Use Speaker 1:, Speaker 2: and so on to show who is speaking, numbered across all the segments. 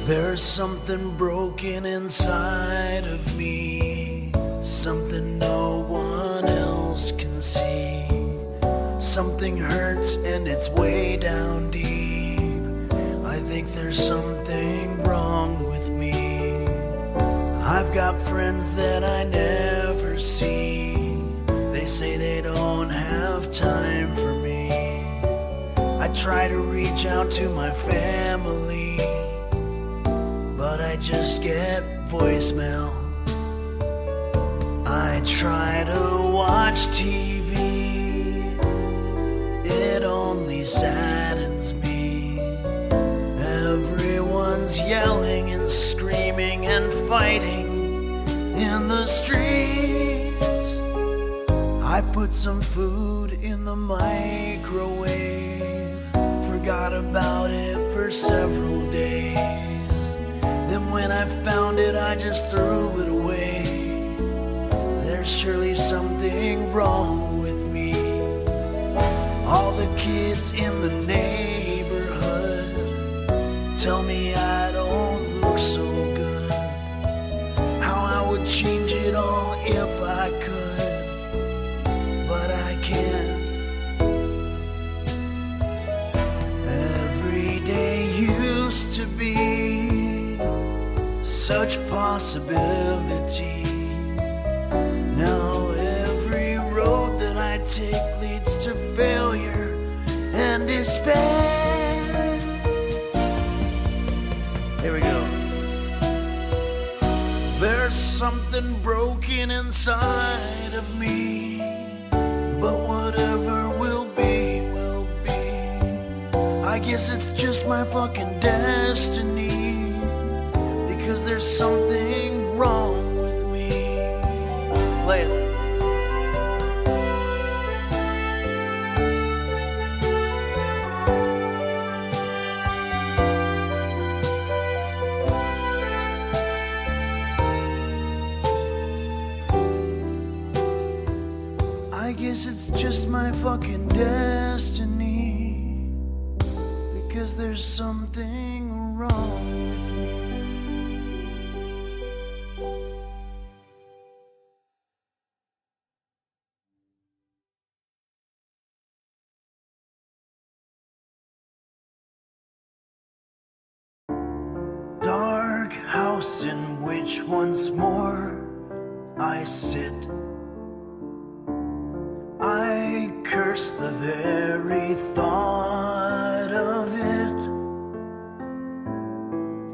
Speaker 1: There's something broken inside of me, something no one else can see. Something hurts and it's way down deep. I think there's something wrong with me. I've got friends that I never see. They say they don't have time for me. I try to reach out to my family, but I just get voicemail. I try to watch TV, it only saddens me. Everyone's yelling and screaming and fighting in the streets. I put some food in the microwave, forgot about it for several days. Then when I found it, I just threw it away. There's surely something wrong with me. All the kids in the neighborhood tell me I don't look so good. How I would change it all if I could, but I can't. Every day used to be such possibility. Now every road that I take leads to failure and despair. Here we go. There's something broken inside of me, but whatever will be, will be. I guess it's just my fucking destiny, because there's something wrong with me. Play it. I guess it's just my fucking destiny, because there's something wrong with me. Dark house in which once more I sit. I curse the very thought of it.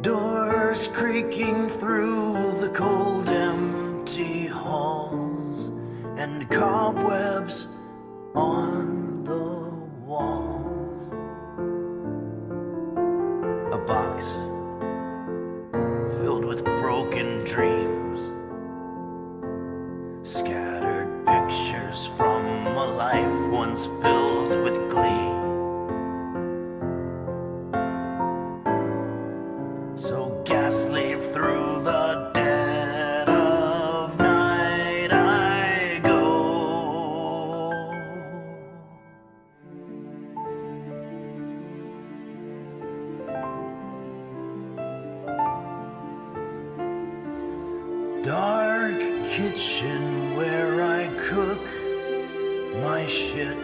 Speaker 1: Doors creaking through the cold empty halls, and cobwebs on the walls. A box filled with broken dreams, scattered pictures from a life once filled with glee. So ghastly through the dead of night I go. Dark kitchen where I cook my shit.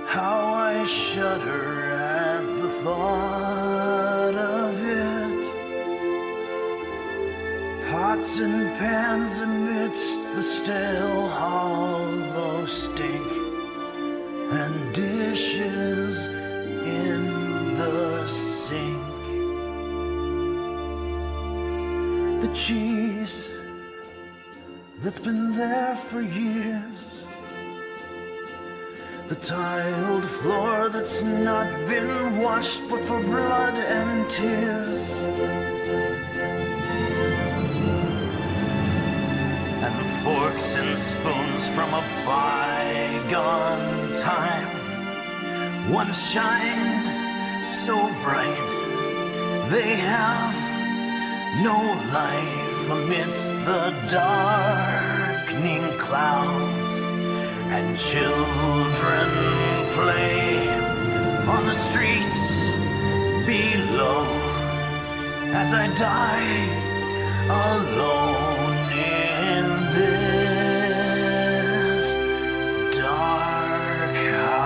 Speaker 1: How I shudder at the thought of it. Pots and pans amidst the stale hollow stink, and dishes in the sink. The cheese that's been there for years, the tiled floor that's not been washed but for blood and tears, and forks and spoons from a bygone time once shined so bright they have no life amidst the darkening clouds, and children play on the streets below. as I die alone in this dark house.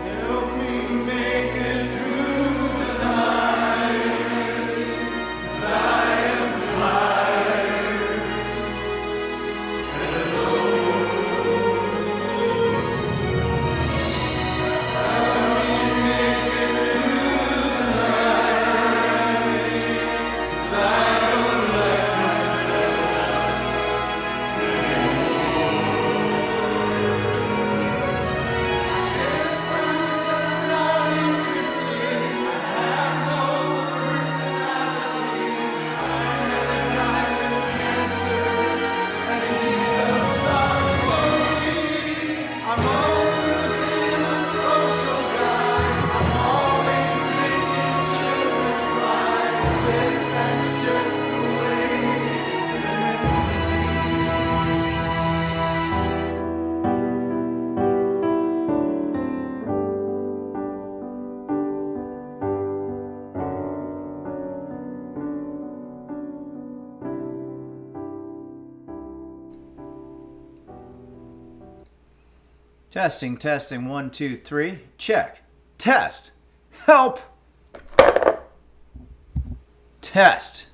Speaker 1: Help me make it through the night, 'cause I am tired and alone. Help me make it through the night, 'cause I don't like myself anymore. Guess I'm just not interested. I have no personality. I met a guy with cancer, and he felt sorry for me. I'm always in a social guy. I'm always making children cry. Guess that's just the way it's meant to
Speaker 2: Testing, testing, 1, 2, 3. Check. Test. Help. Test.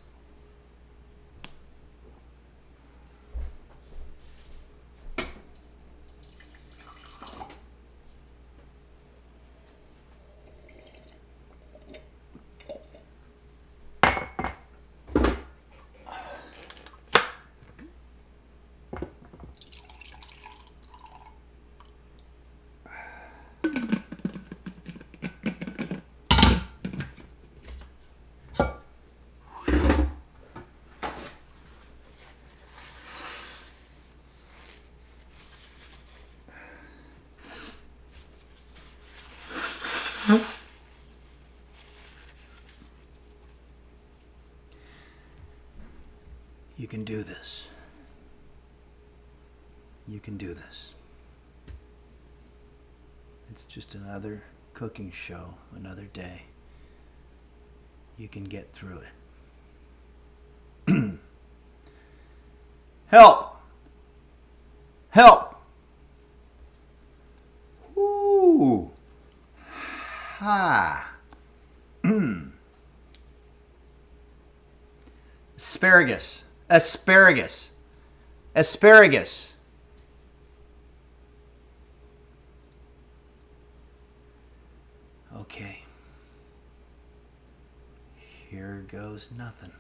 Speaker 2: You can do this. You can do this. It's just another cooking show, another day. You can get through it. Help! Help! Ooh. Ha. Asparagus. Asparagus. Asparagus. Okay. Here goes nothing.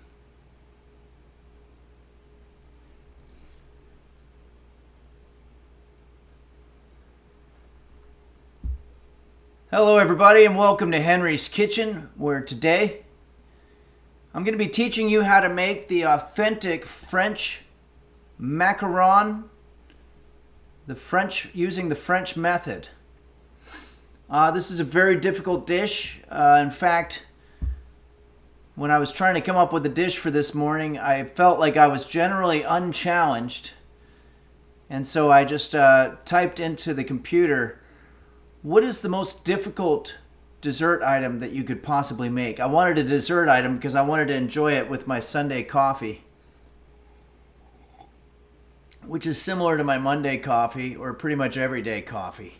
Speaker 2: Hello everybody and welcome to Henry's Kitchen, where today I'm going to be teaching you how to make the authentic French macaron, using the French method. This is a very difficult dish. In fact, when I was trying to come up with a dish for this morning, I felt like I was generally unchallenged. And so I just typed into the computer, what is the most difficult dessert item that you could possibly make? I wanted a dessert item because I wanted to enjoy it with my Sunday coffee, which is similar to my Monday coffee or pretty much everyday coffee.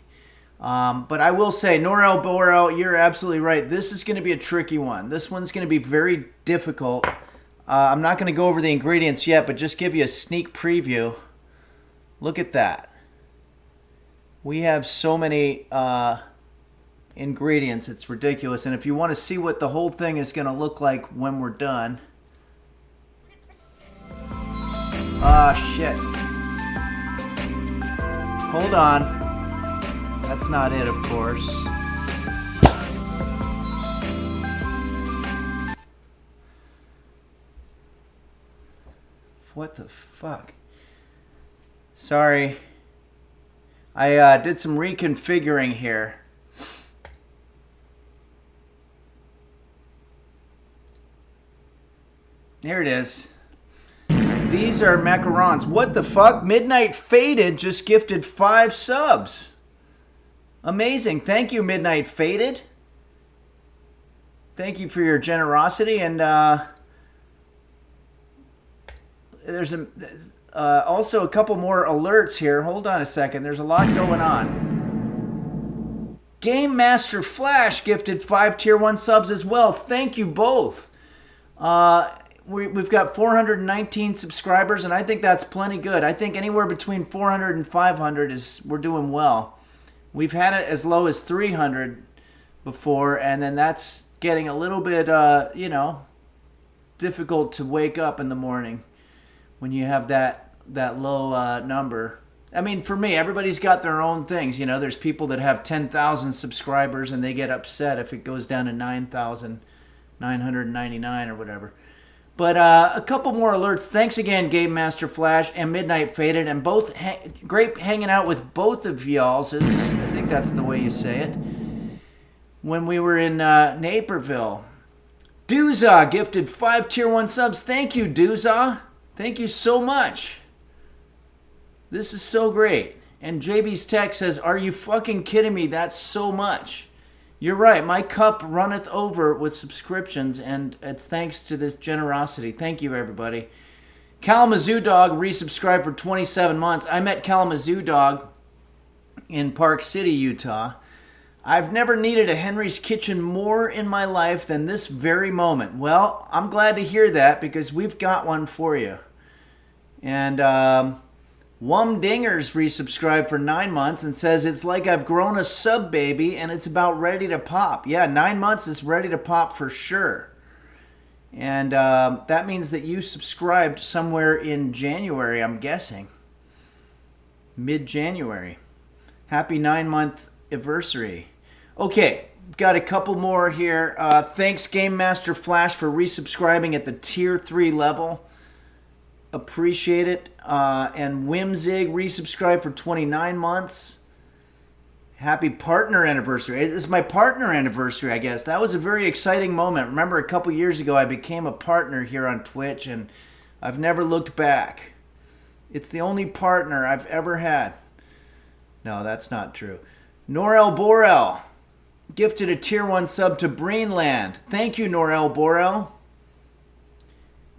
Speaker 2: But I will say, Norel Borel, you're absolutely right. This is going to be a tricky one. This one's going to be very difficult. I'm not going to go over the ingredients yet, but just give you a sneak preview. Look at that. We have so many ingredients, it's ridiculous. And if you want to see what the whole thing is going to look like when we're done. Shit. Hold on. That's not it, of course. What the fuck? Sorry. I did some reconfiguring here. Here it is. These are macarons. What the fuck? Midnight Faded just gifted 5 subs. Amazing. Thank you, Midnight Faded. Thank you for your generosity. And there's also a couple more alerts here. Hold on a second. There's a lot going on. Game Master Flash gifted 5 Tier 1 subs as well. Thank you both. We've got 419 subscribers, and I think that's plenty good. I think anywhere between 400 and 500 we're doing well. We've had it as low as 300 before, and then that's getting a little bit, difficult to wake up in the morning when you have that low number. I mean, for me, everybody's got their own things. You know, there's people that have 10,000 subscribers, and they get upset if it goes down to 9,999 or whatever. But a couple more alerts. Thanks again, Game Master Flash and Midnight Faded, and both great hanging out with both of y'all. I think that's the way you say it. When we were in Naperville, Dooza gifted 5 Tier 1 subs. Thank you, Dooza. Thank you so much. This is so great. And JB's Tech says, "Are you fucking kidding me? That's so much." You're right. My cup runneth over with subscriptions, and it's thanks to this generosity. Thank you, everybody. Kalamazoo Dog resubscribed for 27 months. I met Kalamazoo Dog in Park City, Utah. I've never needed a Henry's Kitchen more in my life than this very moment. Well, I'm glad to hear that because we've got one for you. And Wum Dingers resubscribed for 9 months and says, "It's like I've grown a sub baby and it's about ready to pop." Yeah, 9 months is ready to pop for sure. And that means that you subscribed somewhere in January, I'm guessing. Mid-January. Happy 9-month anniversary. Okay, got a couple more here. Thanks, Game Master Flash, for resubscribing at the Tier 3 level. Appreciate it. And Whimzig resubscribed for 29 months. Happy partner anniversary. This is my partner anniversary, I guess. That was a very exciting moment. Remember, a couple years ago, I became a partner here on Twitch, and I've never looked back. It's the only partner I've ever had. No, that's not true. Norel Borel gifted a Tier 1 sub to Brainland. Thank you, Norel Borel.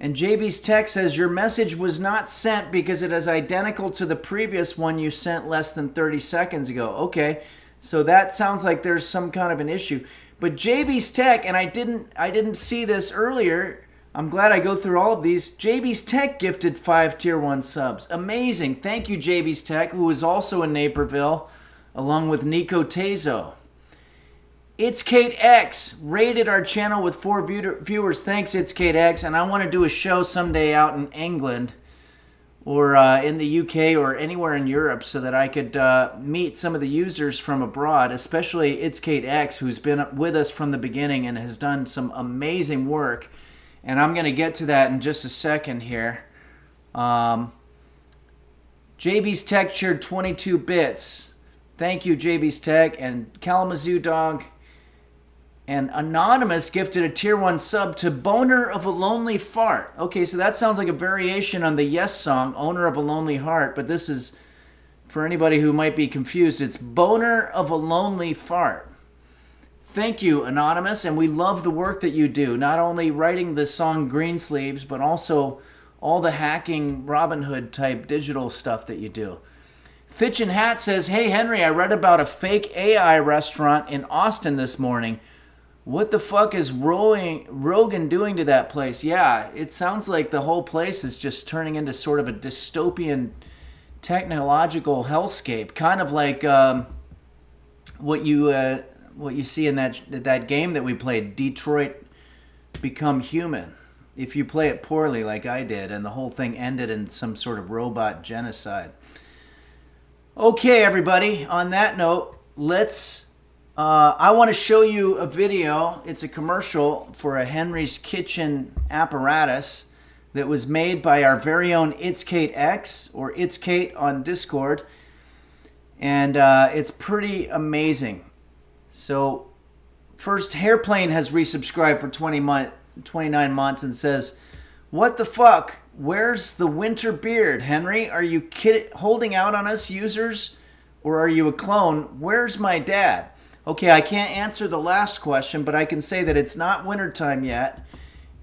Speaker 2: And JB's Tech says, "Your message was not sent because it is identical to the previous one you sent less than 30 seconds ago." Okay, so that sounds like there's some kind of an issue. But JB's Tech, and I didn't see this earlier. I'm glad I go through all of these. JB's Tech gifted 5 Tier 1 subs. Amazing. Thank you, JB's Tech, who is also in Naperville, along with Nico Tezo. It's Kate X rated our channel with 4 viewers. Thanks, It's Kate X. And I want to do a show someday out in England or in the UK or anywhere in Europe so that I could meet some of the users from abroad, especially It's Kate X, who's been with us from the beginning and has done some amazing work. And I'm going to get to that in just a second here. JB's Tech shared 22 bits. Thank you, JB's Tech. And Kalamazoo Dog and Anonymous gifted a Tier 1 sub to Boner of a Lonely Fart. Okay, so that sounds like a variation on the Yes song, Owner of a Lonely Heart, but this is, for anybody who might be confused, it's Boner of a Lonely Fart. Thank you, Anonymous, and we love the work that you do, not only writing the song Greensleeves, but also all the hacking Robin Hood type digital stuff that you do. Fitch and Hat says, "Hey Henry, I read about a fake AI restaurant in Austin this morning. What the fuck is Rogan doing to that place?" Yeah, it sounds like the whole place is just turning into sort of a dystopian technological hellscape, kind of like what you see in that game that we played, Detroit Become Human. If you play it poorly like I did, and the whole thing ended in some sort of robot genocide. Okay, everybody, on that note, I want to show you a video. It's a commercial for a Henry's Kitchen apparatus that was made by our very own It's Kate X, or It's Kate on Discord. and it's pretty amazing. So first, Hairplane has resubscribed for 29 months and says, "What the fuck? Where's the winter beard, Henry? Are you holding out on us users, or are you a clone? Where's my dad?" Okay, I can't answer the last question, but I can say that it's not wintertime yet,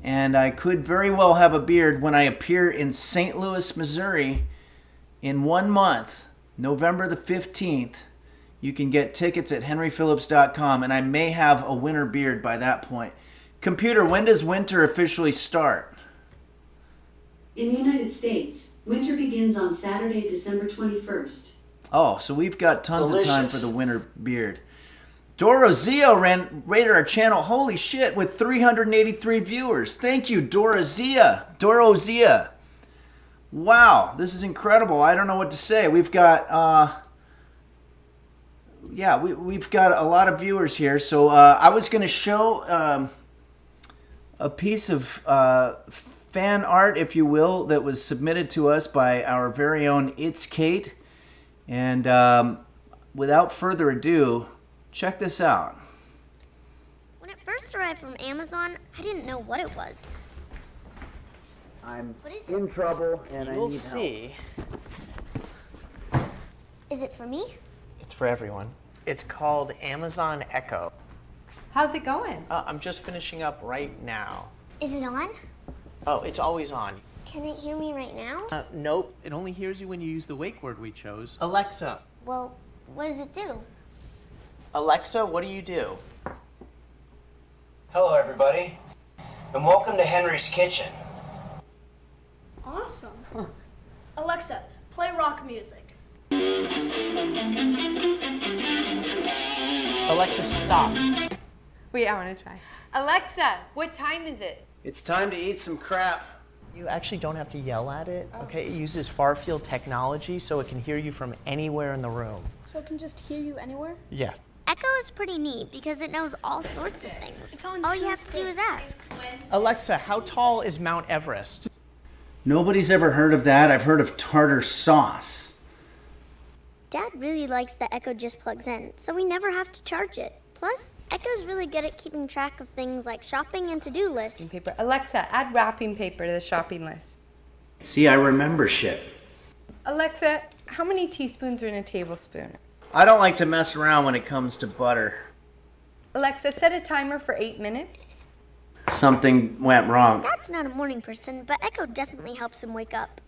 Speaker 2: and I could very well have a beard when I appear in St. Louis, Missouri in 1 month, November the 15th. You can get tickets at henryphillips.com, and I may have a winter beard by that point. Computer, when does winter officially start?
Speaker 3: In the United States, winter begins on Saturday, December 21st.
Speaker 2: Oh, so we've got tons
Speaker 1: Delicious.
Speaker 2: of time for the winter beard. Dorozio rated our channel, holy shit, with 383 viewers. Thank you, Dorozia. Wow, this is incredible. I don't know what to say. We've got, we've got a lot of viewers here. So I was going to show a piece of fan art, if you will, that was submitted to us by our very own It's Kate. And without further ado, check this out.
Speaker 4: When it first arrived from Amazon, I didn't know what it was.
Speaker 2: I'm
Speaker 4: What is
Speaker 2: in trouble and I
Speaker 5: We'll
Speaker 2: need
Speaker 5: see.
Speaker 4: Is it for me?
Speaker 5: It's for everyone. It's called Amazon Echo.
Speaker 6: How's it going?
Speaker 5: I'm just finishing up right now.
Speaker 4: Is it on?
Speaker 5: Oh, it's always on.
Speaker 4: Can it hear me right now?
Speaker 5: Nope. It only hears you when you use the wake word we chose. Alexa.
Speaker 4: Well, what does it do?
Speaker 5: Alexa, what do you do?
Speaker 7: Hello, everybody, and welcome to Henry's Kitchen.
Speaker 8: Awesome. Alexa, play rock music.
Speaker 5: Alexa, stop.
Speaker 6: Wait, I want to try. Alexa, what time is it?
Speaker 2: It's time to eat some crap.
Speaker 5: You actually don't have to yell at it, okay? It uses far-field technology, so it can hear you from anywhere in the room.
Speaker 8: So it can just hear you anywhere?
Speaker 5: Yes.
Speaker 4: Echo is pretty neat because it knows all sorts of things.
Speaker 8: It's on
Speaker 4: All you have to do is ask.
Speaker 5: Alexa, how tall is Mount Everest?
Speaker 2: Nobody's ever heard of that. I've heard of tartar sauce.
Speaker 4: Dad really likes that Echo just plugs in, so we never have to charge it. Plus, Echo's really good at keeping track of things like shopping and to-do lists.
Speaker 6: Paper. Alexa, add wrapping paper to the shopping list.
Speaker 2: See, I remember shit.
Speaker 6: Alexa, how many teaspoons are in a tablespoon?
Speaker 2: I don't like to mess around when it comes to butter.
Speaker 6: Alexa, set a timer for 8 minutes.
Speaker 2: Something went wrong.
Speaker 4: Dad's not a morning person, but Echo definitely helps him wake up.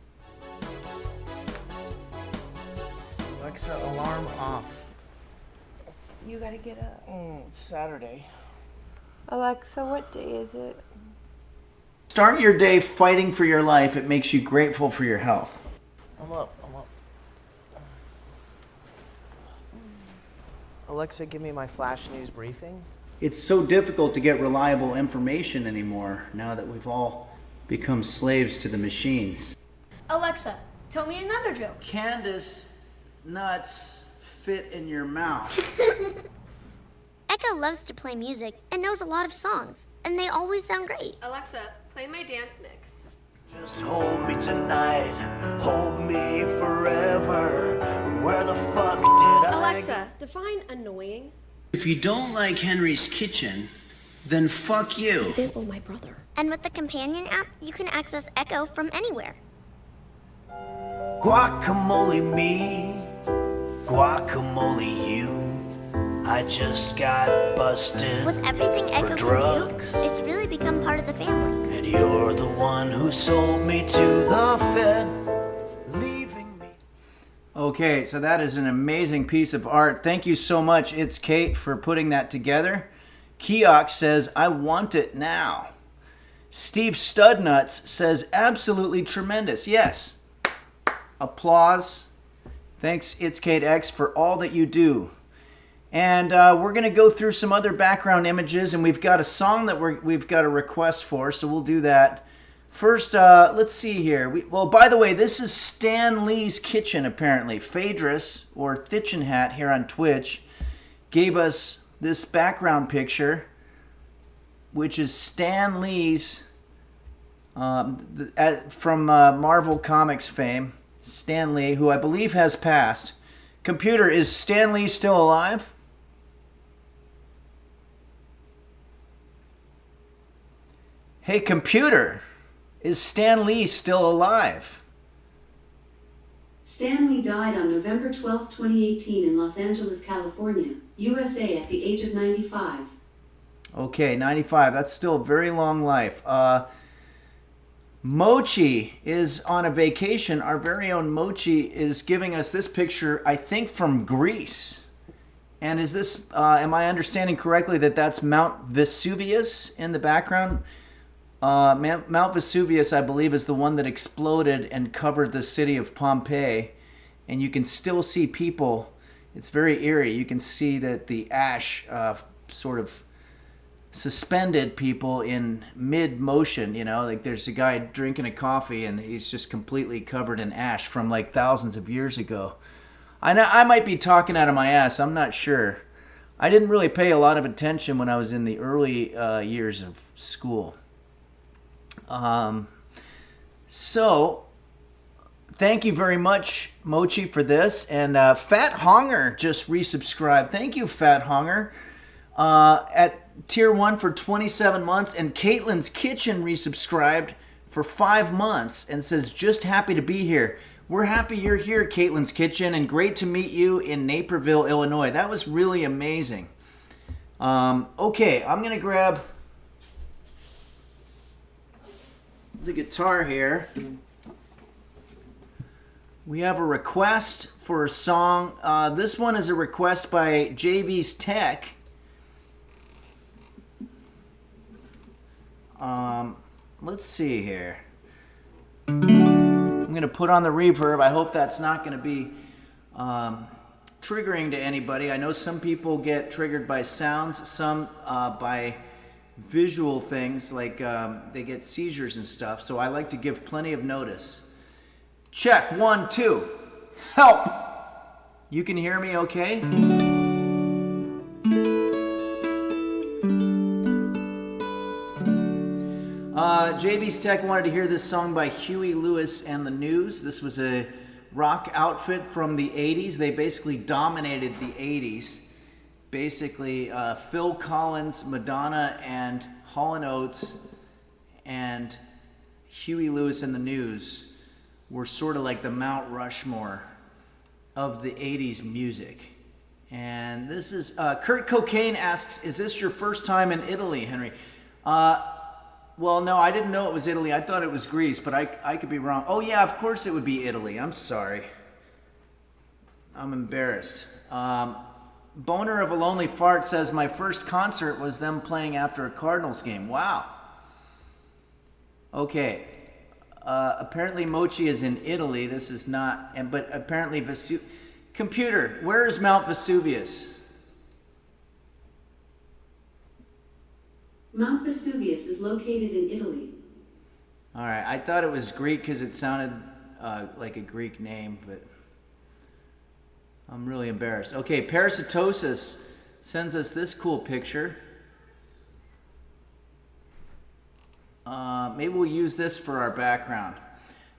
Speaker 5: Alexa, alarm off.
Speaker 6: You gotta get up.
Speaker 5: It's Saturday.
Speaker 6: Alexa, what day is it?
Speaker 2: Start your day fighting for your life. It makes you grateful for your health.
Speaker 5: I'm up. Alexa, give me my flash news briefing.
Speaker 2: It's so difficult to get reliable information anymore now that we've all become slaves to the machines.
Speaker 8: Alexa, tell me another joke.
Speaker 2: Candace, nuts fit in your mouth.
Speaker 4: Echo loves to play music and knows a lot of songs, and they always sound great.
Speaker 6: Alexa, play my dance mix.
Speaker 1: Just hold me tonight, hold me forever. Where the fuck did I
Speaker 8: Alexa, define annoying.
Speaker 2: If you don't like Henry's Kitchen, then fuck you.
Speaker 8: Example, my brother.
Speaker 4: And with the companion app, you can access Echo from anywhere.
Speaker 1: Guacamole me, guacamole you. I just got busted
Speaker 4: With everything
Speaker 1: for
Speaker 4: Echo
Speaker 1: drugs.
Speaker 4: can do, it's really become part of the family.
Speaker 1: And you're the one who sold me to the Fed, leaving me.
Speaker 2: Okay, so that is an amazing piece of art. Thank you so much, It's Kate, for putting that together. Keok says, I want it now. Steve Studnuts says, absolutely tremendous. Yes. Applause. Thanks, It's Kate X, for all that you do. And we're going to go through some other background images, and we've got a song that we've got a request for, so we'll do that. First, let's see here. Well, by the way, this is Stan Lee's Kitchen, apparently. Phaedrus, or Thitchin Hat here on Twitch, gave us this background picture, which is Stan Lee's, from Marvel Comics fame, Stan Lee, who I believe has passed, Computer, is Stan Lee still alive? Hey, computer, is Stan Lee still alive?
Speaker 3: Stan Lee died on November 12, 2018 in Los Angeles, California, USA at the age of 95.
Speaker 2: Okay, 95. That's still a very long life. Mochi is on a vacation. Our very own Mochi is giving us this picture, I think, from Greece. And is this, am I understanding correctly that that's Mount Vesuvius in the background? Mount Vesuvius, I believe, is the one that exploded and covered the city of Pompeii. And you can still see people. It's very eerie. You can see that the ash sort of suspended people in mid-motion, you know, like there's a guy drinking a coffee and he's just completely covered in ash from like thousands of years ago. I might be talking out of my ass. I'm not sure. I didn't really pay a lot of attention when I was in the early years of school. So, thank you very much, Mochi, for this. And Fat Honger just resubscribed. Thank you, Fat Honger. At Tier 1 for 27 months. And Caitlin's Kitchen resubscribed for 5 months and says, just happy to be here. We're happy you're here, Caitlin's Kitchen, and great to meet you in Naperville, Illinois. That was really amazing. Okay, I'm going to grab the guitar here. We have a request for a song. This one is a request by JV's Tech. Let's see here. I'm going to put on the reverb. I hope that's not going to be triggering to anybody. I know some people get triggered by sounds, some by visual things, like they get seizures and stuff. So I like to give plenty of notice. Check, 1, 2. Help! You can hear me okay? JV's Tech wanted to hear this song by Huey Lewis and the News. This was a rock outfit from the 80s. They basically dominated the 80s. Basically, Phil Collins, Madonna, and Hall & Oates, and Huey Lewis and the News were sort of like the Mount Rushmore of the 80s music. And this is, Kurt Cocaine asks, is this your first time in Italy, Henry? Well, no, I didn't know it was Italy. I thought it was Greece, but I could be wrong. Oh, yeah, of course it would be Italy. I'm sorry. I'm embarrassed. Boner of a Lonely Fart says, my first concert was them playing after a Cardinals game. Wow. Okay. Apparently Mochi is in Italy. This is not, but apparently Computer, where is Mount Vesuvius?
Speaker 3: Mount Vesuvius is located in Italy.
Speaker 2: All right, I thought it was Greek because it sounded like a Greek name, but I'm really embarrassed. Okay, Parasitosis sends us this cool picture. Maybe we'll use this for our background.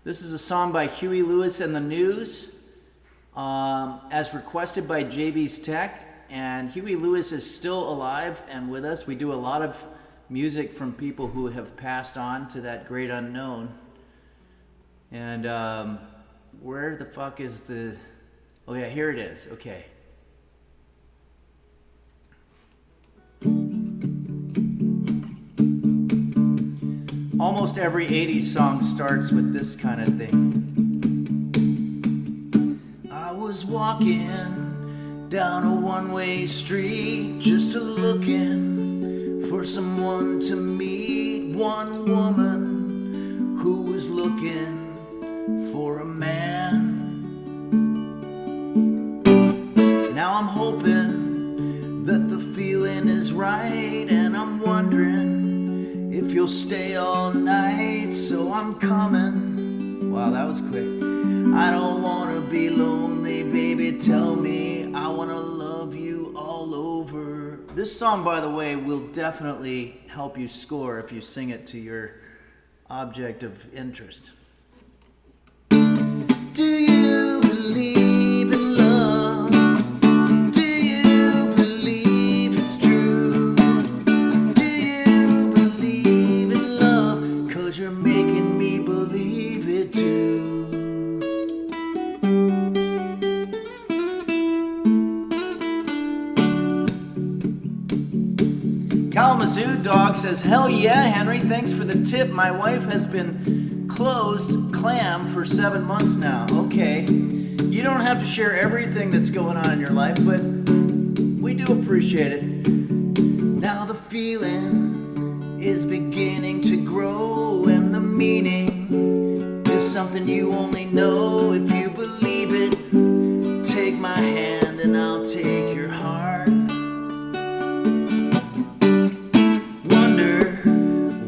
Speaker 2: This is a song by Huey Lewis and the News, as requested by JV's Tech. And Huey Lewis is still alive and with us. We do a lot of music from people who have passed on to that great unknown. And where the fuck is the... Oh yeah, here it is. Okay. Almost every 80s song starts with this kind of thing. I was walking down a one-way street, just a-looking for someone to meet. One woman who was looking for a man. Now I'm hoping that the feeling is right, and I'm wondering if you'll stay all night. So I'm coming. Wow, that was quick. I don't wanna be lonely, baby, tell me. I wanna love you all over. This song, by the way, will definitely help you score if you sing it to your object of interest. Do you believe in love? Kalamazoo Dog says, hell yeah, Henry, thanks for the tip. My wife has been closed clam for 7 months now. Okay. You don't have to share everything that's going on in your life, but we do appreciate it.
Speaker 1: Now the feeling is beginning to grow, and the meaning is something you only know if you believe it. Take my hand and I'll take your heart. Wonder,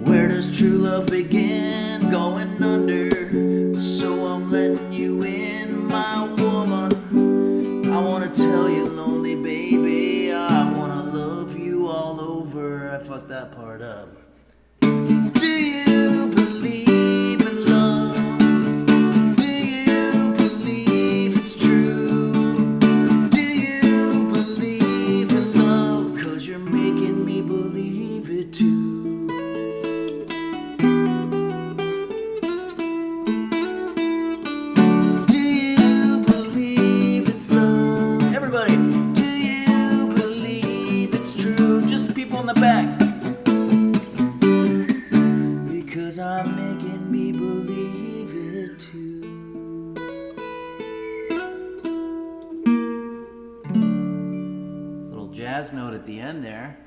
Speaker 1: where does true love begin? Going under, so I'm letting you in, my woman. I wanna tell you, lonely baby, I wanna love you all over. I fucked that part up. Do you believe in love? Do you believe it's true? Do you believe in love? 'Cause you're making me believe it too. Do you believe it's love? Everybody, do you believe it's true? Just people in the back. Because I'm making me believe it too.
Speaker 2: Little jazz note at the end there.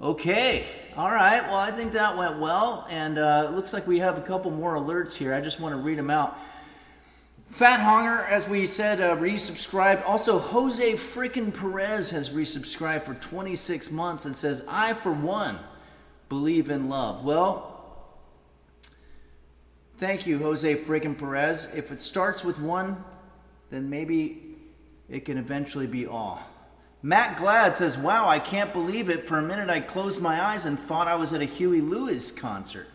Speaker 2: Okay, all right, well, I think that went well, and it looks like we have a couple more alerts here. I just want to read them out. Fat Honger, as we said, resubscribed. Also, Jose frickin' Perez has resubscribed for 26 months and says, I, for one, believe in love. Well, thank you, Jose frickin' Perez. If it starts with one, then maybe it can eventually be all. Matt Glad says, wow, I can't believe it. For a minute, I closed my eyes and thought I was at a Huey Lewis concert.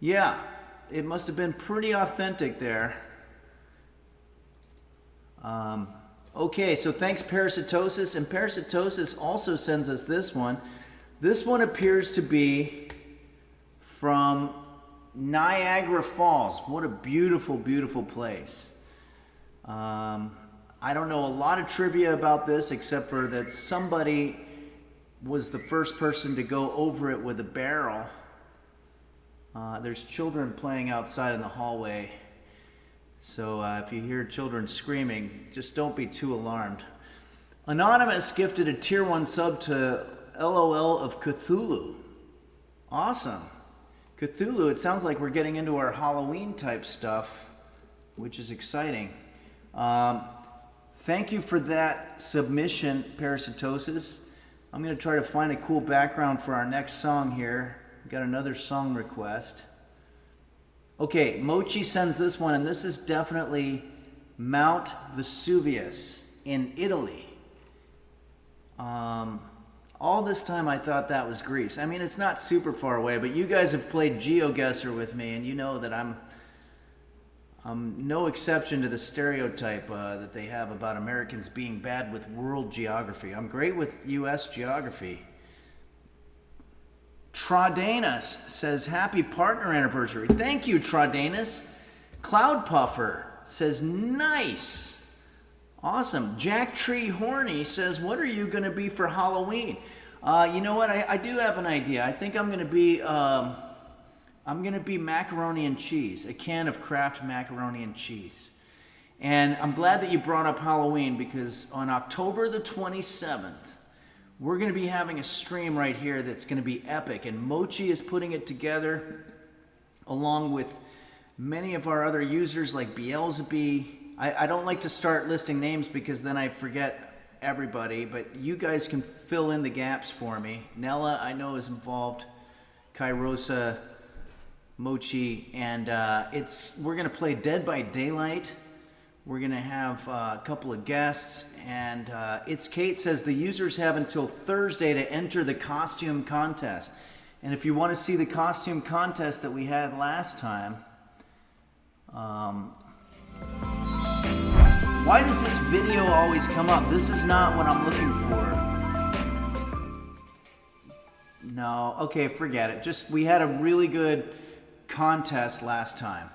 Speaker 2: Yeah, it must have been pretty authentic there. Okay, so thanks, Parasitosis. And Parasitosis also sends us this one. This one appears to be from Niagara Falls. What a beautiful, beautiful place. I don't know a lot of trivia about this except for that somebody was the first person to go over it with a barrel. There's children playing outside in the hallway. So if you hear children screaming, just don't be too alarmed. Anonymous gifted a tier 1 sub to LOL of Cthulhu. Awesome. Cthulhu, it sounds like we're getting into our Halloween type stuff, which is exciting. Thank you for that submission, Parasitosis. I'm going to try to find a cool background for our next song here. We've got another song request. Okay, Mochi sends this one, and this is definitely Mount Vesuvius in Italy. All this time I thought that was Greece. I mean, it's not super far away, but you guys have played GeoGuessr with me, and you know that I'm no exception to the stereotype that they have about Americans being bad with world geography. I'm great with U.S. geography. Traudanus says, happy partner anniversary. Thank you, Traudanus. Cloud Puffer says, nice. Awesome. Jack Tree Horny says, what are you going to be for Halloween? You know what? I do have an idea. I think I'm going to be macaroni and cheese, a can of Kraft macaroni and cheese. And I'm glad that you brought up Halloween, because on October the 27th, we're going to be having a stream right here that's going to be epic. And Mochi is putting it together along with many of our other users like Beelzebub. I don't like to start listing names because then I forget everybody, but you guys can fill in the gaps for me. Nella, I know, is involved. Kairosa, Mochi, and we're going to play Dead by Daylight. We're going to have a couple of guests, and It's Kate says the users have until Thursday to enter the costume contest. And if you want to see the costume contest that we had last time, why does this video always come up? This is not what I'm looking for. No, okay, forget it. We had a really good contest last time.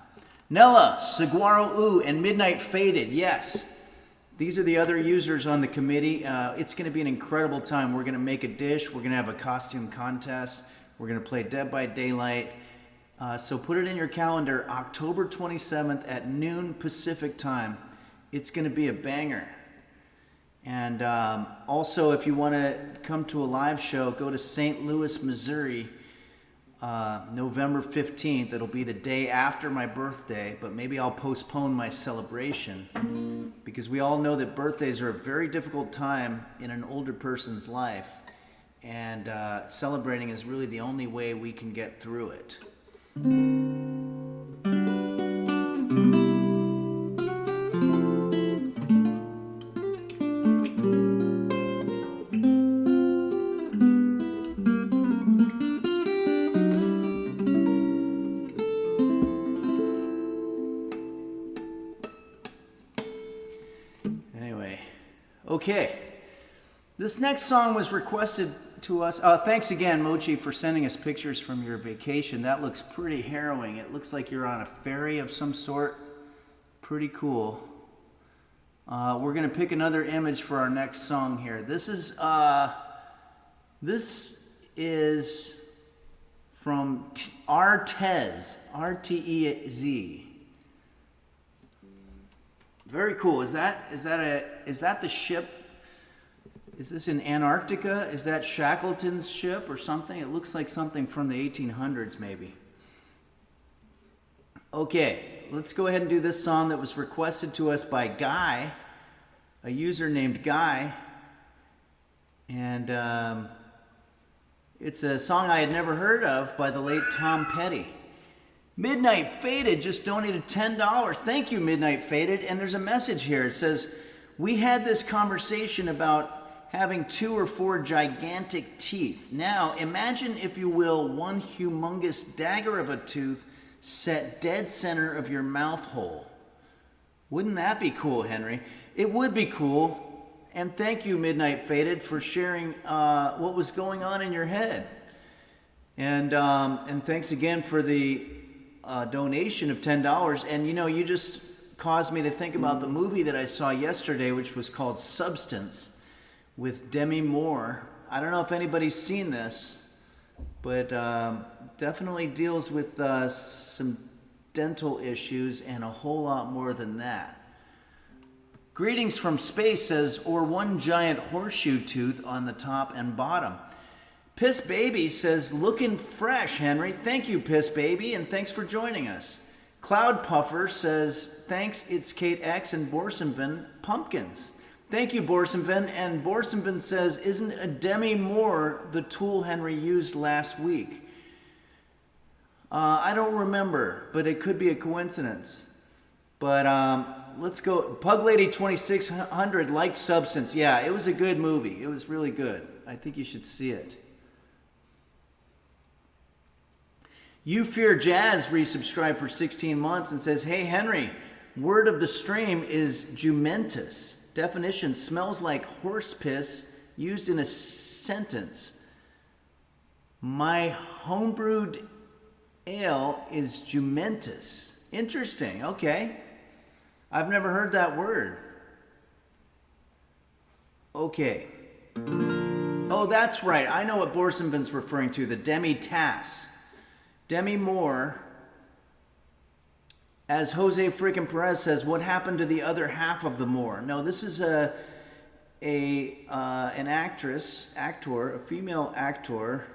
Speaker 2: Nella, Saguaro Ooh, and Midnight Faded, yes. These are the other users on the committee. It's going to be an incredible time. We're going to make a dish. We're going to have a costume contest. We're going to play Dead by Daylight. So put it in your calendar, October 27th at noon Pacific time. It's going to be a banger. And also, if you want to come to a live show, go to St. Louis, Missouri, November 15th. It'll be the day after my birthday, but maybe I'll postpone my celebration because we all know that birthdays are a very difficult time in an older person's life, and celebrating is really the only way we can get through it. Okay, this next song was requested to us. Thanks again, Mochi, for sending us pictures from your vacation. That looks pretty harrowing. It looks like you're on a ferry of some sort. Pretty cool. We're gonna pick another image for our next song here. This is from Artez, R-T-E-Z. Very cool. Is that the ship? Is this in Antarctica? Is that Shackleton's ship or something? It looks like something from the 1800s maybe. Okay, let's go ahead and do this song that was requested to us by Guy, a user named Guy. And it's a song I had never heard of by the late Tom Petty. Midnight Faded just donated $10. Thank you, Midnight Faded. And there's a message here. It says, we had this conversation about having 2 or 4 gigantic teeth. Now, imagine, if you will, one humongous dagger of a tooth set dead center of your mouth hole. Wouldn't that be cool, Henry? It would be cool. And thank you, Midnight Faded, for sharing what was going on in your head. And thanks again for the donation of $10. And you know, you just caused me to think about the movie that I saw yesterday, which was called Substance with Demi Moore. I don't know if anybody's seen this, but definitely deals with some dental issues and a whole lot more than that. Greetings from Space says, or one giant horseshoe tooth on the top and bottom. Piss Baby says, looking fresh, Henry. Thank you, Piss Baby, and thanks for joining us. Cloud Puffer says, thanks, it's Kate X and Borsenvin Pumpkins. Thank you, Borsenvin. And Borsenvin says, isn't a Demi Moore the tool Henry used last week? I don't remember, but it could be a coincidence. But let's go. Pug Lady 2600 liked Substance. Yeah, it was a good movie. It was really good. I think you should see it. You Fear Jazz resubscribed for 16 months and says, hey, Henry, word of the stream is jumentous. Definition, smells like horse piss used in a sentence. My homebrewed ale is jumentous. Interesting, okay. I've never heard that word. Okay. Oh, that's right. I know what Borsenvin's referring to, the Demi-Tasse. Demi Moore, as Jose freaking Perez says, what happened to the other half of the Moore? No, this is an actor, a female actor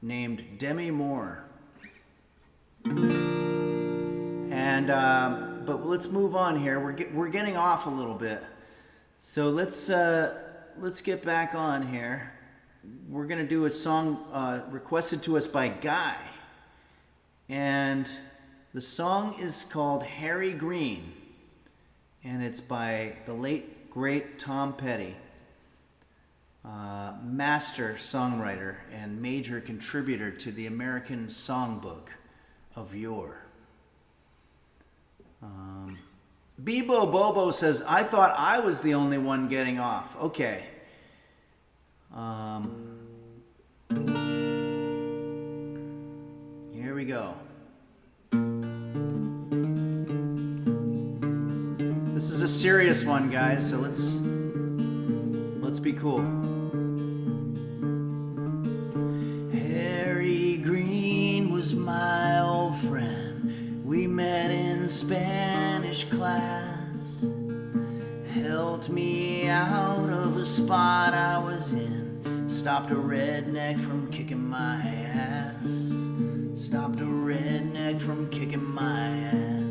Speaker 2: named Demi Moore. And but let's move on here. We're getting off a little bit, so let's get back on here. We're gonna do a song requested to us by Guy. And the song is called Harry Green, and it's by the late, great Tom Petty, master songwriter and major contributor to the American Songbook of yore. Bebo Bobo says, I thought I was the only one getting off. Okay. Here we go. This is a serious one, guys, so let's be cool. Harry Green was my old friend. We met in Spanish class. Helped me out of a spot I was in. Stopped a redneck from kicking my ass. Stopped a redneck from kicking my ass.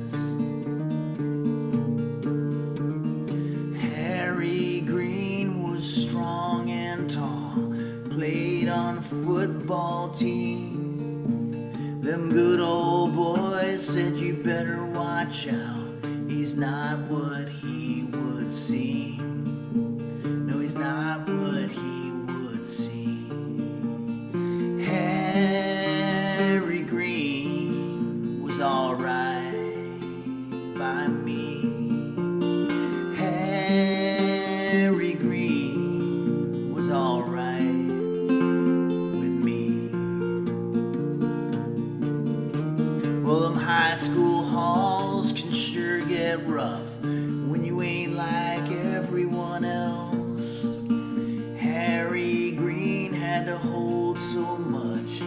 Speaker 2: Harry Green was strong and tall. Played on a football team. Them good old boys said you better watch out. He's not what he would seem. No, he's not what he would seem. Harry Green was alright by me. Harry Green was alright with me. Well, them high school halls can sure get rough when you ain't like everyone else. Harry Green had to hold so much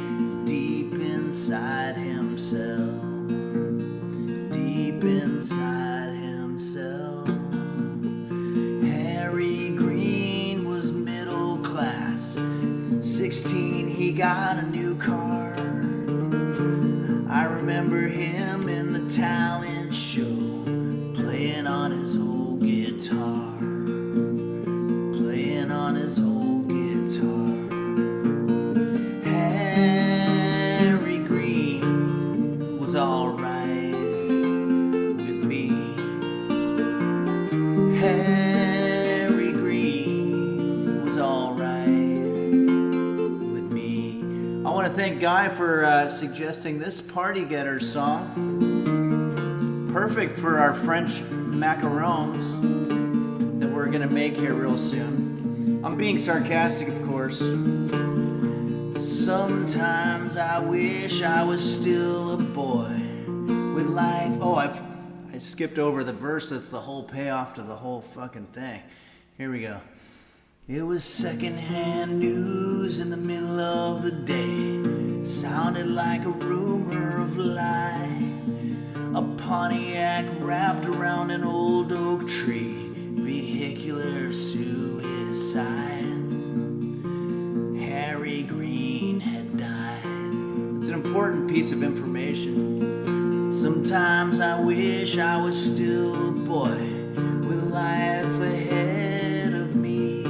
Speaker 2: deep inside himself. Deep inside himself. Harry Green was middle class. 16, he got a new car. I remember him in the talent show, playing on his old guitar. Playing on his old guitar. Harry Green was alright with me. Harry Green was alright with me. I want to thank Guy for suggesting this Party Getter song. Perfect for our French macarons that we're going to make here real soon. I'm being sarcastic, of course. Sometimes I wish I was still a boy with life. Oh, I skipped over the verse. That's the whole payoff to the whole fucking thing. Here we go. It was secondhand news in the middle of the day. Sounded like a rumor of lie. A Pontiac wrapped around an old oak tree. Vehicular suicide. Harry Green had died. It's an important piece of information. Sometimes I wish I was still a boy with life ahead of me.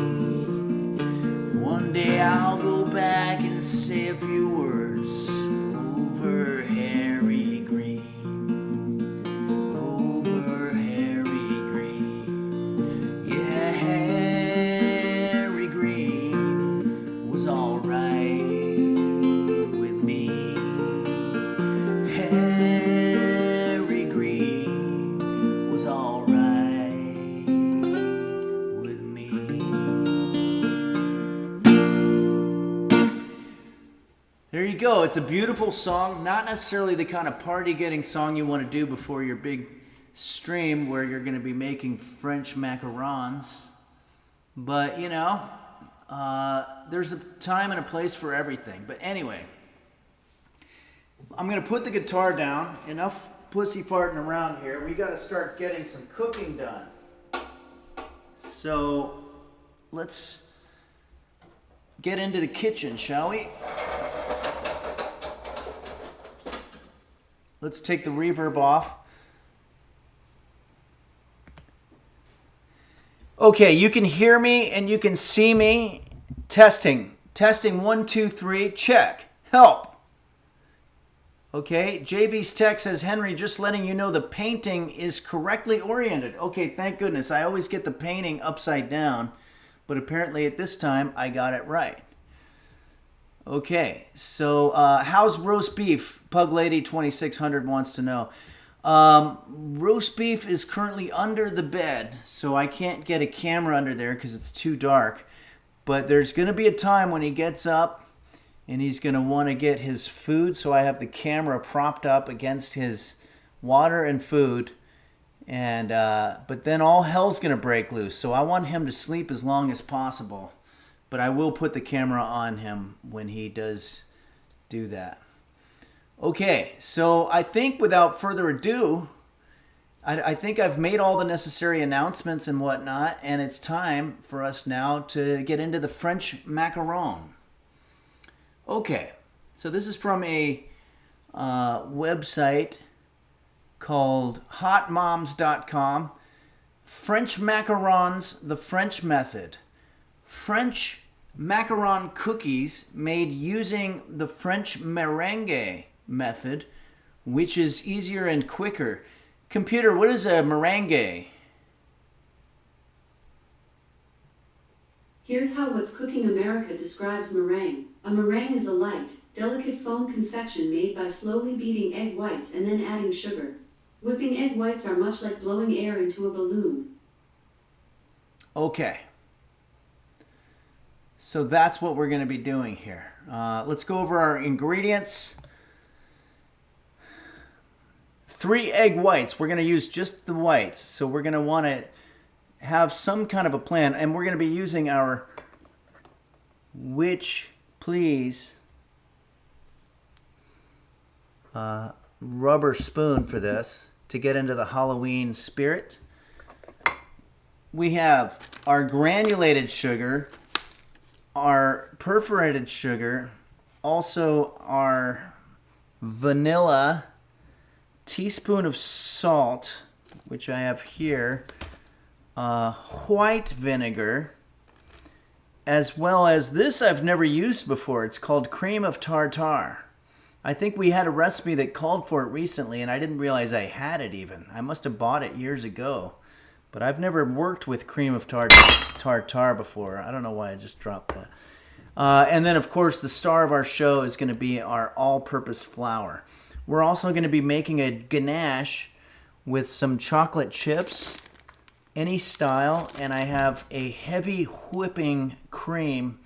Speaker 2: One day I'll go back and say a few words over Harry Green. Over Harry Green. Yeah, Harry Green was alright with me. Harry Green was alright with me. There you go. It's a beautiful song. Not necessarily the kind of party-getting song you want to do before your big stream where you're going to be making French macarons. But, you know, there's a time and a place for everything. But anyway, I'm going to put the guitar down. Enough pussy farting around here. We got to start getting some cooking done. So let's get into the kitchen, shall we? Let's take the reverb off. Okay, you can hear me and you can see me. Testing. Testing 1, 2, 3. Check. Help. Okay, JB's text says, Henry, just letting you know the painting is correctly oriented. Okay, thank goodness. I always get the painting upside down, but apparently at this time I got it right. Okay, so how's roast beef? Pug Lady 2600 wants to know. Roast beef is currently under the bed, so I can't get a camera under there because it's too dark. But there's going to be a time when he gets up and he's going to want to get his food, so I have the camera propped up against his water and food. And but then all hell's gonna break loose. So I want him to sleep as long as possible. But I will put the camera on him when he does do that. Okay, so I think without further ado, I think I've made all the necessary announcements and whatnot, and it's time for us now to get into the French macaron. Okay, so this is from a website called hotmoms.com. French macarons, the French method. French macaron cookies made using the French meringue method, which is easier and quicker. Computer, what is a meringue?
Speaker 3: Here's how What's Cooking America describes meringue. A meringue is a light, delicate foam confection made by slowly beating egg whites and then adding sugar. Whipping egg whites are much like blowing air into a balloon.
Speaker 2: Okay. So that's what we're going to be doing here. Let's go over our ingredients. 3 egg whites. We're going to use just the whites. So we're going to want to have some kind of a plan. And we're going to be using our Witch Please rubber spoon for this to get into the Halloween spirit. We have our granulated sugar, our perforated sugar, also our vanilla, teaspoon of salt, which I have here, white vinegar, as well as this I've never used before. It's called cream of tartar. I think we had a recipe that called for it recently, and I didn't realize I had it even. I must have bought it years ago. But I've never worked with cream of tartar before. I don't know why I just dropped that. And then, of course, the star of our show is going to be our all-purpose flour. We're also going to be making a ganache with some chocolate chips, any style, and I have a heavy whipping cream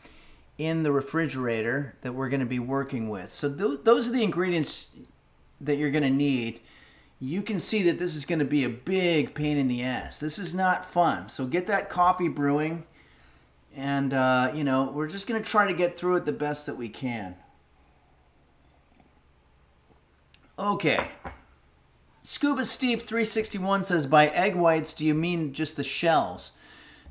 Speaker 2: in the refrigerator that we're going to be working with. So those are the ingredients that you're going to need. You can see that this is going to be a big pain in the ass. This is not fun. So get that coffee brewing, and we're just going to try to get through it the best that we can. Okay. Scuba Steve 361 says, by egg whites, do you mean just the shells?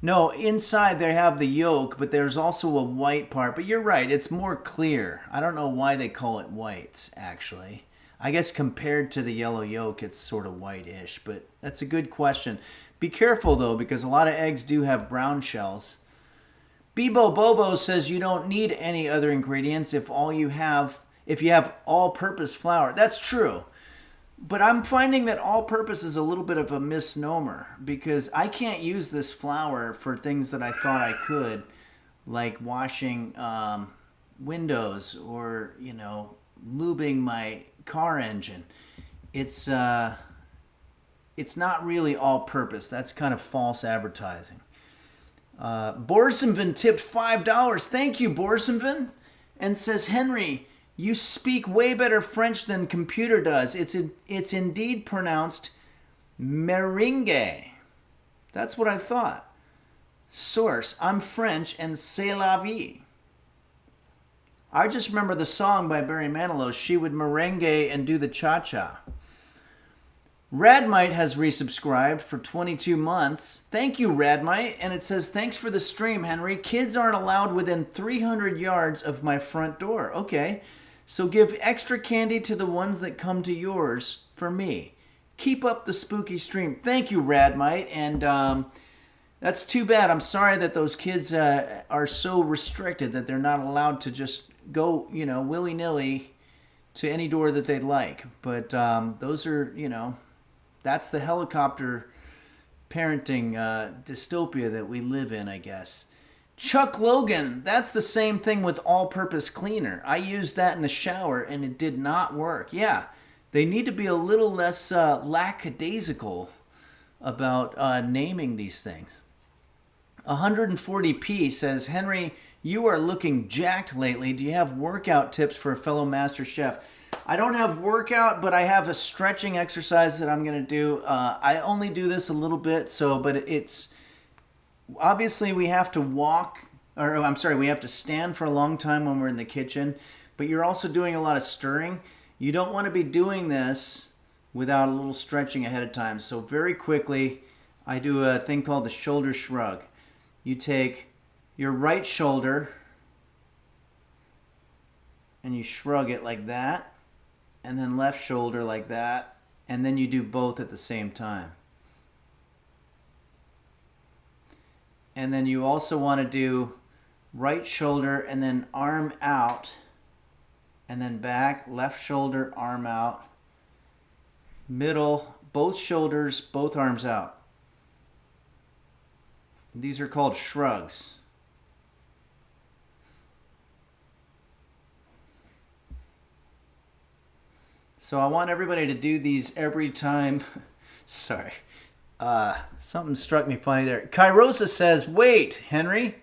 Speaker 2: No, inside they have the yolk, but there's also a white part. But you're right, it's more clear. I don't know why they call it whites, actually. I guess compared to the yellow yolk, it's sort of whitish, but that's a good question. Be careful, though, because a lot of eggs do have brown shells. Bebo Bobo says you don't need any other ingredients if you have all-purpose flour. That's true. But I'm finding that all-purpose is a little bit of a misnomer because I can't use this flour for things that I thought I could, like washing windows or, lubing my car engine. It's not really all-purpose. That's kind of false advertising. Borsenvin tipped $5. Thank you, Borsenvin. And says, Henry, you speak way better French than computer does. It's indeed pronounced meringue. That's what I thought. Source, I'm French and c'est la vie. I just remember the song by Barry Manilow, she would merengue and do the cha-cha. Radmite has resubscribed for 22 months. Thank you, Radmite. And it says, thanks for the stream, Henry. Kids aren't allowed within 300 yards of my front door. Okay. So give extra candy to the ones that come to yours for me. Keep up the spooky stream. Thank you, Radmite. And that's too bad. I'm sorry that those kids are so restricted that they're not allowed to just go, willy-nilly to any door that they'd like. But those are, that's the helicopter parenting dystopia that we live in, I guess. Chuck Logan, that's the same thing with all-purpose cleaner. I used that in the shower and it did not work. Yeah, they need to be a little less lackadaisical about naming these things. 140p says, Henry, you are looking jacked lately. Do you have workout tips for a fellow master chef? I don't have workout, but I have a stretching exercise that I'm going to do. I only do this a little bit, but it's obviously we have to we have to stand for a long time when we're in the kitchen, but you're also doing a lot of stirring. You don't want to be doing this without a little stretching ahead of time. So very quickly, I do a thing called the shoulder shrug. You take your right shoulder and you shrug it like that, and then left shoulder like that, and then you do both at the same time. And then you also want to do right shoulder and then arm out, and then back, left shoulder, arm out, middle, both shoulders, both arms out. These are called shrugs. So I want everybody to do these every time. Sorry. Something struck me funny there. Kairosa says, wait, Henry,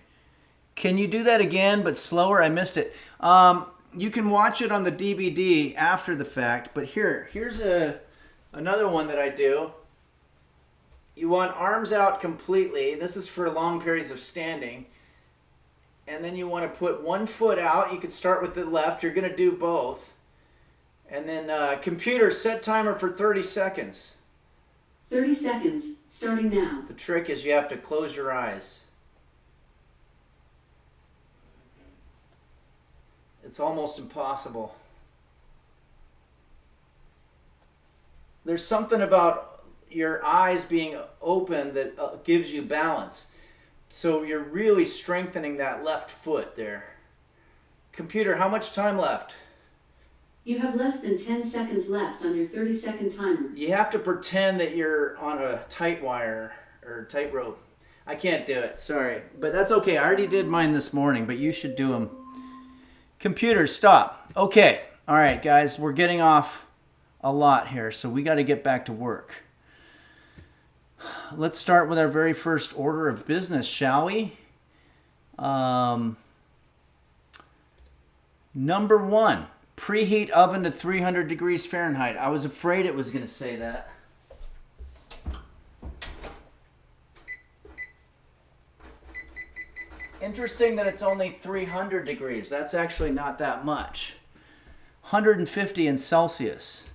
Speaker 2: can you do that again, but slower? I missed it. You can watch it on the DVD after the fact, but here's another one that I do. You want arms out completely. This is for long periods of standing. And then you want to put one foot out. You can start with the left. You're going to do both. And then computer, set timer for 30 seconds.
Speaker 3: 30 seconds, starting now.
Speaker 2: The trick is you have to close your eyes. It's almost impossible. There's something about your eyes being open that gives you balance. So you're really strengthening that left foot there. Computer, how much time left?
Speaker 3: You have less than 10 seconds left on your 30-second timer.
Speaker 2: You have to pretend that you're on a tight wire or tightrope. I can't do it, sorry. But that's okay, I already did mine this morning, but you should do them. Computer, stop. Okay, all right, guys, we're getting off a lot here, so we got to get back to work. Let's start with our very first order of business, shall we? Number 1. Preheat oven to 300 degrees Fahrenheit. I was afraid it was going to say that. Interesting that it's only 300 degrees. That's actually not that much. 150 in Celsius.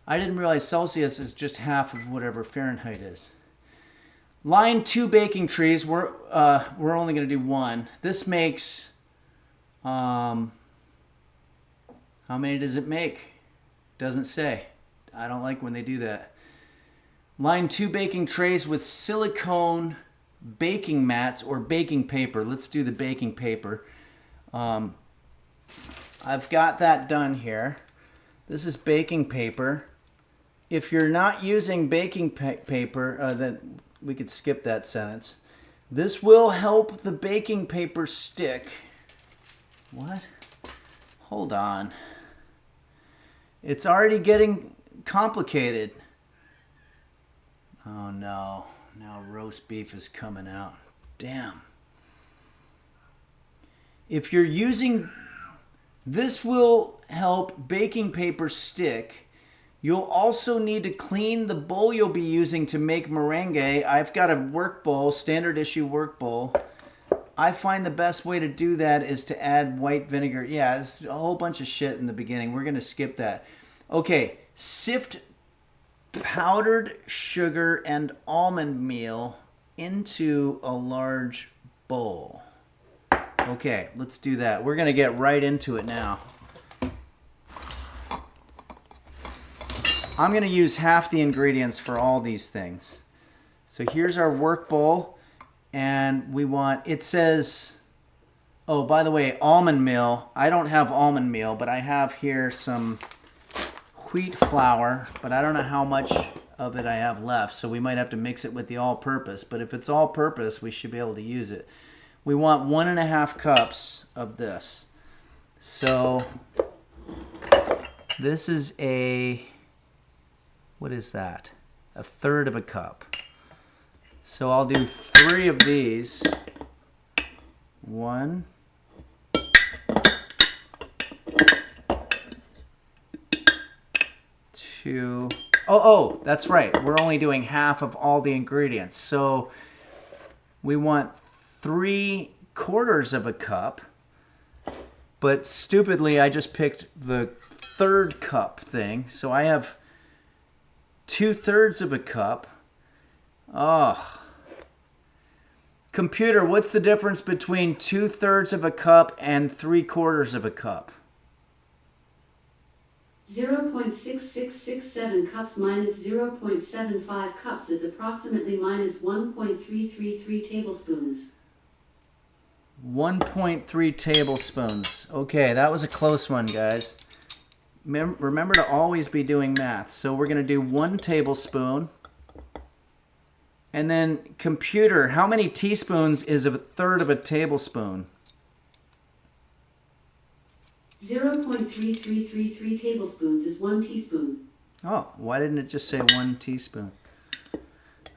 Speaker 2: I didn't realize Celsius is just half of whatever Fahrenheit is. Line 2 baking trays. We're only going to do 1. This makes... How many does it make? Doesn't say. I don't like when they do that. Line 2 baking trays with silicone baking mats or baking paper. Let's do the baking paper. I've got that done here. This is baking paper. If you're not using baking paper, then we could skip that sentence. This will help the baking paper stick. What? Hold on. It's already getting complicated. Oh no. Now roast beef is coming out. Damn. If you're using... This will help baking paper stick. You'll also need to clean the bowl you'll be using to make meringue. I've got a work bowl, standard issue work bowl. I find the best way to do that is to add white vinegar. Yeah, it's a whole bunch of shit in the beginning. We're going to skip that. Okay, sift powdered sugar and almond meal into a large bowl. Okay, let's do that. We're going to get right into it now. I'm going to use half the ingredients for all these things. So here's our work bowl. And we want, it says, oh, by the way, almond meal. I don't have almond meal, but I have here some wheat flour, but I don't know how much of it I have left, so we might have to mix it with the all-purpose. But if it's all-purpose, we should be able to use it. We want 1.5 cups of this. So this is what is that? 1/3 of a cup. So I'll do 3 of these. 1, 2. Oh, that's right. We're only doing half of all the ingredients. So we want 3/4 of a cup. But stupidly, I just picked the 1/3 cup thing. So I have 2/3 of a cup. Oh. Computer, what's the difference between 2/3 of a cup and 3/4 of a cup?
Speaker 3: 0.6667 cups minus 0.75 cups is approximately minus 1.333 tablespoons.
Speaker 2: 1.3 tablespoons. Okay, that was a close one, guys. Remember to always be doing math. So we're going to do 1 tablespoon. And then, computer, how many teaspoons is 1/3 of a tablespoon?
Speaker 3: 0.3333 tablespoons is 1 teaspoon.
Speaker 2: Oh, why didn't it just say 1 teaspoon?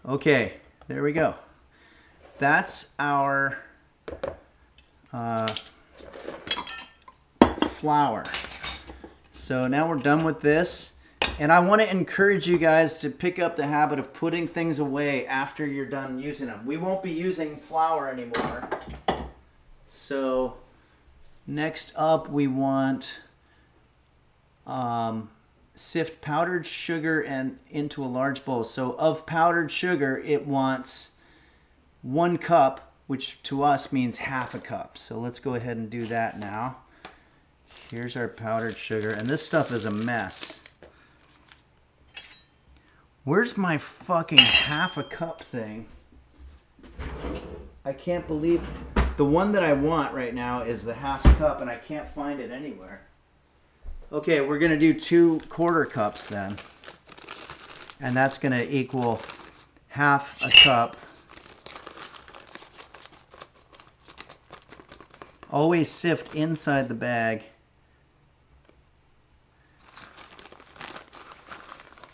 Speaker 2: Okay, there we go. That's our flour. So now we're done with this. And I want to encourage you guys to pick up the habit of putting things away after you're done using them. We won't be using flour anymore. So next up we want sift powdered sugar and into a large bowl. So of powdered sugar, it wants 1 cup, which to us means half a cup. So let's go ahead and do that now. Here's our powdered sugar, and this stuff is a mess. Where's my fucking half a cup thing? I can't believe the one that I want right now is the half cup, and I can't find it anywhere. Okay, we're gonna do 2/4 cups then. And that's gonna equal half a cup. Always sift inside the bag.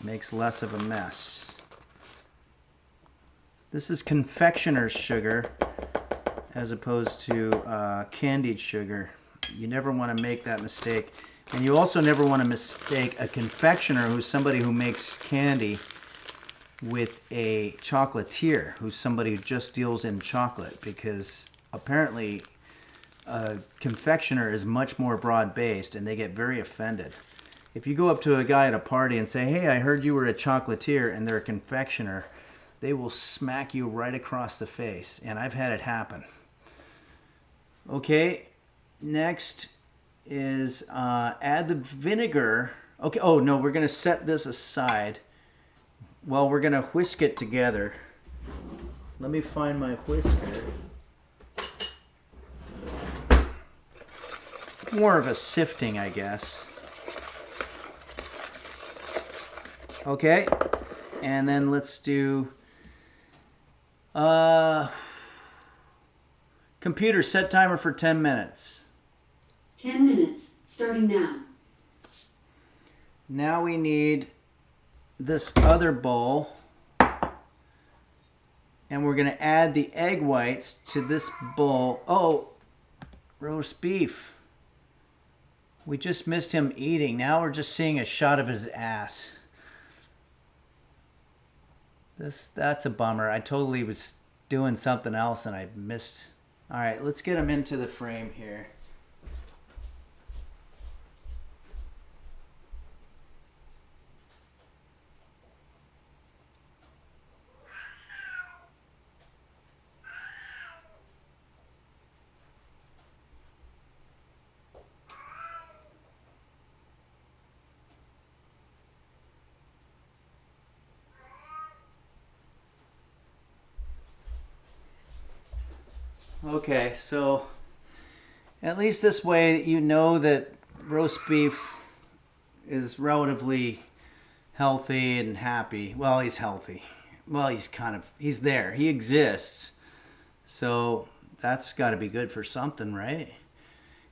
Speaker 2: Makes less of a mess. This is confectioner's sugar as opposed to candied sugar. You never want to make that mistake. And you also never want to mistake a confectioner who's somebody who makes candy with a chocolatier who's somebody who just deals in chocolate, because apparently a confectioner is much more broad-based and they get very offended. If you go up to a guy at a party and say, hey, I heard you were a chocolatier, and they're a confectioner, they will smack you right across the face. And I've had it happen. Okay, next is add the vinegar. Okay, oh no, we're going to set this aside. Well, we're going to whisk it together. Let me find my whisker. It's more of a sifting, I guess. Okay, and then let's do computer, set timer for 10 minutes.
Speaker 3: 10 minutes, starting now.
Speaker 2: Now we need this other bowl, and we're going to add the egg whites to this bowl. Oh, roast beef. We just missed him eating. Now we're just seeing a shot of his ass. That's a bummer. I totally was doing something else and I missed. All right, let's get him into the frame here. Okay, so at least this way you know that roast beef is relatively healthy and happy. Well, he's healthy. Well, he's there. He exists. So that's got to be good for something, right?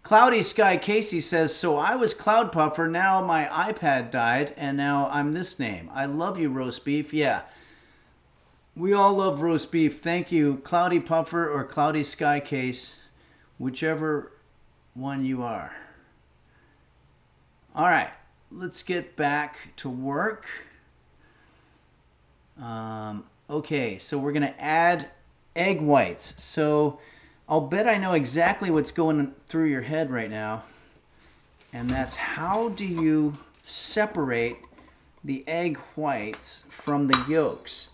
Speaker 2: Cloudy Sky Casey says, so I was Cloud Puffer, now my iPad died, and now I'm this name. I love you, roast beef. Yeah. We all love roast beef. Thank you, Cloudy Puffer or Cloudy Sky Case, whichever one you are. All right, let's get back to work. Okay, so we're going to add egg whites. So I'll bet I know exactly what's going through your head right now. And that's, how do you separate the egg whites from the yolks?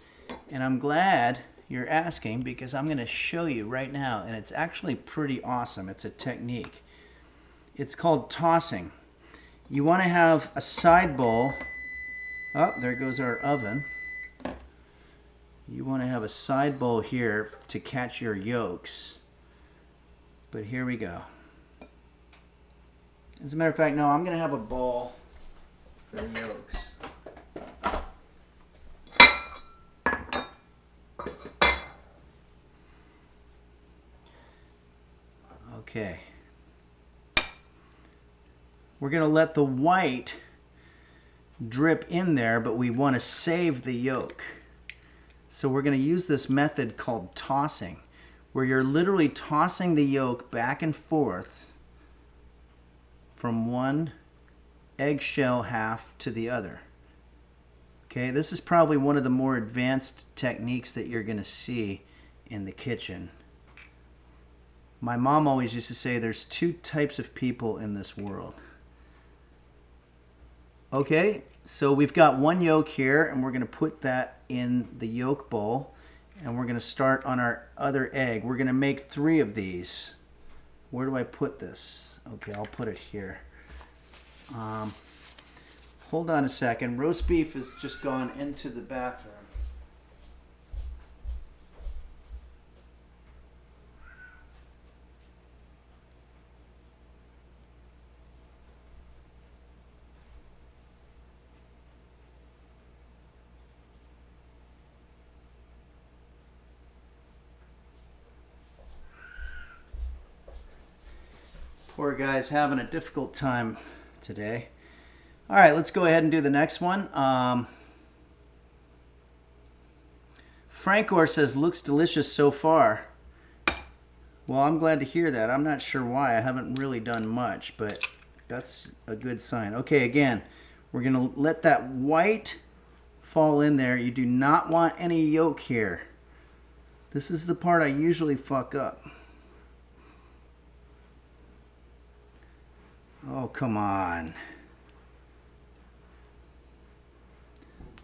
Speaker 2: And I'm glad you're asking, because I'm going to show you right now. And it's actually pretty awesome. It's a technique. It's called tossing. You want to have a side bowl. Oh, there goes our oven. You want to have a side bowl here to catch your yolks. But here we go. As a matter of fact, no, I'm going to have a bowl for the yolks. Okay. We're going to let the white drip in there, but we want to save the yolk. So we're going to use this method called tossing, where you're literally tossing the yolk back and forth from one eggshell half to the other. Okay, this is probably one of the more advanced techniques that you're going to see in the kitchen. My mom always used to say there's two types of people in this world. Okay, so we've got one yolk here, and we're going to put that in the yolk bowl, and we're going to start on our other egg. We're going to make 3 of these. Where do I put this? Okay, I'll put it here. Hold on a second. Roast beef has just gone into the bathroom. Poor guy's having a difficult time today. All right, let's go ahead and do the next one. Francor says, looks delicious so far. Well, I'm glad to hear that. I'm not sure why. I haven't really done much, but that's a good sign. Okay, again, we're going to let that white fall in there. You do not want any yolk here. This is the part I usually fuck up. Oh, come on.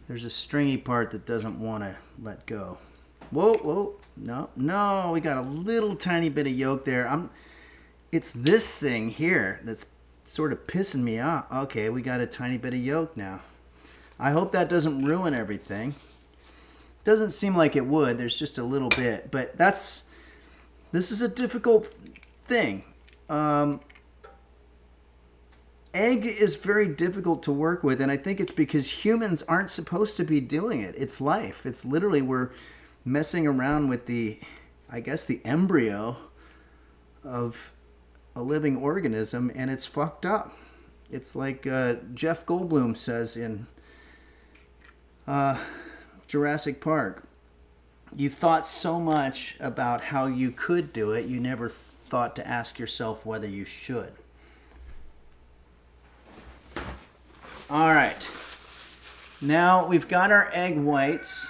Speaker 2: There's a stringy part that doesn't want to let go. Whoa, whoa. No, we got a little tiny bit of yolk there. It's this thing here that's sort of pissing me off. Okay, we got a tiny bit of yolk now. I hope that doesn't ruin everything. Doesn't seem like it would. There's just a little bit, but this is a difficult thing. Egg is very difficult to work with, and I think it's because humans aren't supposed to be doing it. It's life. It's literally, we're messing around with the embryo of a living organism, and it's fucked up. It's like Jeff Goldblum says in Jurassic Park. You thought so much about how you could do it, you never thought to ask yourself whether you should. All right, now we've got our egg whites.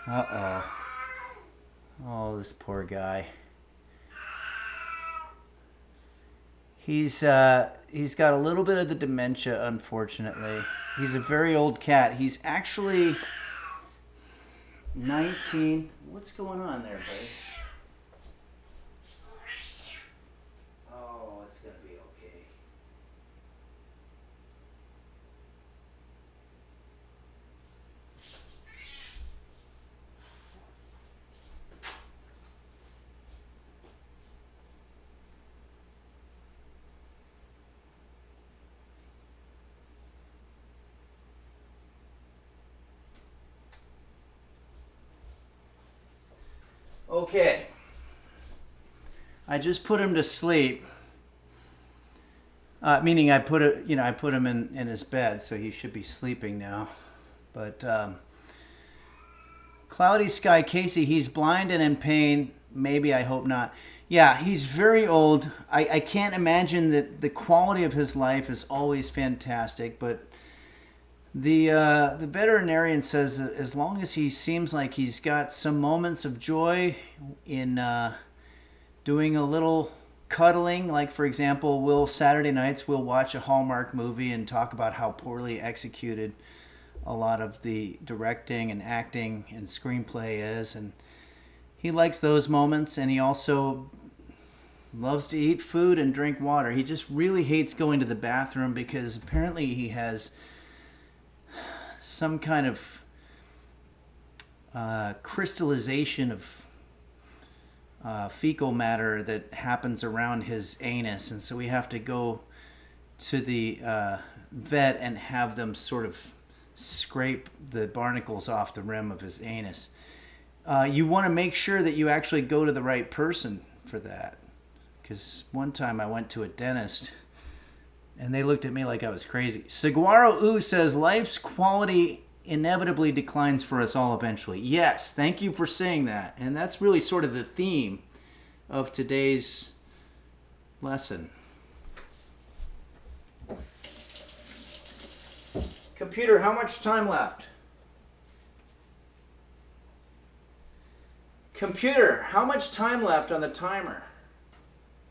Speaker 2: Uh-oh. Oh, this poor guy. He's got a little bit of the dementia, unfortunately. He's a very old cat. He's actually 19. What's going on there, buddy? Oh, it's going to be okay. Okay. I just put him to sleep. Meaning I put him in his bed, so he should be sleeping now. But Cloudy Sky Casey, he's blind and in pain. Maybe, I hope not. Yeah, he's very old. I can't imagine that the quality of his life is always fantastic, but The veterinarian says that as long as he seems like he's got some moments of joy in doing a little cuddling, like for example, Saturday nights we'll watch a Hallmark movie and talk about how poorly executed a lot of the directing and acting and screenplay is, and he likes those moments, and he also loves to eat food and drink water. He just really hates going to the bathroom because apparently he has some kind of crystallization of fecal matter that happens around his anus, and so we have to go to the vet and have them sort of scrape the barnacles off the rim of his anus. You want to make sure that you actually go to the right person for that, because one time I went to a dentist and they looked at me like I was crazy. Saguaro Ooh says, life's quality inevitably declines for us all eventually. Yes, thank you for saying that. And that's really sort of the theme of today's lesson. Computer, how much time left? Computer, how much time left on the timer?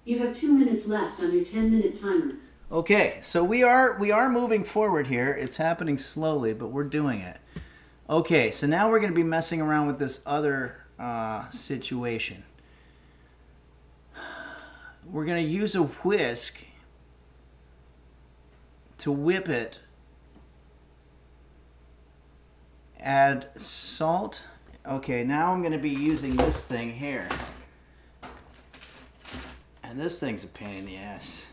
Speaker 3: You have 2 minutes left on your 10-minute timer.
Speaker 2: Okay, so we are moving forward here. It's happening slowly, but we're doing it. Okay, so now we're going to be messing around with this other situation. We're going to use a whisk to whip it. Add salt. Okay, now I'm going to be using this thing here. And this thing's a pain in the ass.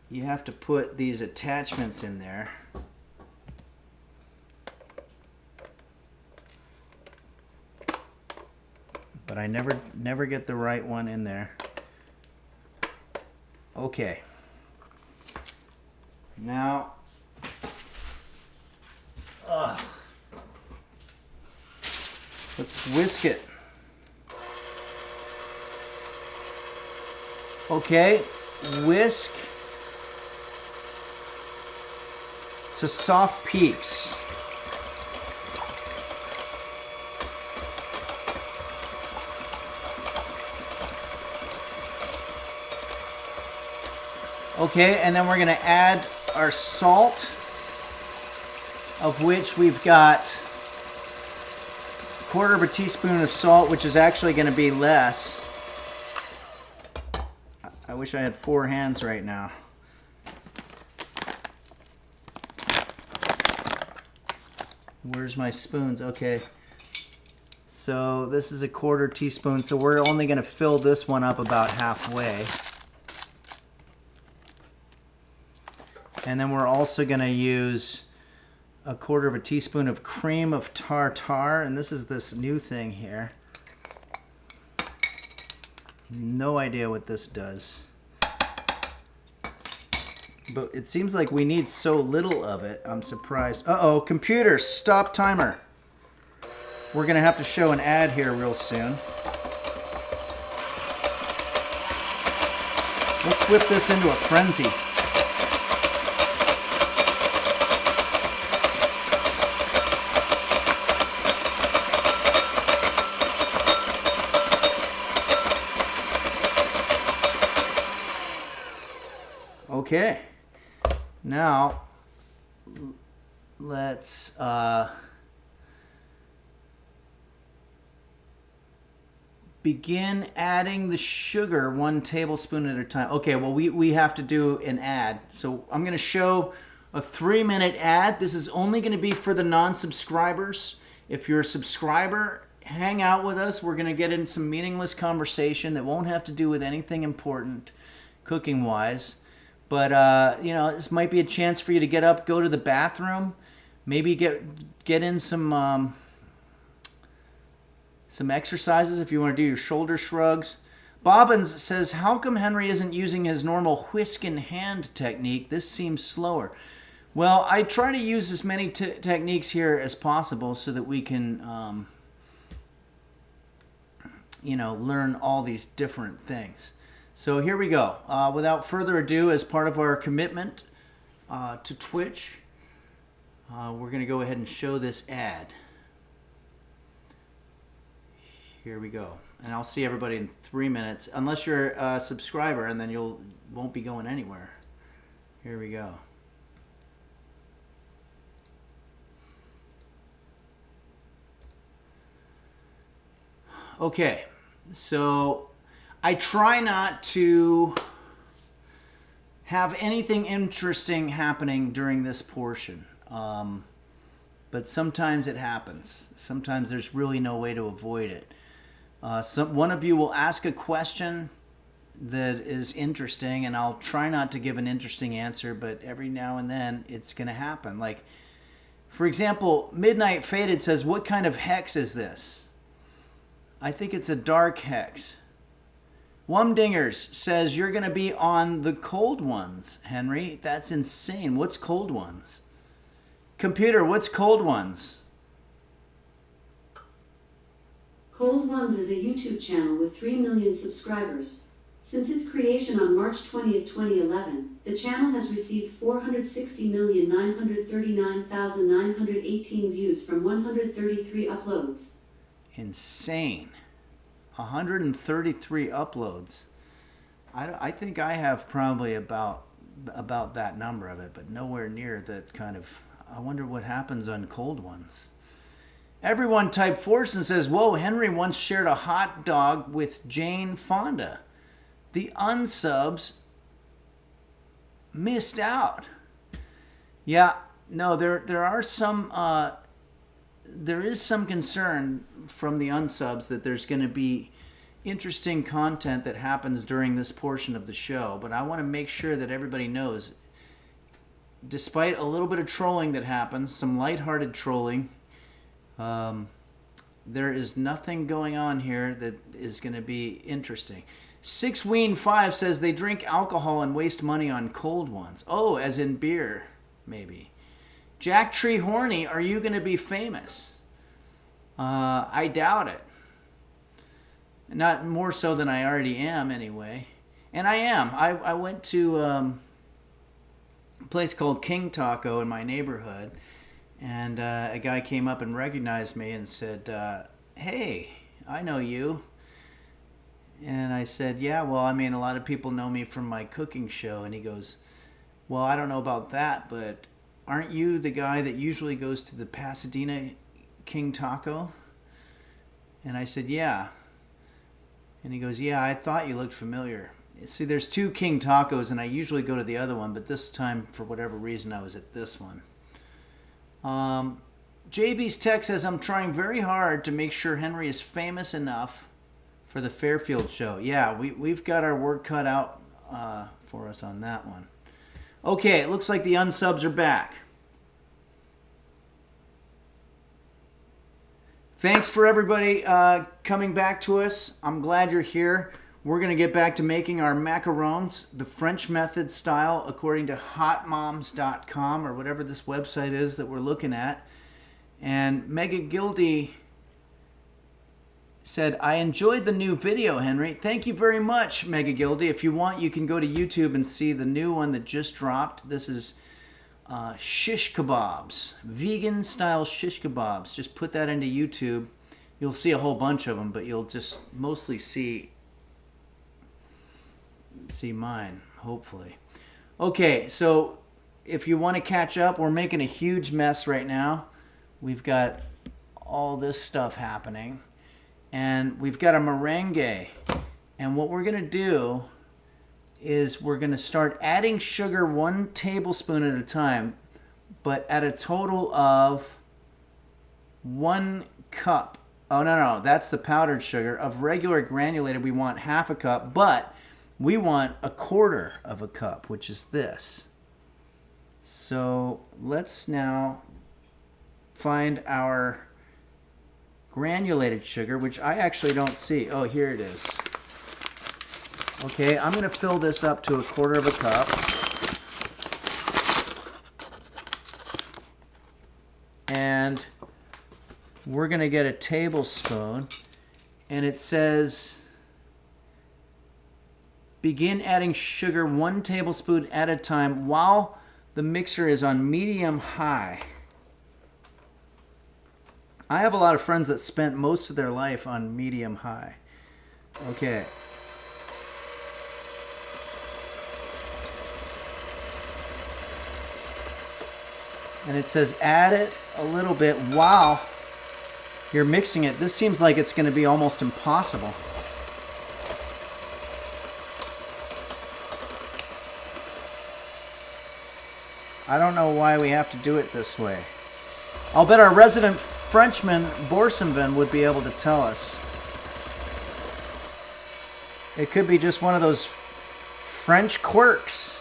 Speaker 2: You have to put these attachments in there. But I never get the right one in there. Okay. Now, let's whisk it. Okay, whisk to soft peaks. Okay, and then we're going to add our salt, of which we've got a 1/4 teaspoon of salt, which is actually going to be less. I wish I had 4 hands right now. Where's my spoons? Okay. So this is a 1/4 teaspoon, so we're only going to fill this one up about halfway. And then we're also going to use a 1/4 teaspoon of cream of tartar, and this is this new thing here. No idea what this does. But it seems like we need so little of it. I'm surprised. Uh-oh, computer, stop timer. We're going to have to show an ad here real soon. Let's whip this into a frenzy. Okay, now let's begin adding the sugar 1 tablespoon at a time. Okay, well we have to do an ad. So I'm going to show a 3-minute ad. This is only going to be for the non-subscribers. If you're a subscriber, hang out with us. We're going to get in some meaningless conversation that won't have to do with anything important cooking-wise. But, you know, this might be a chance for you to get up, go to the bathroom, maybe get in some exercises if you want to do your shoulder shrugs. Bobbins says, how come Henry isn't using his normal whisk in hand technique? This seems slower. Well, I try to use as many techniques here as possible so that we can, you know, learn all these different things. So here we go. Without further ado, as part of our commitment to Twitch, we're going to go ahead and show this ad. Here we go. And I'll see everybody in 3 minutes, unless you're a subscriber, and then won't be going anywhere. Here we go. Okay, so I try not to have anything interesting happening during this portion. But sometimes it happens. Sometimes there's really no way to avoid it. One of you will ask a question that is interesting, and I'll try not to give an interesting answer, but every now and then it's going to happen. Like, for example, Midnight Faded says, what kind of hex is this? I think it's a dark hex. Wumdingers says, you're going to be on the cold ones, Henry. That's insane. What's cold ones? Computer, what's cold ones?
Speaker 3: Cold Ones is a YouTube channel with 3 million subscribers. Since its creation on March 20th, 2011, the channel has received 460,939,918 views from 133 uploads.
Speaker 2: Insane. 133 uploads. I think I have probably about that number of it, but nowhere near that kind of... I wonder what happens on cold ones. Everyone type Forson says, whoa, Henry once shared a hot dog with Jane Fonda. The unsubs missed out. Yeah, no, there are some... there is some concern from the unsubs that there's going to be interesting content that happens during this portion of the show, but I want to make sure that everybody knows, despite a little bit of trolling that happens, some lighthearted trolling, there is nothing going on here that is going to be interesting. 6Ween5 says they drink alcohol and waste money on cold ones. Oh, as in beer, maybe. Jack Tree Horny, are you going to be famous? I doubt it. Not more so than I already am, anyway. And I am. I went to a place called King Taco in my neighborhood, and a guy came up and recognized me and said, hey, I know you. And I said, yeah, well, I mean, a lot of people know me from my cooking show. And he goes, well, I don't know about that, but aren't you the guy that usually goes to the Pasadena King Taco? And I said, yeah. And he goes, yeah, I thought you looked familiar. See, there's 2 King Tacos, and I usually go to the other one, but this time, for whatever reason, I was at this one. JV's text says, I'm trying very hard to make sure Henry is famous enough for the Fairfield show. Yeah, we've got our work cut out for us on that one. Okay, it looks like the unsubs are back. Thanks for everybody coming back to us. I'm glad you're here. We're going to get back to making our macarons, the French method style, according to hotmoms.com or whatever this website is that we're looking at. And Mega Gildy said, I enjoyed the new video, Henry. Thank you very much, Mega Gildy. If you want, you can go to YouTube and see the new one that just dropped. This is shish kebabs, vegan style shish kebabs. Just put that into YouTube. You'll see a whole bunch of them, but you'll just mostly see mine, hopefully. Okay, so if you want to catch up, we're making a huge mess right now. We've got all this stuff happening, and we've got a merengue. And what we're going to do is we're going to start adding sugar 1 tablespoon at a time, but at a total of 1 cup. Oh, no, that's the powdered sugar. Of regular granulated, we want half a cup, but we want 1/4 of a cup, which is this. So let's now find our granulated sugar, which I actually don't see. Oh, here it is. Okay, I'm going to fill this up to 1/4 of a cup. And we're going to get a tablespoon. And it says, begin adding sugar 1 tablespoon at a time while the mixer is on medium high. I have a lot of friends that spent most of their life on medium high. Okay. And it says add it a little bit while you're mixing it. This seems like it's going to be almost impossible. I don't know why we have to do it this way. I'll bet our resident Frenchman, Boursemvin, would be able to tell us. It could be just one of those French quirks,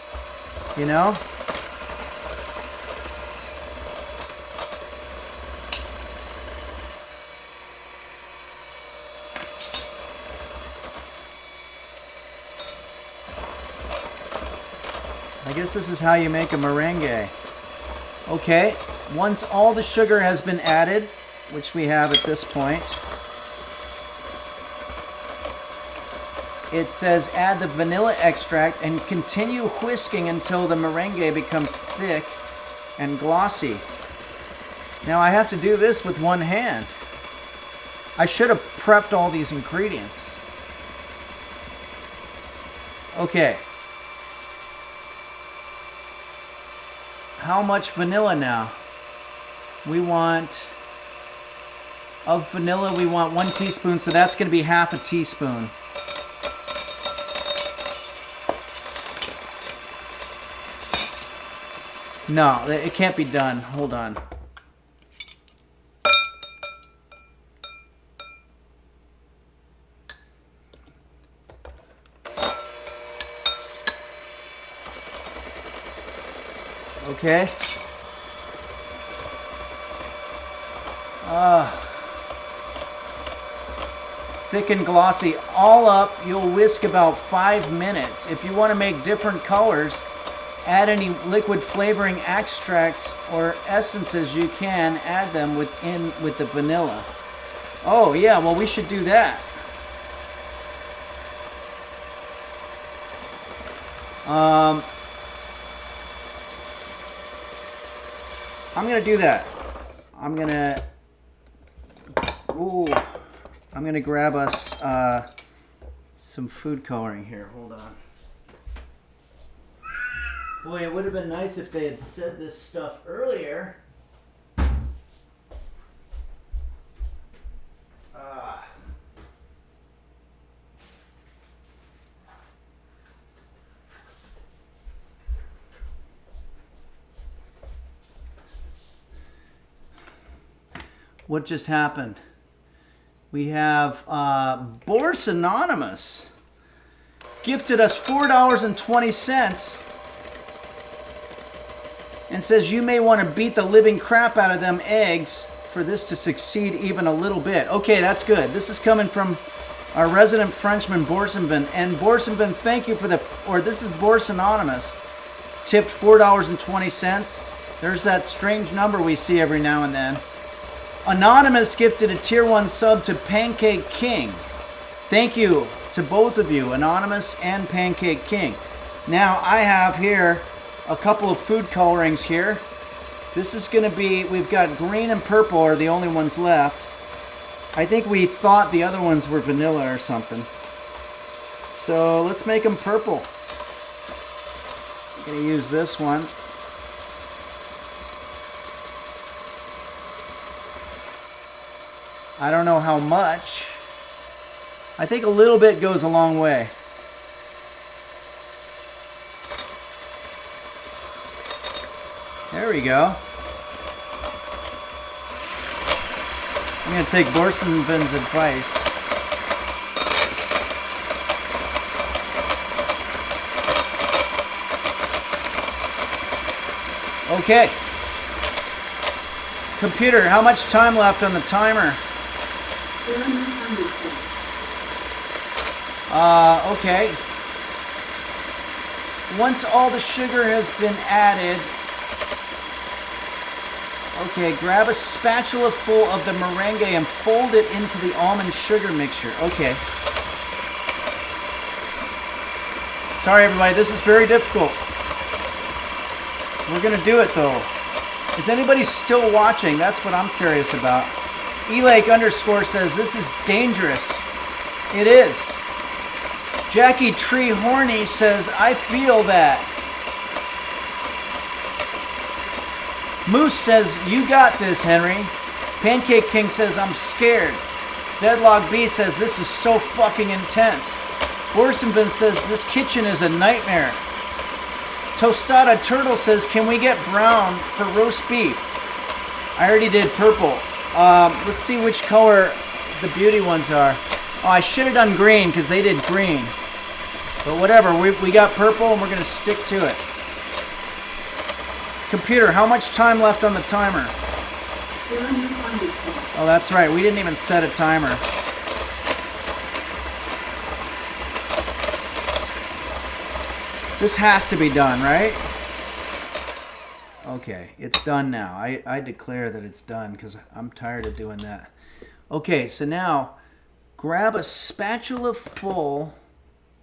Speaker 2: you know? I guess this is how you make a meringue. Okay, once all the sugar has been added, which we have at this point, it says add the vanilla extract and continue whisking until the meringue becomes thick and glossy. Now I have to do this with one hand. I should have prepped all these ingredients. Okay. How much vanilla now? We want, of vanilla we want 1 teaspoon, so that's going to be half a teaspoon. No, it can't be done. Hold on. Okay. Thick and glossy. All up, you'll whisk about 5 minutes. If you want to make different colors, add any liquid flavoring extracts or essences you can, add them with the vanilla. Oh yeah, well we should do that. I'm gonna do that. I'm gonna grab us some food coloring here. Hold on. Boy, it would have been nice if they had said this stuff earlier. What just happened? We have Bourse Anonymous gifted us $4.20 and says you may want to beat the living crap out of them eggs for this to succeed even a little bit. Okay, that's good. This is coming from our resident Frenchman, Boursemvin. And Boursemvin, thank you for this is Bourse Anonymous, tipped $4.20. There's that strange number we see every now and then. Anonymous gifted a tier 1 sub to Pancake King. Thank you to both of you, Anonymous and Pancake King. Now I have here a couple of food colorings here. This is going to be, we've got green and purple are the only ones left. I think we thought the other ones were vanilla or something. So let's make them purple. I'm going to use this one. I don't know how much. I think a little bit goes a long way. There we go. I'm going to take Boursemvin's advice. Okay. Computer, how much time left on the timer? Okay. Once all the sugar has been added, okay, grab a spatula full of the meringue and fold it into the almond sugar mixture. Okay. Sorry everybody, this is very difficult. We're gonna do it though. Is anybody still watching? That's what I'm curious about. Elake underscore says, this is dangerous. It is. Jackie Tree Horny says, I feel that. Moose says, you got this, Henry. Pancake King says, I'm scared. Deadlock B says, this is so fucking intense. Borsonvin says, this kitchen is a nightmare. Tostada Turtle says, can we get brown for roast beef? I already did purple. Let's see which color the beauty ones are. Oh, I should have done green because they did green. But whatever, we got purple and we're going to stick to it. Computer, how much time left on the timer? Oh, that's right. We didn't even set a timer. This has to be done, right? Okay, it's done now. I declare that it's done because I'm tired of doing that. Okay, so now grab a spatula full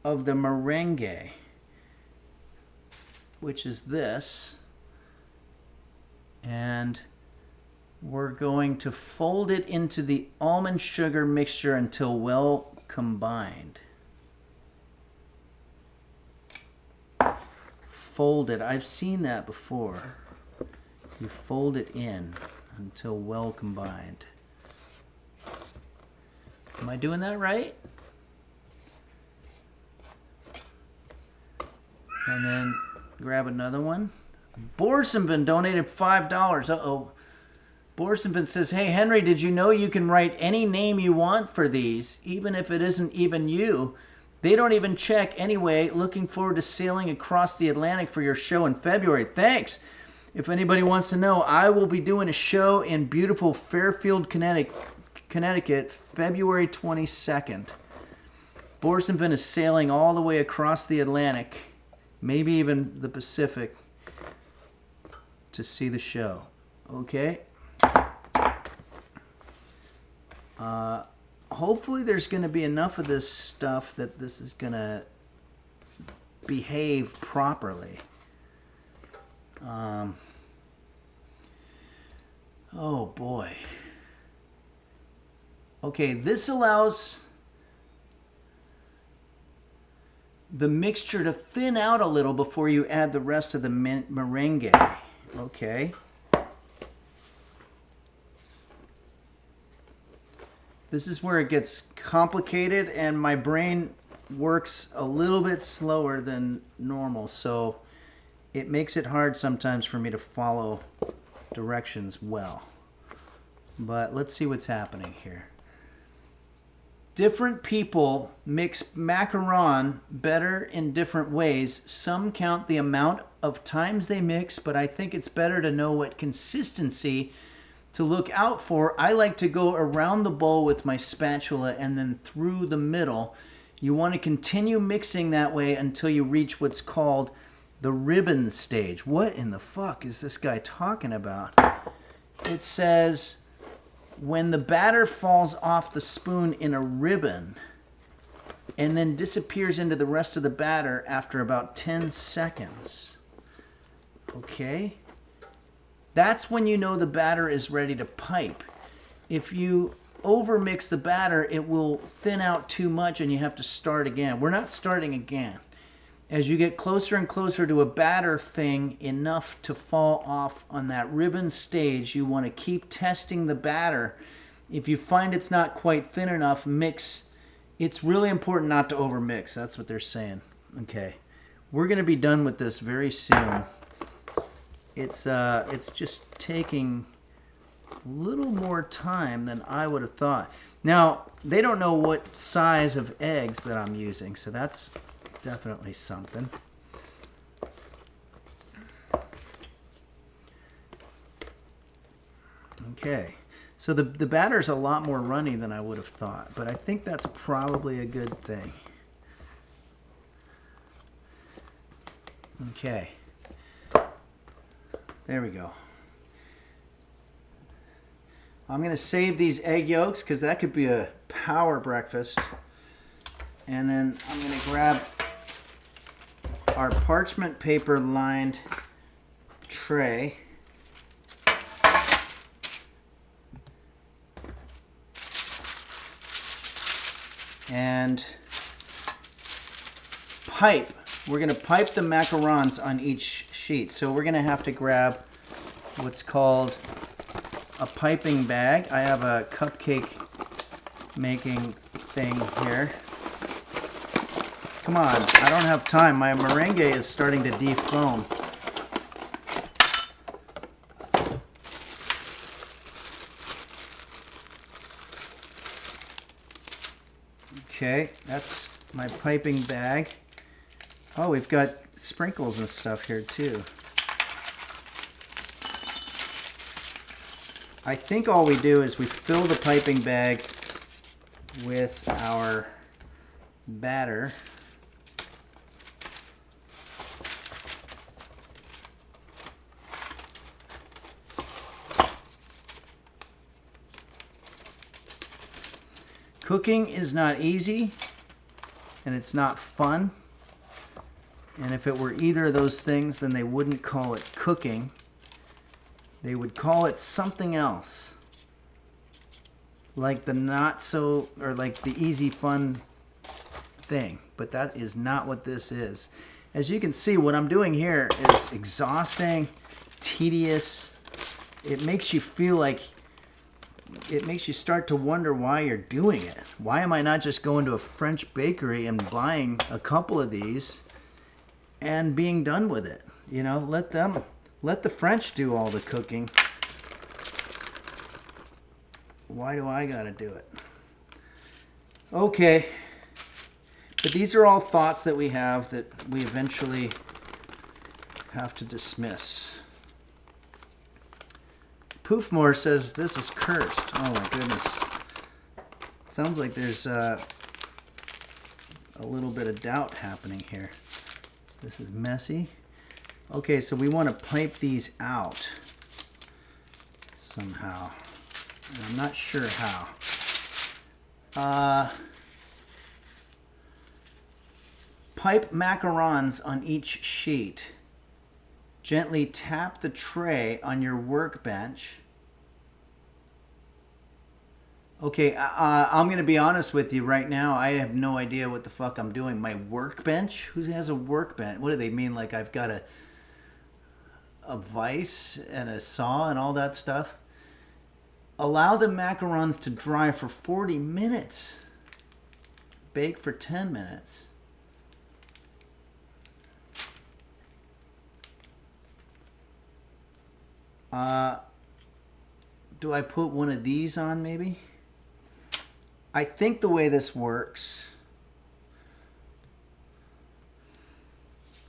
Speaker 2: of the merengue, which is this, and we're going to fold it into the almond sugar mixture until well combined. Fold it. I've seen that before. You fold it in until well combined. Am I doing that right? And then grab another one. Borsonvin donated $5. Uh-oh. Borsonvin says, hey, Henry, did you know you can write any name you want for these, even if it isn't even you? They don't even check anyway. Looking forward to sailing across the Atlantic for your show in February. Thanks. If anybody wants to know, I will be doing a show in beautiful Fairfield, Connecticut, February 22nd. Borsonvin is sailing all the way across the Atlantic, maybe even the Pacific, to see the show. Okay? Hopefully there's going to be enough of this stuff that this is going to behave properly. Oh boy. Okay, this allows the mixture to thin out a little before you add the rest of the merengue. Okay. This is where it gets complicated and my brain works a little bit slower than normal, so it makes it hard sometimes for me to follow directions well. But let's see what's happening here. Different people mix macaron better in different ways. Some count the amount of times they mix, but I think it's better to know what consistency to look out for. I like to go around the bowl with my spatula and then through the middle. You want to continue mixing that way until you reach what's called the ribbon stage. What in the fuck is this guy talking about? It says when the batter falls off the spoon in a ribbon and then disappears into the rest of the batter after about 10 seconds. Okay? That's when you know the batter is ready to pipe. If you overmix the batter, it will thin out too much and you have to start again. We're not starting again. As you get closer and closer to a batter thing enough to fall off on that ribbon stage, you want to keep testing the batter. If you find it's not quite thin enough, mix. It's really important not to overmix. That's what they're saying. Okay. We're going to be done with this very soon. It's just taking a little more time than I would have thought. Now, they don't know what size of eggs that I'm using, so that's definitely something. Okay, so the batter's a lot more runny than I would have thought, but I think that's probably a good thing. Okay. There we go. I'm going to save these egg yolks because that could be a power breakfast. And then I'm going to grab our parchment paper lined tray. and pipe. We're going to pipe the macarons on each sheet. So we're going to have to grab what's called a piping bag. I have a cupcake making thing here. Come on, I don't have time. My meringue is starting to defoam. Okay, that's my piping bag. Oh, we've got sprinkles and stuff here too. I think all we do is we fill the piping bag with our batter. Cooking is not easy, and it's not fun. And if it were either of those things, then they wouldn't call it cooking. They would call it something else. Like the not so, or like the easy fun thing. But that is not what this is. As you can see, what I'm doing here is exhausting, tedious. It makes you feel like, it makes you start to wonder why you're doing it. Why am I not just going to a French bakery and buying a couple of these and being done with it? You know, let the French do all the cooking. Why do I gotta do it? Okay. But these are all thoughts that we have that we eventually have to dismiss. Poofmore says this is cursed. Oh my goodness. Sounds like there's a little bit of doubt happening here. This is messy. Okay, so we want to pipe these out somehow. And I'm not sure how. Pipe macarons on each sheet. Gently tap the tray on your workbench. Okay, I'm going to be honest with you right now. I have no idea what the fuck I'm doing. My workbench? Who has a workbench? What do they mean? Like I've got a vise and a saw and all that stuff? Allow the macarons to dry for 40 minutes. Bake for 10 minutes. Do I put one of these on maybe? I think the way this works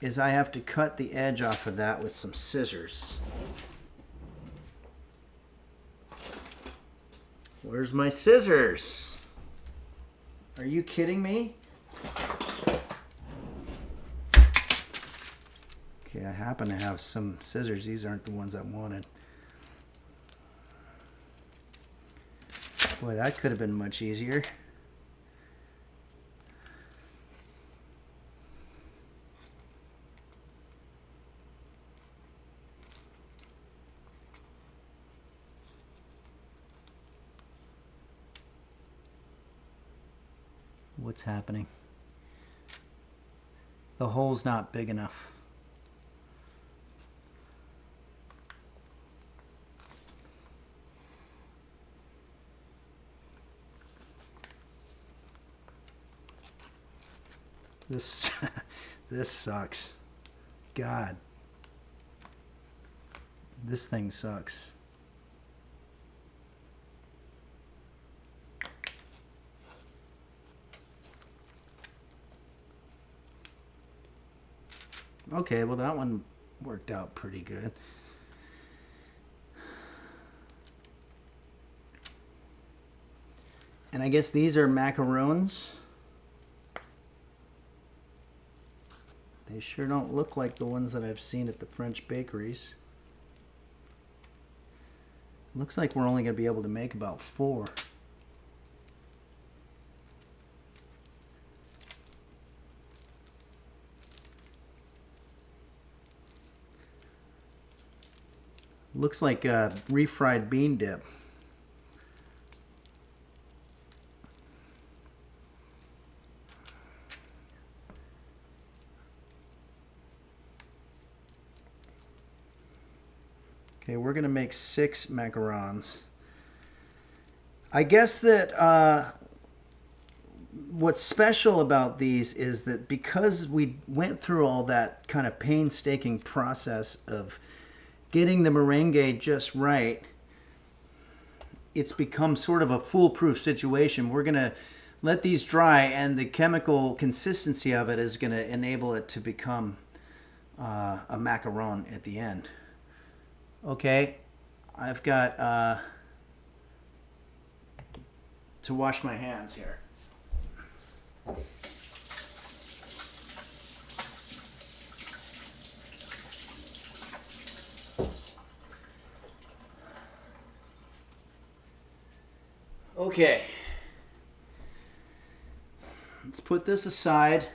Speaker 2: is I have to cut the edge off of that with some scissors. Where's my scissors? Are you kidding me? Okay, I happen to have some scissors. These aren't the ones I wanted. Boy, that could have been much easier. What's happening? The hole's not big enough. This sucks. God. This thing sucks. Okay, well that one worked out pretty good. And I guess these are macarons. They sure don't look like the ones that I've seen at the French bakeries. Looks like we're only going to be able to make about 4. Looks like a refried bean dip. Okay, we're going to make 6 macarons. I guess that what's special about these is that because we went through all that kind of painstaking process of getting the meringue just right, it's become sort of a foolproof situation. We're going to let these dry, and the chemical consistency of it is going to enable it to become a macaron at the end. Okay, I've got to wash my hands here. Okay, let's put this aside.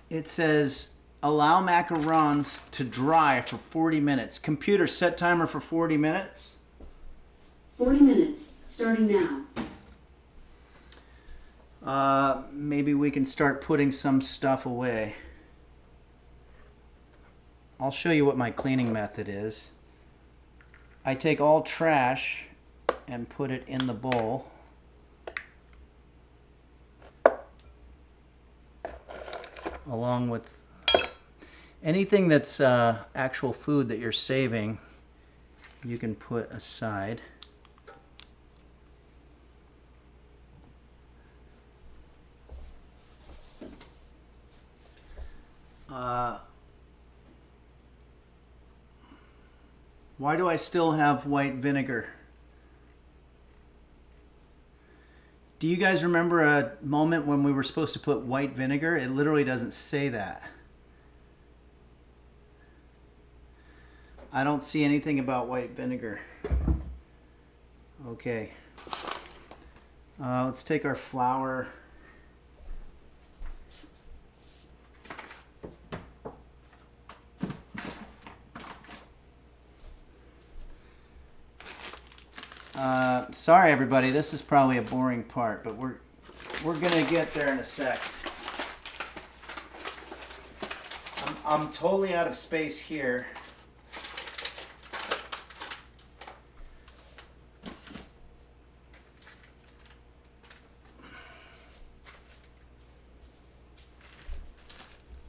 Speaker 2: It says allow macarons to dry for 40 minutes. Computer, set timer for 40 minutes.
Speaker 3: 40 minutes, starting now.
Speaker 2: Maybe we can start putting some stuff away. I'll show you what my cleaning method is. I take all trash and put it in the bowl. Along with anything that's actual food that you're saving, you can put aside. Why do I still have white vinegar? Do you guys remember a moment when we were supposed to put white vinegar? It literally doesn't say that. I don't see anything about white vinegar. Okay. Let's take our flour. Sorry everybody, this is probably a boring part, but we're gonna get there in a sec. I'm totally out of space here.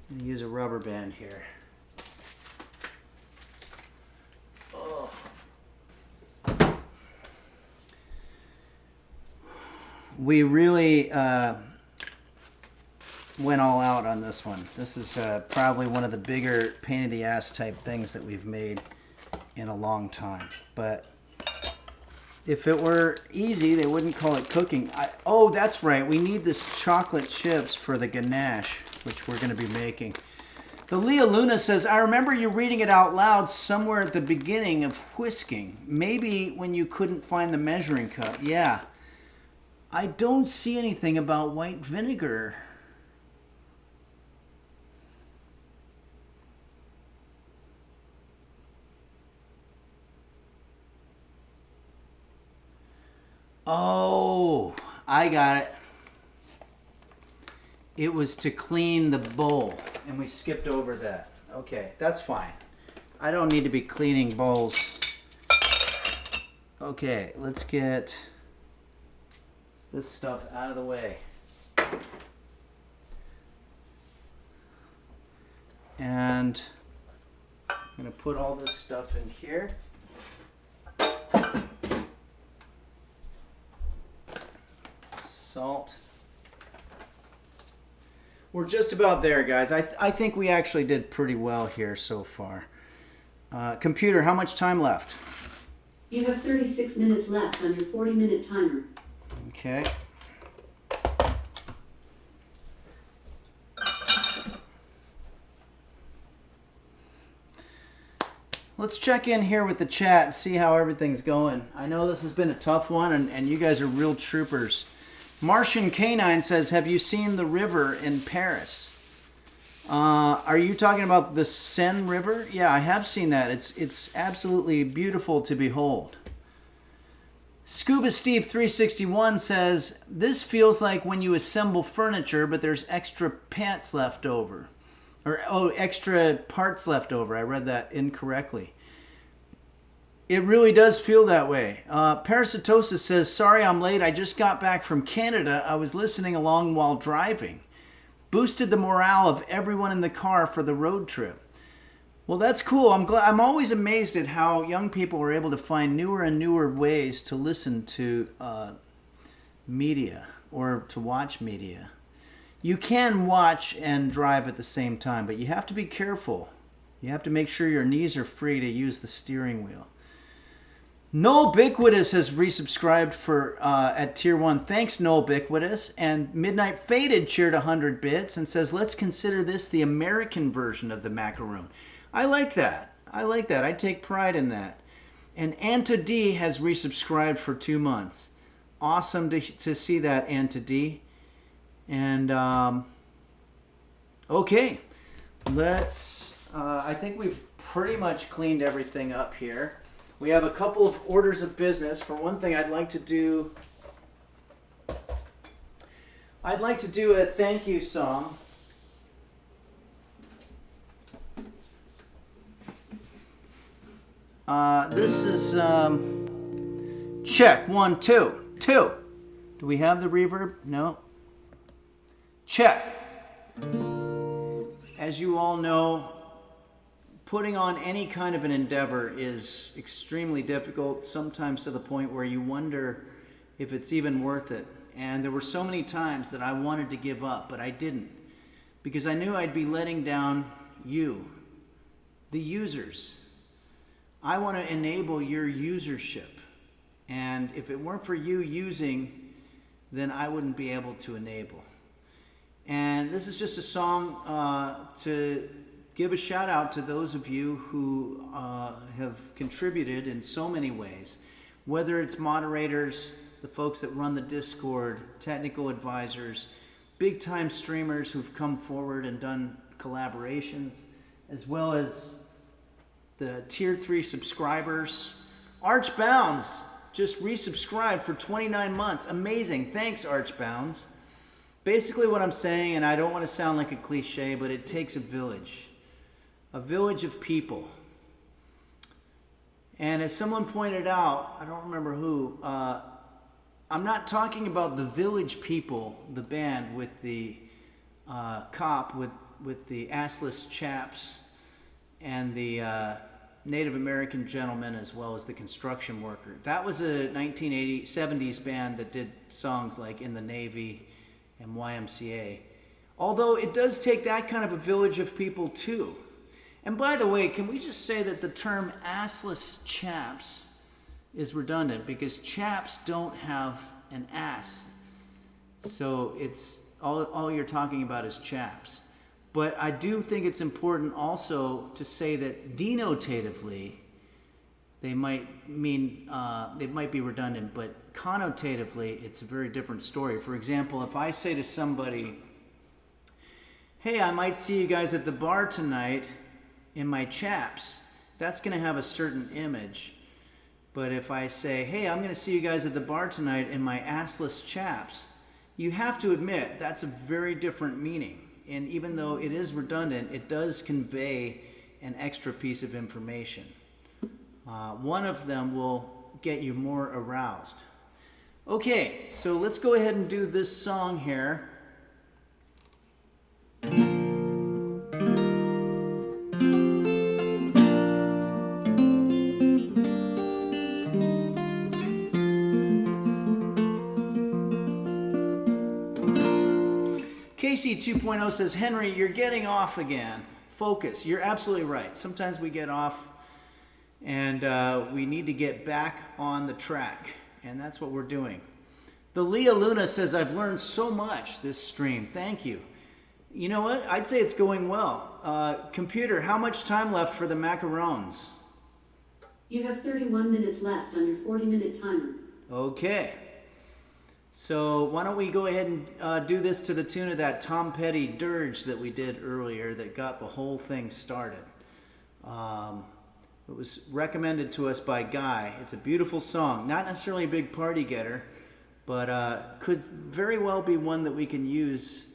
Speaker 2: I'm gonna use a rubber band here. We really went all out on this one. This is probably one of the bigger pain in the ass type things that we've made in a long time. But if it were easy, they wouldn't call it cooking. Oh, that's right. We need this chocolate chips for the ganache, which we're going to be making. The Leah Luna says, I remember you reading it out loud somewhere at the beginning of whisking. Maybe when you couldn't find the measuring cup. Yeah. I don't see anything about white vinegar. Oh, I got it. It was to clean the bowl, and we skipped over that. Okay, that's fine. I don't need to be cleaning bowls. Okay, let's get this stuff out of the way. And I'm going to put all this stuff in here. Salt. We're just about there, guys. I think we actually did pretty well here so far. Computer, how much time left?
Speaker 3: You have 36 minutes left on your 40-minute timer.
Speaker 2: Okay. Let's check in here with the chat and see how everything's going. I know this has been a tough one, and you guys are real troopers. Martian Canine says, have you seen the river in Paris? Are you talking about the Seine River? Yeah, I have seen that. It's absolutely beautiful to behold. Scuba Steve 361 says, this feels like when you assemble furniture, but there's extra pants left over. Or, extra parts left over. I read that incorrectly. It really does feel that way. Parasitosis says, sorry I'm late. I just got back from Canada. I was listening along while driving. Boosted the morale of everyone in the car for the road trip. Well, that's cool. I'm always amazed at how young people are able to find newer and newer ways to listen to media or to watch media. You can watch and drive at the same time, but you have to be careful. You have to make sure your knees are free to use the steering wheel. Noel Biquitous has resubscribed for at Tier 1. Thanks, Noel Biquitous. And Midnight Faded cheered 100 bits and says, let's consider this the American version of the macaroon. I like that. I take pride in that. And Anta D has resubscribed for 2 months. Awesome to see that, Anta D. And, okay. Let's, I think we've pretty much cleaned everything up here. We have a couple of orders of business. For one thing, I'd like to do a thank you song. This is check 1 2 2. Do we have the reverb? No. Check. As you all know, putting on any kind of an endeavor is extremely difficult, sometimes to the point where you wonder if it's even worth it. And there were so many times that I wanted to give up, but I didn't, because I knew I'd be letting down you, the users. I want to enable your usership. And if it weren't for you using, then I wouldn't be able to enable. And this is just a song to give a shout out to those of you who have contributed in so many ways, whether it's moderators, the folks that run the Discord, technical advisors, big time streamers who've come forward and done collaborations, as well as the tier 3 subscribers. Archbounds just resubscribed for 29 months. Amazing. Thanks, Archbounds. Basically what I'm saying, and I don't want to sound like a cliche, but it takes a village of people. And as someone pointed out, I don't remember who, I'm not talking about the Village People, the band with the cop with the assless chaps and the Native American gentleman, as well as the construction worker. That was a 1970s band that did songs like In the Navy and YMCA. Although it does take that kind of a village of people too. And by the way, can we just say that the term assless chaps is redundant, because chaps don't have an ass. So it's all you're talking about is chaps. But I do think it's important also to say that denotatively, they might mean, they might be redundant, but connotatively, it's a very different story. For example, if I say to somebody, hey, I might see you guys at the bar tonight in my chaps, that's going to have a certain image. But if I say, hey, I'm going to see you guys at the bar tonight in my assless chaps, you have to admit that's a very different meaning. And even though it is redundant, it does convey an extra piece of information. One of them will get you more aroused. Okay, so let's go ahead and do this song here. Casey 2.0 says, Henry, you're getting off again. Focus. You're absolutely right. Sometimes we get off and we need to get back on the track. And that's what we're doing. The Leah Luna says, I've learned so much this stream. Thank you. You know what? I'd say it's going well. Computer, how much time left for the macarons?
Speaker 3: You have 31 minutes left on your 40-minute timer.
Speaker 2: Okay. So why don't we go ahead and do this to the tune of that Tom Petty dirge that we did earlier that got the whole thing started. It was recommended to us by Guy. It's a beautiful song. Not necessarily a big party getter, but could very well be one that we can use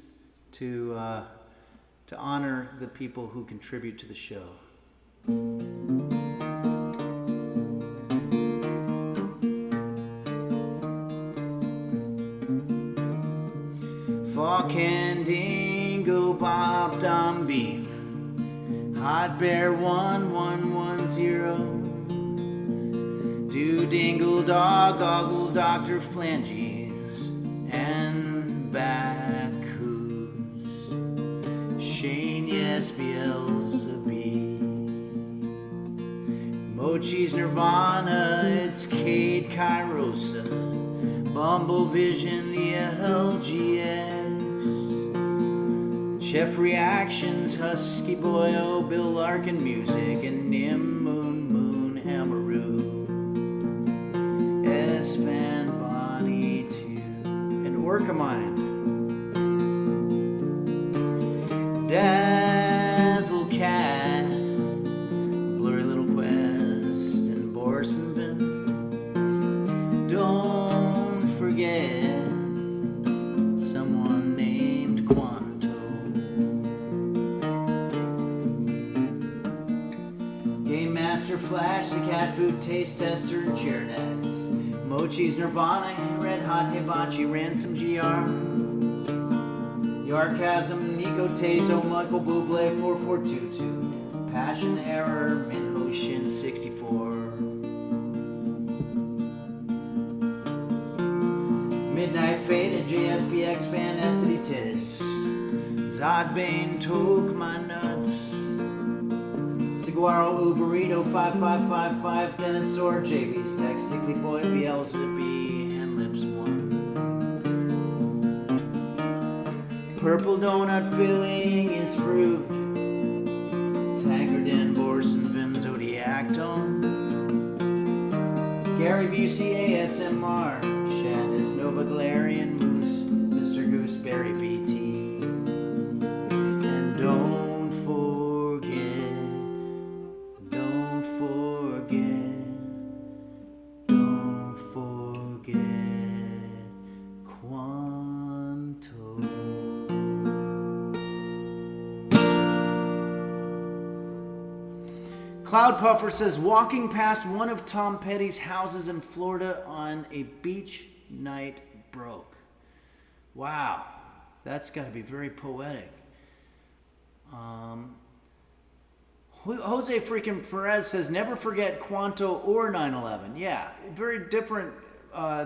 Speaker 2: to honor the people who contribute to the show. Dingo Bob Dom Beep, Hot Bear 1110, Do Dingle Dog Goggle Dr. Flanges and Bacchus, Shane Yes Beelzebub, Mochi's Nirvana, it's Cade Kairosa, Bumble Vision, the LGX, Chef Reactions, Husky Boyo, Bill Larkin Music, and Nim Moon Moon Amaru, S Van Bonnie 2, and Orca Mind, Dazzle Cat, Blurry Little Quest, and Borsonvin. Don't forget someone named Quanto. Game Master Flash, the Cat Food Taste Tester, and Chernax. Mochi's Nirvana, Red Hot Hibachi, Ransom GR. Yarchasm, Nico Tezo, Michael Bublé 4422. Passion Error, Minho Shin 64. Midnight Fate and JSBX Fan Essity Tis. Zodbane Toke My Nuts. Saguaro Uberito 5555. Dinosaur JV's Tech Sickly Boy Beelzebub and Lips 1. Purple Donut Filling is Fruit. Tangerden Borson Vin Zodiactone. Gary Busey ASMR. Shandis Nova Galarian Moose, Mr. Gooseberry VT. And don't forget Quanto. Cloud Puffer says, walking past one of Tom Petty's houses in Florida on a beach night broke. Wow, that's got to be very poetic. Jose freaking Perez says, never forget Quanto or 9/11. Yeah, very different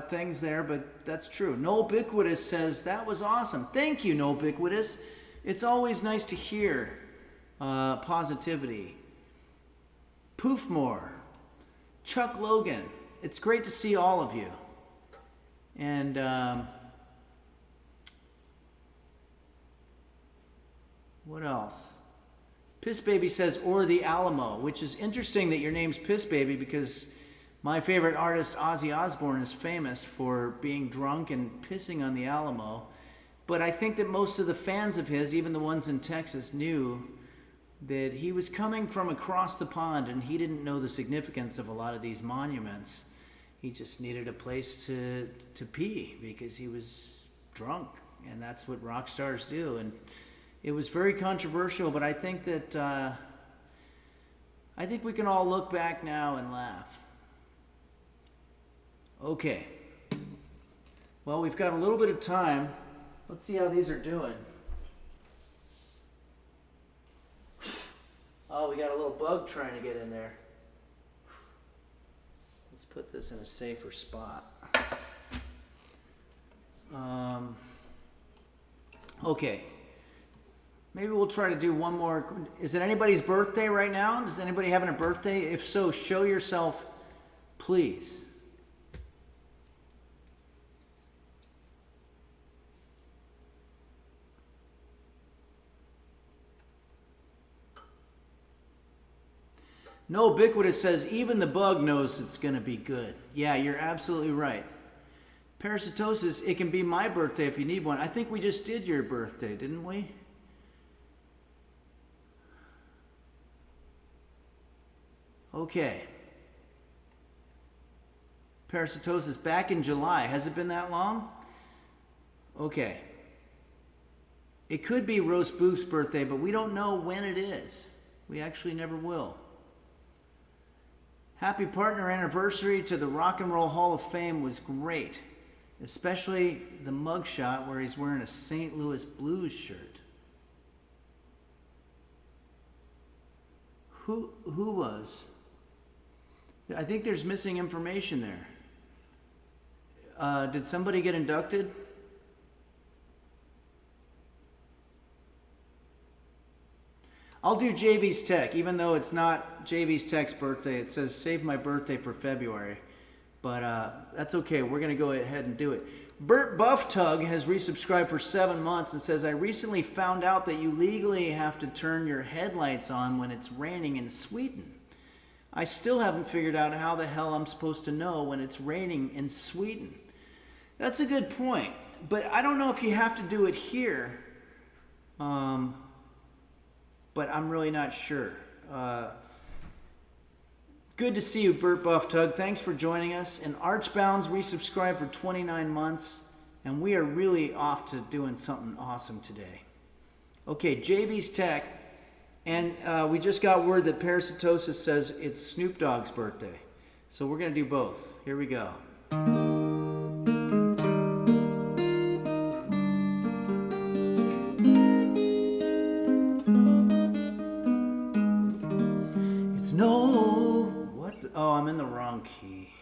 Speaker 2: things there, but that's true. No Ubiquitous says, that was awesome. Thank you, No Ubiquitous. It's always nice to hear positivity. Poofmore, Chuck Logan, it's great to see all of you. And what else? Piss Baby says, or the Alamo, which is interesting that your name's Piss Baby because my favorite artist, Ozzy Osbourne, is famous for being drunk and pissing on the Alamo. But I think that most of the fans of his, even the ones in Texas, knew that he was coming from across the pond and he didn't know the significance of a lot of these monuments. He just needed a place to pee because he was drunk, and that's what rock stars do. And it was very controversial, but I think that I think we can all look back now and laugh. Okay. Well, we've got a little bit of time. Let's see how these are doing. Oh, we got a little bug trying to get in there. Let's put this in a safer spot. Okay. Maybe we'll try to do one more. Is it anybody's birthday right now? Is anybody having a birthday? If so, show yourself, please. No Ubiquitous says, even the bug knows it's going to be good. Yeah, you're absolutely right. Parasitosis, it can be my birthday if you need one. I think we just did your birthday, didn't we? Okay. Parasitosis, back in July. Has it been that long? Okay. It could be Roast Boof's birthday, but we don't know when it is. We actually never will. Happy partner anniversary to the Rock and Roll Hall of Fame was great, especially the mugshot where he's wearing a St. Louis Blues shirt. Who was? I think there's missing information there. Did somebody get inducted? I'll do JV's Tech, even though it's not JV's Tech's birthday. It says save my birthday for February. But that's okay. We're going to go ahead and do it. Bert Bufftug has resubscribed for 7 months and says, I recently found out that you legally have to turn your headlights on when it's raining in Sweden. I still haven't figured out how the hell I'm supposed to know when it's raining in Sweden. That's a good point. But I don't know if you have to do it here. But I'm really not sure. Good to see you, Bert Bufftug. Thanks for joining us. And Archbounds resubscribed for 29 months. And we are really off to doing something awesome today. Okay, JV's Tech. And we just got word that Parasitosis says it's Snoop Dogg's birthday. So we're going to do both. Here we go. It's no... What the, oh, I'm in the wrong key.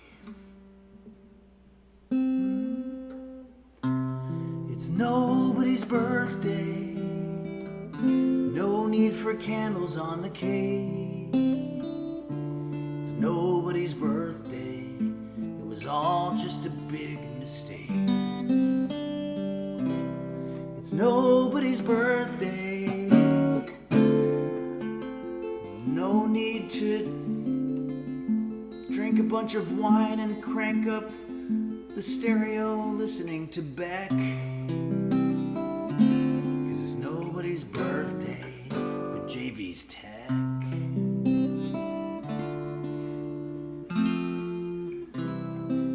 Speaker 2: It's nobody's birthday. No need for candles on the cake. It's nobody's birthday. It was all just a big mistake. It's nobody's birthday. No need to drink a bunch of wine and crank up the stereo listening to Beck. Cause it's nobody's birthday but JV's Tech.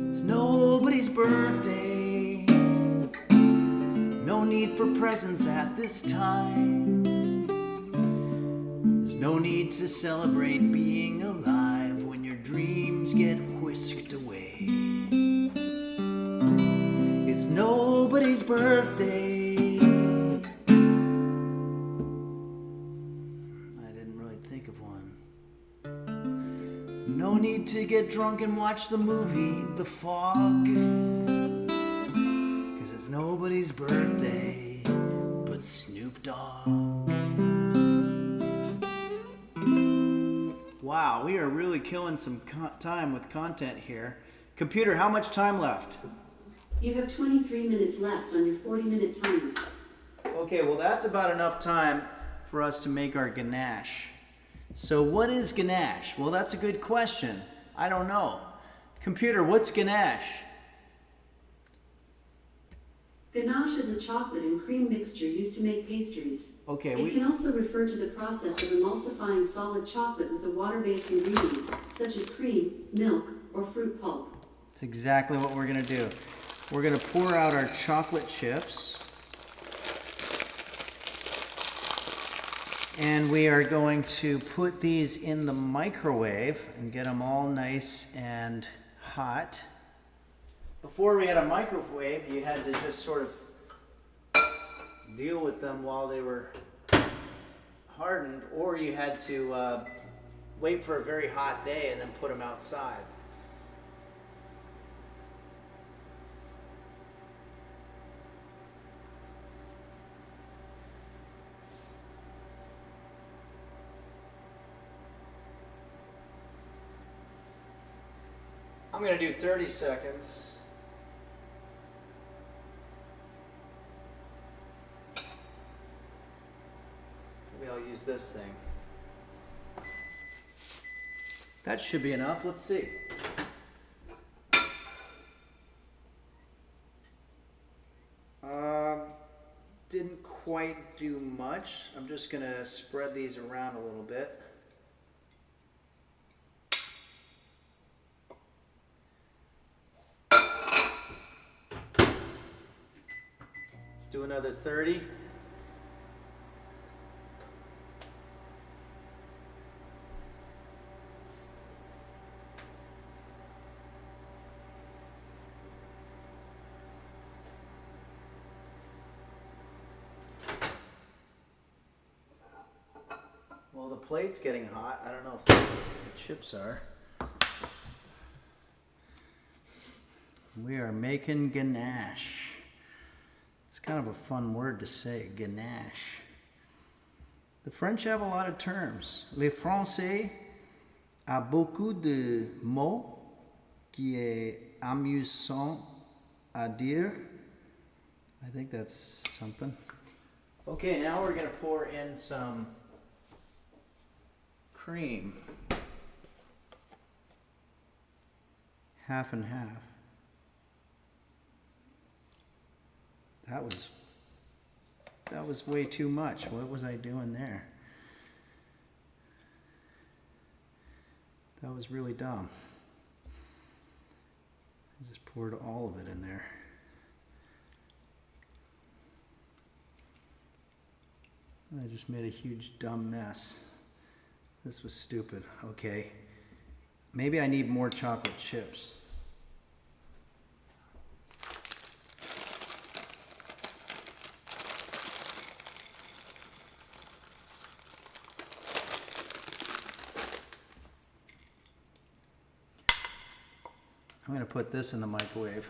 Speaker 2: It's nobody's birthday. No need for presents at this time. There's no need to celebrate being alive when your dreams get whisked away. It's nobody's birthday. I didn't really think of one. No need to get drunk and watch the movie The Fog. Cause it's nobody's birthday but Snoop Dogg. Wow, we are really killing some time with content here. Computer, how much time left?
Speaker 3: You have 23 minutes left on your 40-minute timer.
Speaker 2: Okay, well that's about enough time for us to make our ganache. So what is ganache? Well, that's a good question. I don't know. Computer, what's ganache?
Speaker 3: Ganache is a chocolate and cream mixture used to make pastries.
Speaker 2: Okay,
Speaker 3: It can also refer to the process of emulsifying solid chocolate with a water-based ingredient, such as cream, milk, or fruit pulp.
Speaker 2: That's exactly what we're going to do. We're going to pour out our chocolate chips. And we are going to put these in the microwave and get them all nice and hot. Before we had a microwave, you had to just sort of deal with them while they were hardened, or you had to wait for a very hot day and then put them outside. I'm going to do 30 seconds. Maybe I'll use this thing. That should be enough. Let's see. Didn't quite do much. I'm just going to spread these around a little bit. Do another 30. Well, the plate's getting hot. I don't know if the chips are. We are making ganache. It's kind of a fun word to say, ganache. The French have a lot of terms. Les Français a beaucoup de mots qui est amusant à dire. I think that's something. Okay, now we're going to pour in some cream. Half and half. That was way too much. What was I doing there? That was really dumb. I just poured all of it in there. I just made a huge dumb mess. This was stupid. Okay. Maybe I need more chocolate chips. I'm going to put this in the microwave.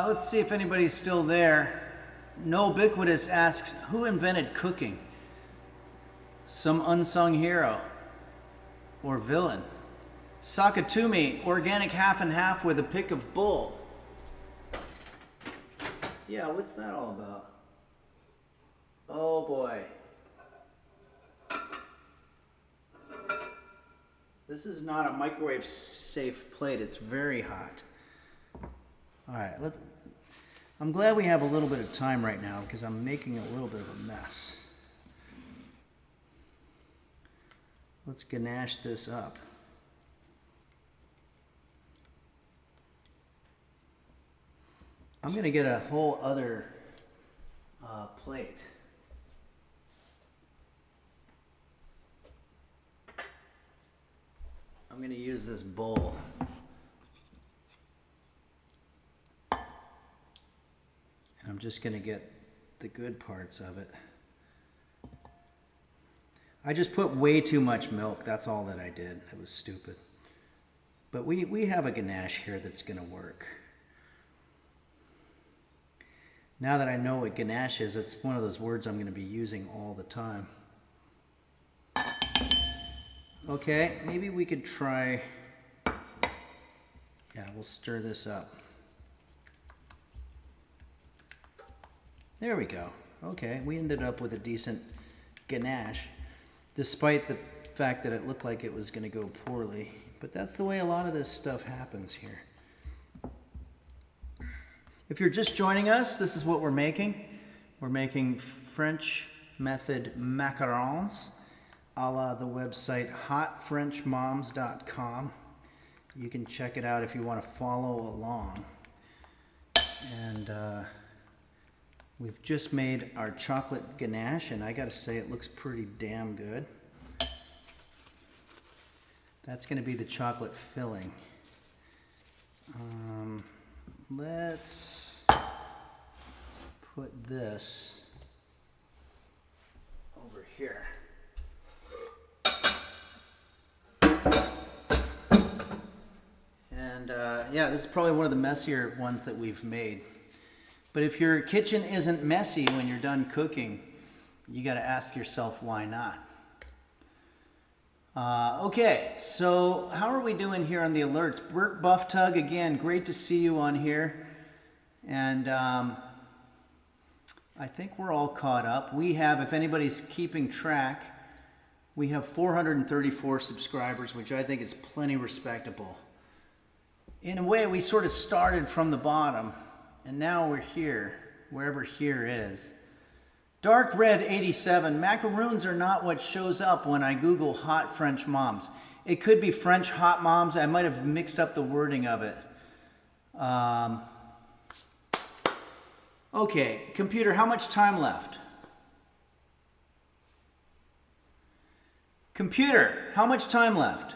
Speaker 2: Let's see if anybody's still there. No Ubiquitous asks, who invented cooking? Some unsung hero or villain. Sakatumi, organic half and half with a pick of bull. Yeah, what's that all about? Oh boy. This is not a microwave safe plate. It's very hot. All right, I'm glad we have a little bit of time right now because I'm making a little bit of a mess. Let's ganache this up. I'm going to get a whole other plate. I'm going to use this bowl. And I'm just going to get the good parts of it. I just put way too much milk. That's all that I did. It was stupid. But we have a ganache here that's going to work. Now that I know what ganache is, it's one of those words I'm going to be using all the time. Okay, maybe we could try... Yeah, we'll stir this up. There we go. Okay, we ended up with a decent ganache, despite the fact that it looked like it was going to go poorly. But that's the way a lot of this stuff happens here. If you're just joining us, this is what we're making. We're making French method macarons, a la the website hotfrenchmoms.com. You can check it out if you want to follow along. And we've just made our chocolate ganache, and I gotta say it looks pretty damn good. That's gonna be the chocolate filling. Let's put this over here. And yeah, this is probably one of the messier ones that we've made. But if your kitchen isn't messy when you're done cooking, you got to ask yourself why not. Okay, so how are we doing here on the alerts? Bert Bufftug, again, great to see you on here. And I think we're all caught up. We have, if anybody's keeping track, we have 434 subscribers, which I think is plenty respectable. In a way, we sort of started from the bottom, and now we're here, wherever here is. Dark Red 87, macaroons are not what shows up when I Google hot French moms. It could be French hot moms. I might have mixed up the wording of it. Okay, computer, how much time left? Computer, how much time left?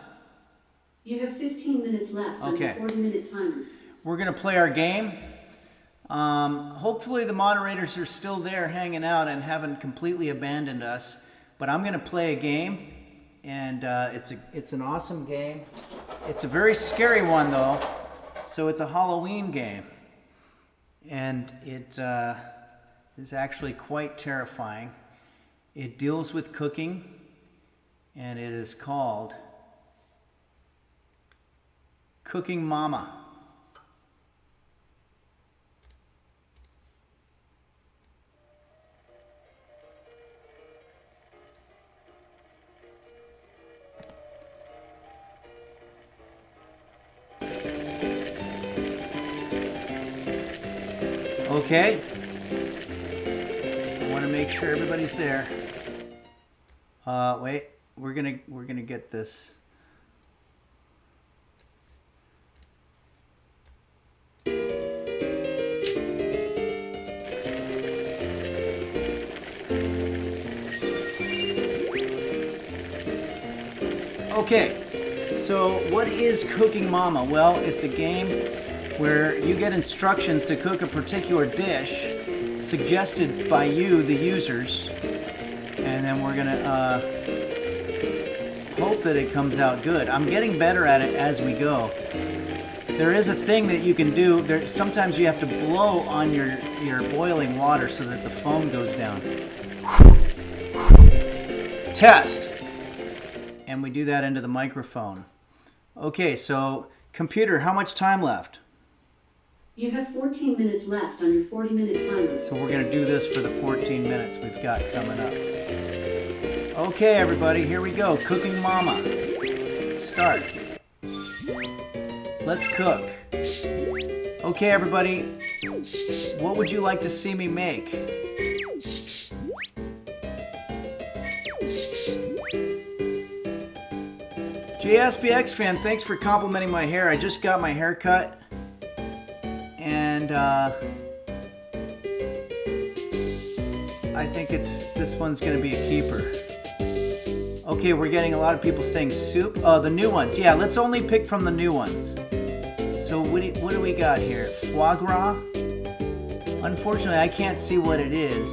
Speaker 3: You have 15 minutes left on
Speaker 2: Okay.
Speaker 3: your 40-minute timer.
Speaker 2: We're going to play our game. Hopefully the moderators are still there hanging out and haven't completely abandoned us. But I'm going to play a game, and it's an awesome game. It's a very scary one, though. So it's a Halloween game. And it is actually quite terrifying. It deals with cooking, and it is called Cooking Mama. Okay. I want to make sure everybody's there. Wait. We're gonna get this. Okay, so what is Cooking Mama? Well, it's a game where you get instructions to cook a particular dish suggested by you, the users, and then we're gonna hope that it comes out good. I'm getting better at it as we go. There is a thing that you can do. Sometimes you have to blow on your boiling water so that the foam goes down. Test. And we do that into the microphone. Okay, so computer, how much time left?
Speaker 3: You have 14 minutes left on your 40-minute timer.
Speaker 2: So we're going to do this for the 14 minutes we've got coming up. Okay, everybody, here we go. Cooking Mama. Start. Let's cook. Okay, everybody, what would you like to see me make? JSBX fan, thanks for complimenting my hair. I just got my hair cut. And I think this one's gonna be a keeper. Okay, we're getting a lot of people saying soup. The new ones. Yeah, let's only pick from the new ones. So what do we got here? Foie gras? Unfortunately, I can't see what it is.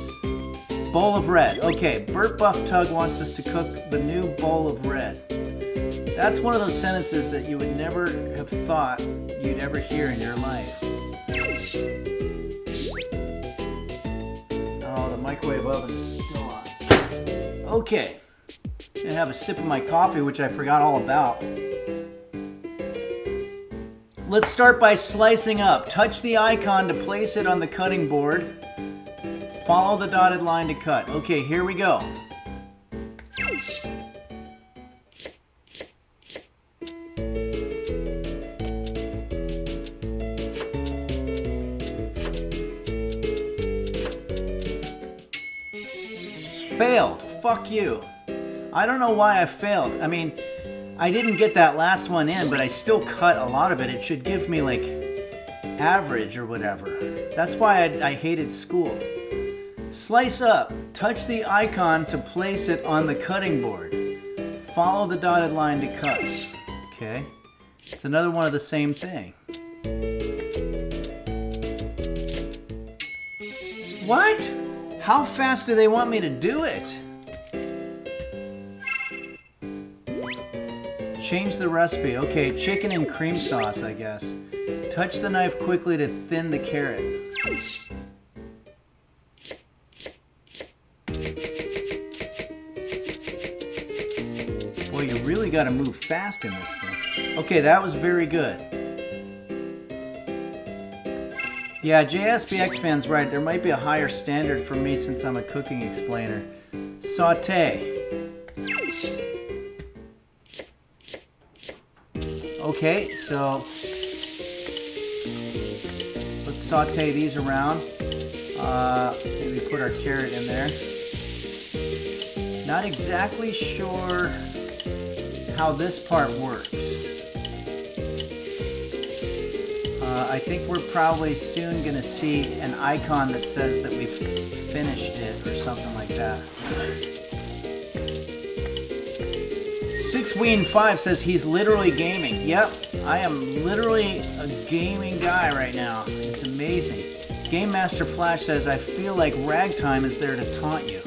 Speaker 2: Bowl of red. Okay, Burt Buff Tug wants us to cook the new bowl of red. That's one of those sentences that you would never have thought you'd ever hear in your life. Oh, the microwave oven is still on. Okay. Gonna have a sip of my coffee, which I forgot all about. Let's start by slicing up. Touch the icon to place it on the cutting board. Follow the dotted line to cut. Okay, here we go. Failed. Fuck you. I don't know why I failed. I mean, I didn't get that last one in, but I still cut a lot of it. It should give me like average or whatever. That's why I hated school. Slice up. Touch the icon to place it on the cutting board. Follow the dotted line to cut. Okay. It's another one of the same thing. What? How fast do they want me to do it? Change the recipe. Okay, chicken and cream sauce, I guess. Touch the knife quickly to thin the carrot. Boy, you really got to move fast in this thing. Okay, that was very good. Yeah, JSBX fan's right. There might be a higher standard for me since I'm a cooking explainer. Sauté. Okay, so let's saute these around. Maybe put our carrot in there. Not exactly sure how this part works. I think we're probably soon going to see an icon that says that we've finished it or something like that. 6Ween5 says he's literally gaming. Yep, I am literally a gaming guy right now. It's amazing. Game Master Flash says, I feel like ragtime is there to taunt you.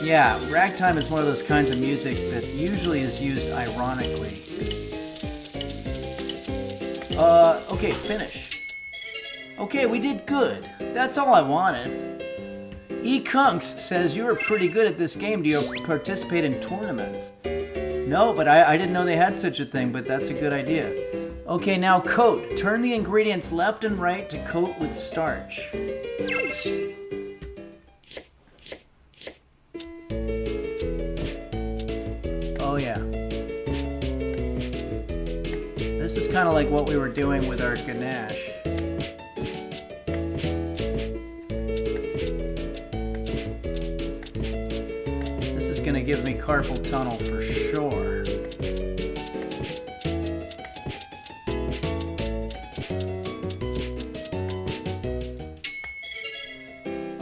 Speaker 2: Yeah, ragtime is one of those kinds of music that usually is used ironically. Okay, finish. Okay, we did good. That's all I wanted. E-Kunks says, you are pretty good at this game. Do you participate in tournaments? No, but I didn't know they had such a thing, but that's a good idea. Okay, now coat. Turn the ingredients left and right to coat with starch. Oh yeah. This is kind of like what we were doing with our ganache. This is going to give me carpal tunnel for sure.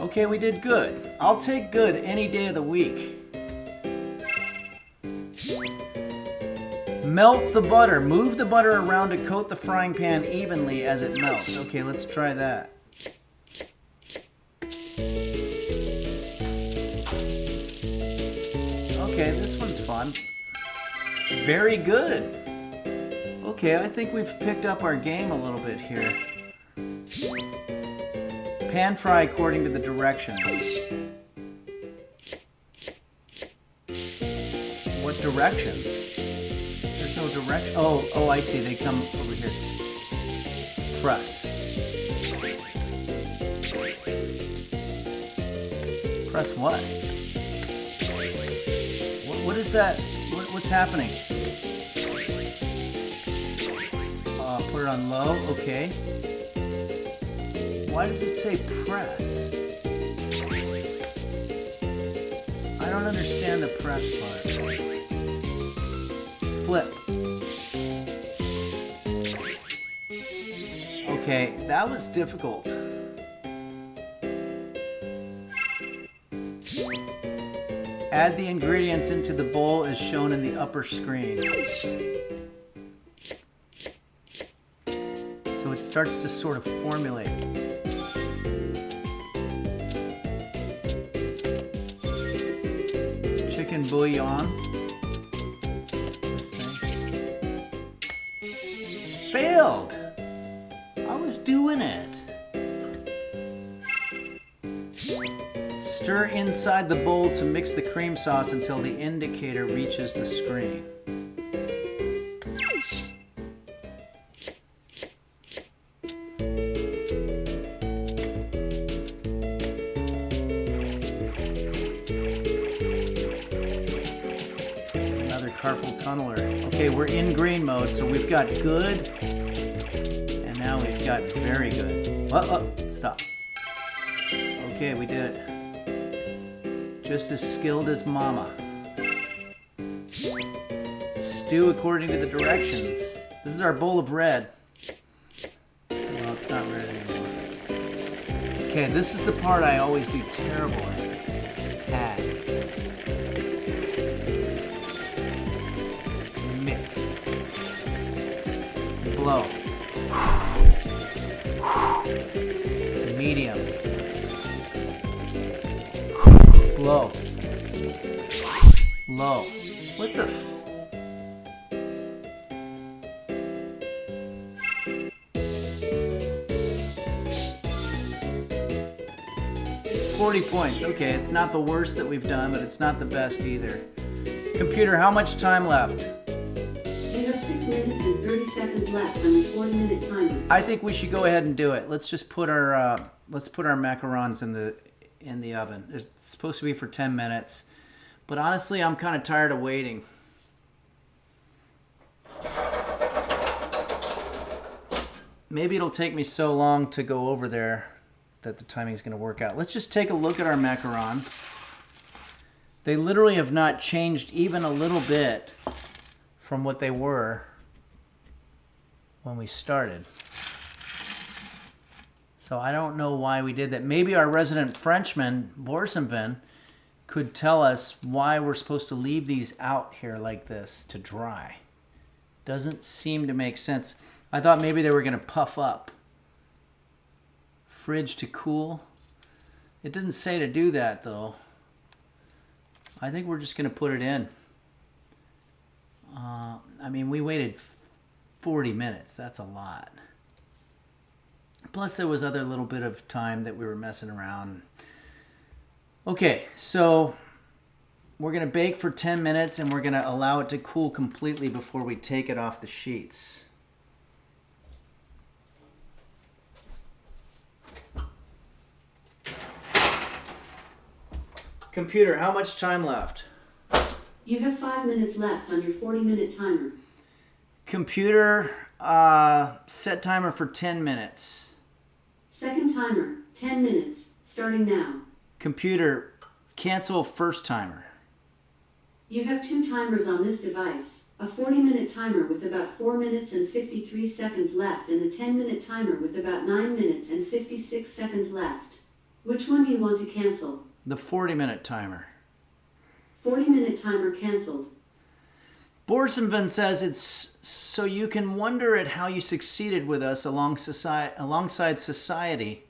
Speaker 2: Okay, we did good. I'll take good any day of the week. Melt the butter. Move the butter around to coat the frying pan evenly as it melts. Okay, let's try that. Okay, this one's fun. Very good. Okay, I think we've picked up our game a little bit here. Pan fry according to the directions. What directions? There's no direction. Oh, I see. They come over here. Press. Press what? What is that? What's happening? Put it on low. Okay. Why does it say press? I don't understand the press part. Flip. Okay, that was difficult. Add the ingredients into the bowl as shown in the upper screen. So it starts to sort of formulate. Chicken bouillon. This thing. Failed! I was doing it. Stir inside the bowl to mix the cream sauce until the indicator reaches the screen. Another carpal tunneler. Okay, we're in green mode, so we've got good, and now we've got very good. Stop. Okay, we did it. Just as skilled as Mama. Stew according to the directions. This is our bowl of red. Well, it's not red anymore. Okay, this is the part I always do terrible at. Add. Mix. Blow. Medium. Low. Low. What the 40 points. Okay, it's not the worst that we've done, but it's not the best either. Computer, how much time left?
Speaker 3: You have 6 minutes and 30 seconds left on the 40-minute timer.
Speaker 2: I think we should go ahead and do it. Let's just put our macarons in the oven. It's supposed to be for 10 minutes. But honestly, I'm kind of tired of waiting. Maybe it'll take me so long to go over there that the timing's going to work out. Let's just take a look at our macarons. They literally have not changed even a little bit from what they were when we started. So I don't know why we did that. Maybe our resident Frenchman, Borsenvin, could tell us why we're supposed to leave these out here like this to dry. Doesn't seem to make sense. I thought maybe they were going to puff up. Fridge to cool. It didn't say to do that though. I think we're just going to put it in. I mean, we waited 40 minutes. That's a lot. Plus there was other little bit of time that we were messing around. Okay, so we're going to bake for 10 minutes and we're going to allow it to cool completely before we take it off the sheets. Computer, how much time left?
Speaker 3: You have 5 minutes left on your 40-minute timer.
Speaker 2: Computer, set timer for 10 minutes.
Speaker 3: Second timer, 10 minutes, starting now.
Speaker 2: Computer, cancel first timer.
Speaker 3: You have 2 timers on this device, a 40-minute timer with about 4 minutes and 53 seconds left and a 10-minute timer with about 9 minutes and 56 seconds left. Which one do you want to cancel?
Speaker 2: The 40-minute timer.
Speaker 3: 40-minute timer canceled.
Speaker 2: Borsenvin says it's so you can wonder at how you succeeded with us alongside society,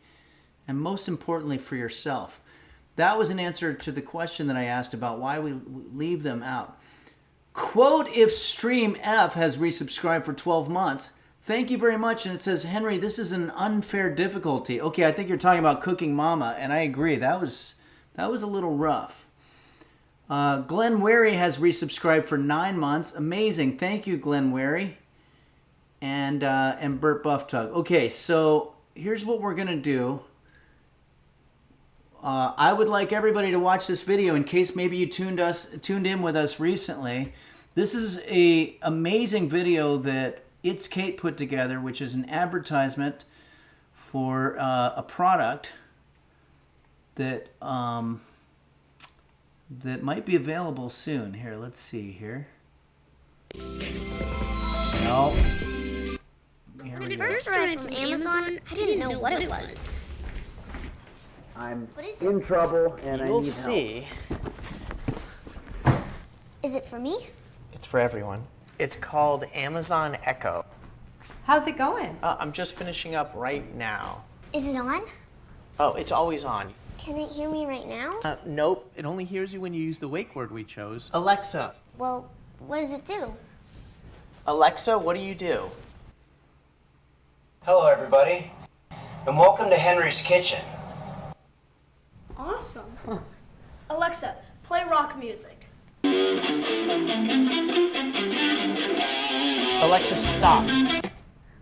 Speaker 2: and most importantly for yourself. That was an answer to the question that I asked about why we leave them out. Quote if Stream F has resubscribed for 12 months. Thank you very much. And it says, Henry, this is an unfair difficulty. Okay, I think you're talking about Cooking Mama, and I agree. That was a little rough. Glenn Wary has resubscribed for 9 months. Amazing. Thank you, Glenn Wary. And Burt Bufftug. Okay, so here's what we're going to do. I would like everybody to watch this video in case maybe you tuned in with us recently. This is a amazing video that It's Kate put together, which is an advertisement for a product that that might be available soon. Here, let's see here. No.
Speaker 4: When it first arrived from Amazon, I didn't know what it was.
Speaker 2: I'm
Speaker 4: What is
Speaker 2: in trouble and I
Speaker 5: You'll
Speaker 2: need
Speaker 5: see.
Speaker 4: Is it for me?
Speaker 5: It's for everyone. It's called Amazon Echo.
Speaker 6: How's it going?
Speaker 5: I'm just finishing up right now.
Speaker 4: Is it on?
Speaker 5: Oh, it's always on.
Speaker 4: Can it hear me right now?
Speaker 5: Nope. It only hears you when you use the wake word we chose. Alexa.
Speaker 4: Well, what does it do?
Speaker 5: Alexa, what do you do?
Speaker 7: Hello, everybody, and welcome to Henry's Kitchen.
Speaker 8: Awesome. Alexa, play rock music.
Speaker 5: Alexa, stop.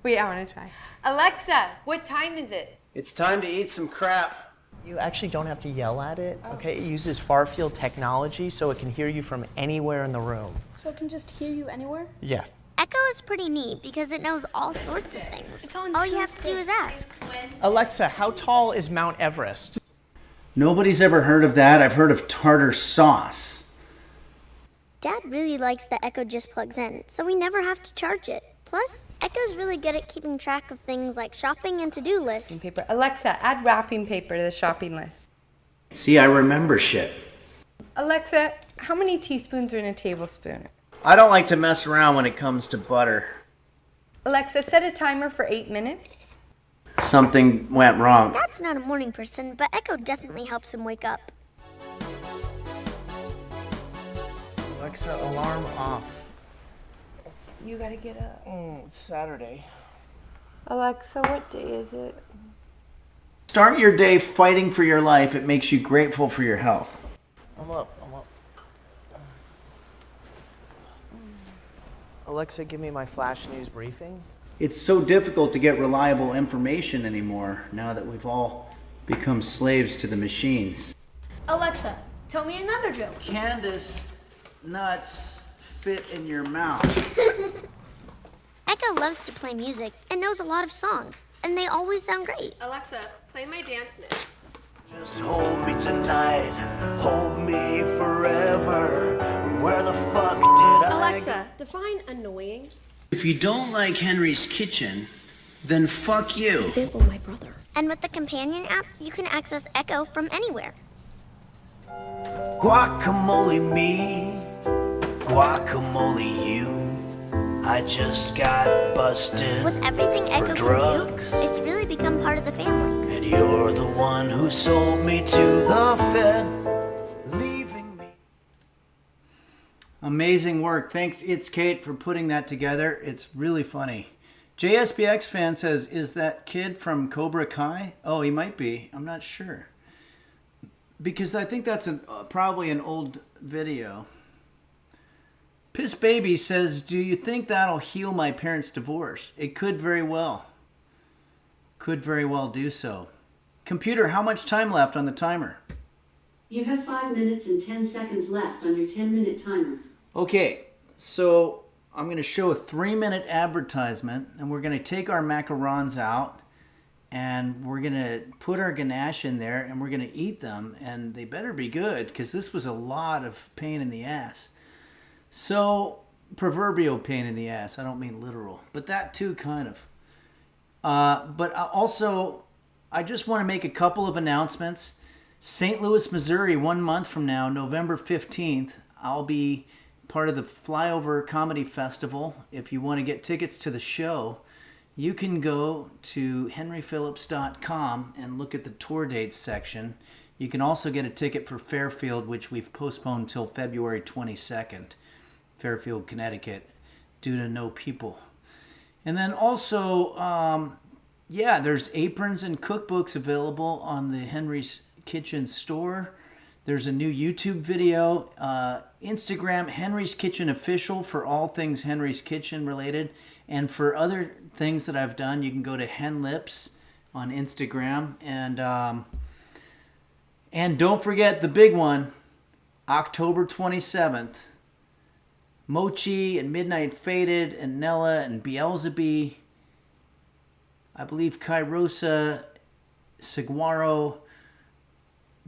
Speaker 6: Wait, I want to try. Alexa, what time is it?
Speaker 2: It's time to eat some crap.
Speaker 5: You actually don't have to yell at it, okay? It uses far-field technology so it can hear you from anywhere in the room.
Speaker 9: So it can just hear you anywhere?
Speaker 5: Yeah.
Speaker 4: Echo is pretty neat because it knows all sorts of things. All you have to do is ask.
Speaker 5: Alexa, how tall is Mount Everest?
Speaker 2: Nobody's ever heard of that. I've heard of tartar sauce.
Speaker 4: Dad really likes that Echo just plugs in, so we never have to charge it. Plus, Echo's really good at keeping track of things like shopping and to-do lists.
Speaker 6: Paper. Alexa, add wrapping paper to the shopping list.
Speaker 2: See, I remember shit.
Speaker 6: Alexa, how many teaspoons are in a tablespoon?
Speaker 2: I don't like to mess around when it comes to butter.
Speaker 6: Alexa, set a timer for 8 minutes.
Speaker 2: Something went wrong.
Speaker 4: Dad's not a morning person, but Echo definitely helps him wake up.
Speaker 2: Alexa, alarm off.
Speaker 6: You gotta get up.
Speaker 2: It's Saturday.
Speaker 6: Alexa, what day is it?
Speaker 2: Start your day fighting for your life. It makes you grateful for your health.
Speaker 5: I'm up. Alexa, give me my flash news briefing.
Speaker 2: It's so difficult to get reliable information anymore now that we've all become slaves to the machines.
Speaker 8: Alexa, tell me another joke.
Speaker 2: Candace, nuts fit in your mouth.
Speaker 4: Echo loves to play music and knows a lot of songs, and they always sound great.
Speaker 10: Alexa, play my dance mix.
Speaker 1: Just hold me tonight, hold me forever. Where the fuck did
Speaker 10: Alexa, define annoying.
Speaker 2: If you don't like Henry's Kitchen, then fuck you.
Speaker 10: Example, my brother.
Speaker 4: And with the companion app, you can access Echo from anywhere.
Speaker 1: Guacamole me, guacamole you. I just got busted
Speaker 4: With everything
Speaker 1: for
Speaker 4: Echo can
Speaker 1: drugs.
Speaker 4: do, it's really become part of the family.
Speaker 1: And you're the one who sold me to the Fed, leaving me.
Speaker 2: Amazing work. Thanks, It's Kate, for putting that together. It's really funny. JSBX fan says, is that kid from Cobra Kai? Oh, he might be. I'm not sure. Because I think that's probably an old video. Piss Baby says, do you think that'll heal my parents' divorce? It could very well. Could very well do so. Computer, how much time left on the timer?
Speaker 3: You have 5 minutes and 10 seconds left on your 10-minute timer.
Speaker 2: Okay, so I'm going to show a 3-minute advertisement, and we're going to take our macarons out, and we're going to put our ganache in there, and we're going to eat them, and they better be good, because this was a lot of pain in the ass. So, proverbial pain in the ass. I don't mean literal, but that too, kind of. But also, I just want to make a couple of announcements. St. Louis, Missouri, 1 month from now, November 15th, I'll be part of the Flyover Comedy Festival. If you want to get tickets to the show, you can go to henryphillips.com and look at the tour dates section. You can also get a ticket for Fairfield, which we've postponed till February 22nd, Fairfield, Connecticut, due to no people. And then also, there's aprons and cookbooks available on the Henry's Kitchen store. There's a new YouTube video. Instagram, Henry's Kitchen Official, for all things Henry's Kitchen related. And for other things that I've done, you can go to Hen Lips on Instagram. And don't forget the big one, October 27th. Mochi and Midnight Faded and Nella and Beelzebub, I believe Kairosa, Saguaro,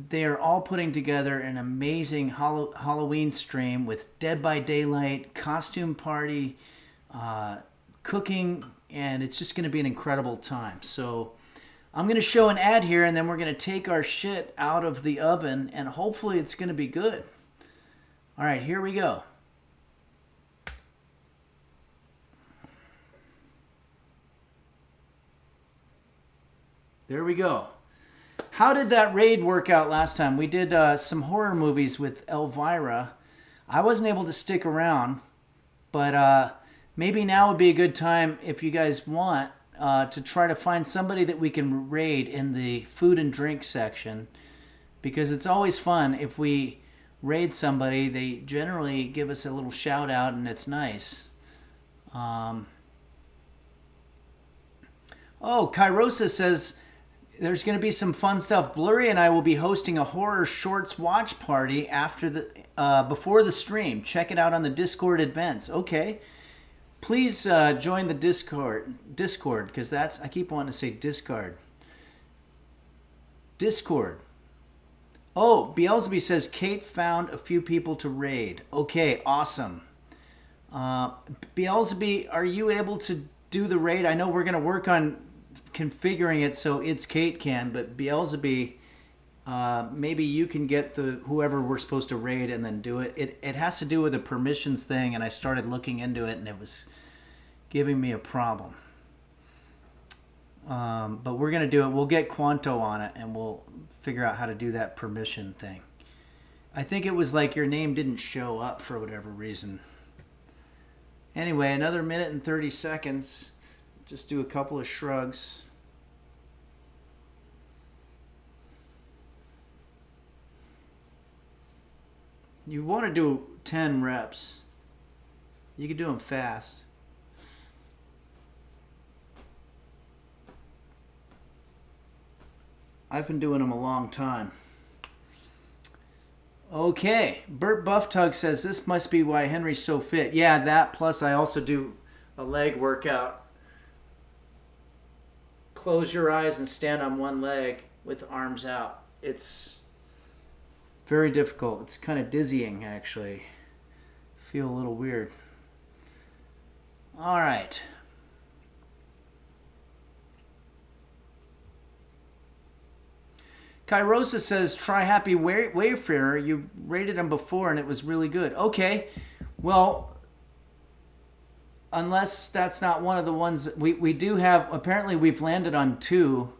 Speaker 2: they are all putting together an amazing Halloween stream with Dead by Daylight, costume party, cooking, and it's just going to be an incredible time. So I'm going to show an ad here, and then we're going to take our shit out of the oven, and hopefully it's going to be good. All right, here we go. There we go. How did that raid work out last time? We did some horror movies with Elvira. I wasn't able to stick around, but maybe now would be a good time, if you guys want, to try to find somebody that we can raid in the food and drink section, because it's always fun if we raid somebody. They generally give us a little shout out, and it's nice. Oh, Kairosa says there's going to be some fun stuff. Blurry and I will be hosting a horror shorts watch party before the stream. Check it out on the Discord events. Okay. Please join the Discord, because that's, I keep wanting to say discard. Discord. Oh, Beelzebub says Kate found a few people to raid. Okay, awesome. Beelzebub, are you able to do the raid? I know we're going to work on configuring it so It's Kate can, but Beelzebub, maybe you can get whoever we're supposed to raid and then do it. It has to do with a permissions thing, and I started looking into it, and it was giving me a problem. But we're going to do it. We'll get Quanto on it, and we'll figure out how to do that permission thing. I think it was like your name didn't show up for whatever reason. Anyway, another minute and 30 seconds. Just do a couple of shrugs. You want to do 10 reps. You can do them fast. I've been doing them a long time. Okay, Bert Bufftug says this must be why Henry's so fit. Yeah, that plus I also do a leg workout. Close your eyes and stand on one leg with arms out. It's very difficult. It's kind of dizzying, actually. Feel a little weird. All right. Kairosa says, try Happy Wayfarer. You rated them before and it was really good. Okay. Well, unless that's not one of the ones we do have. Apparently we've landed on 2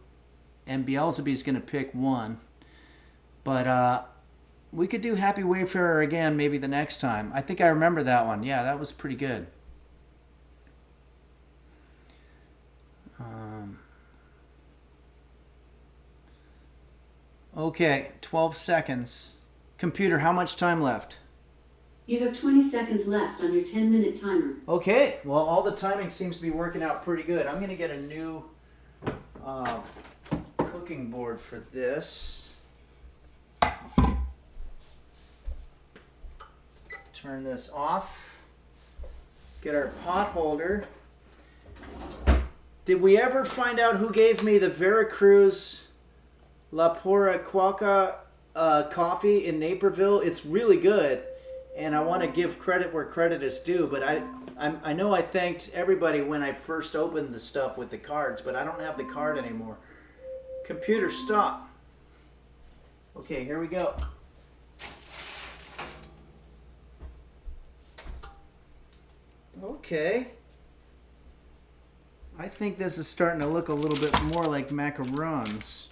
Speaker 2: and Beelzebu's going to pick 1. But we could do Happy Wayfarer again maybe the next time. I think I remember that one. Yeah, that was pretty good. Okay, 12 seconds. Computer, how much time left?
Speaker 3: You have 20 seconds left on your 10-minute timer.
Speaker 2: Okay, well, all the timing seems to be working out pretty good. I'm going to get a new cooking board for this. Turn this off. Get our pot holder. Did we ever find out who gave me the Veracruz La Pura Cuaca coffee in Naperville? It's really good, and I want to give credit where credit is due, but I know I thanked everybody when I first opened the stuff with the cards, but I don't have the card anymore. Computer, stop. Okay, here we go. Okay. I think this is starting to look a little bit more like macarons.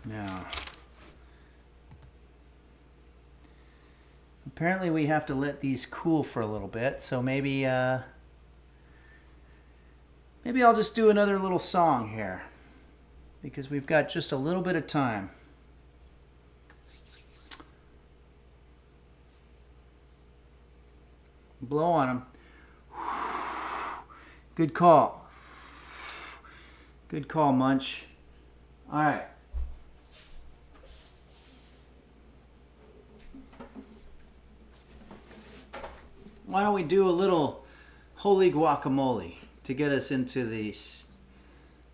Speaker 2: Now, apparently we have to let these cool for a little bit, so maybe I'll just do another little song here, because we've got just a little bit of time. Blow on them. Good call. Good call, Munch. All right. Why don't we do a little holy guacamole to get us into the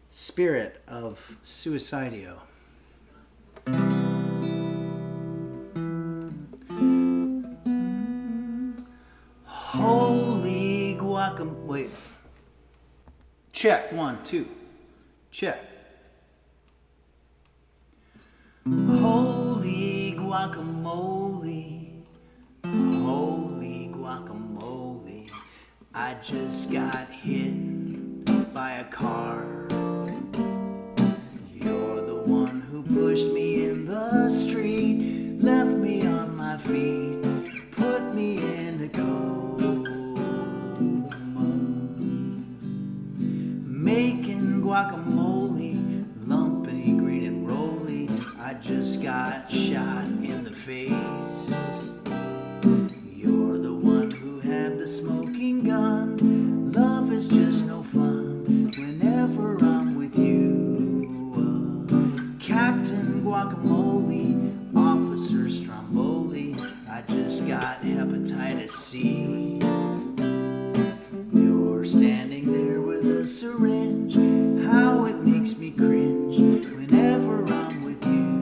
Speaker 2: spirit of Suicidio? Holy guacamole. Wait. Check. 1, 2. Check. Holy guacamole. Holy guacamole. I just got hit by a car. You're the one who pushed me in the street, left me on my feet, put me in a coma. Making guacamole, lumpy, green and rolly. I just got shot in the face. You're the one who had the smoking gun. Love is just no fun whenever I'm with you. Captain Guacamole, Officer Stromboli. I just got hepatitis C. You're standing there with a syringe. How it makes me cringe whenever I'm with you.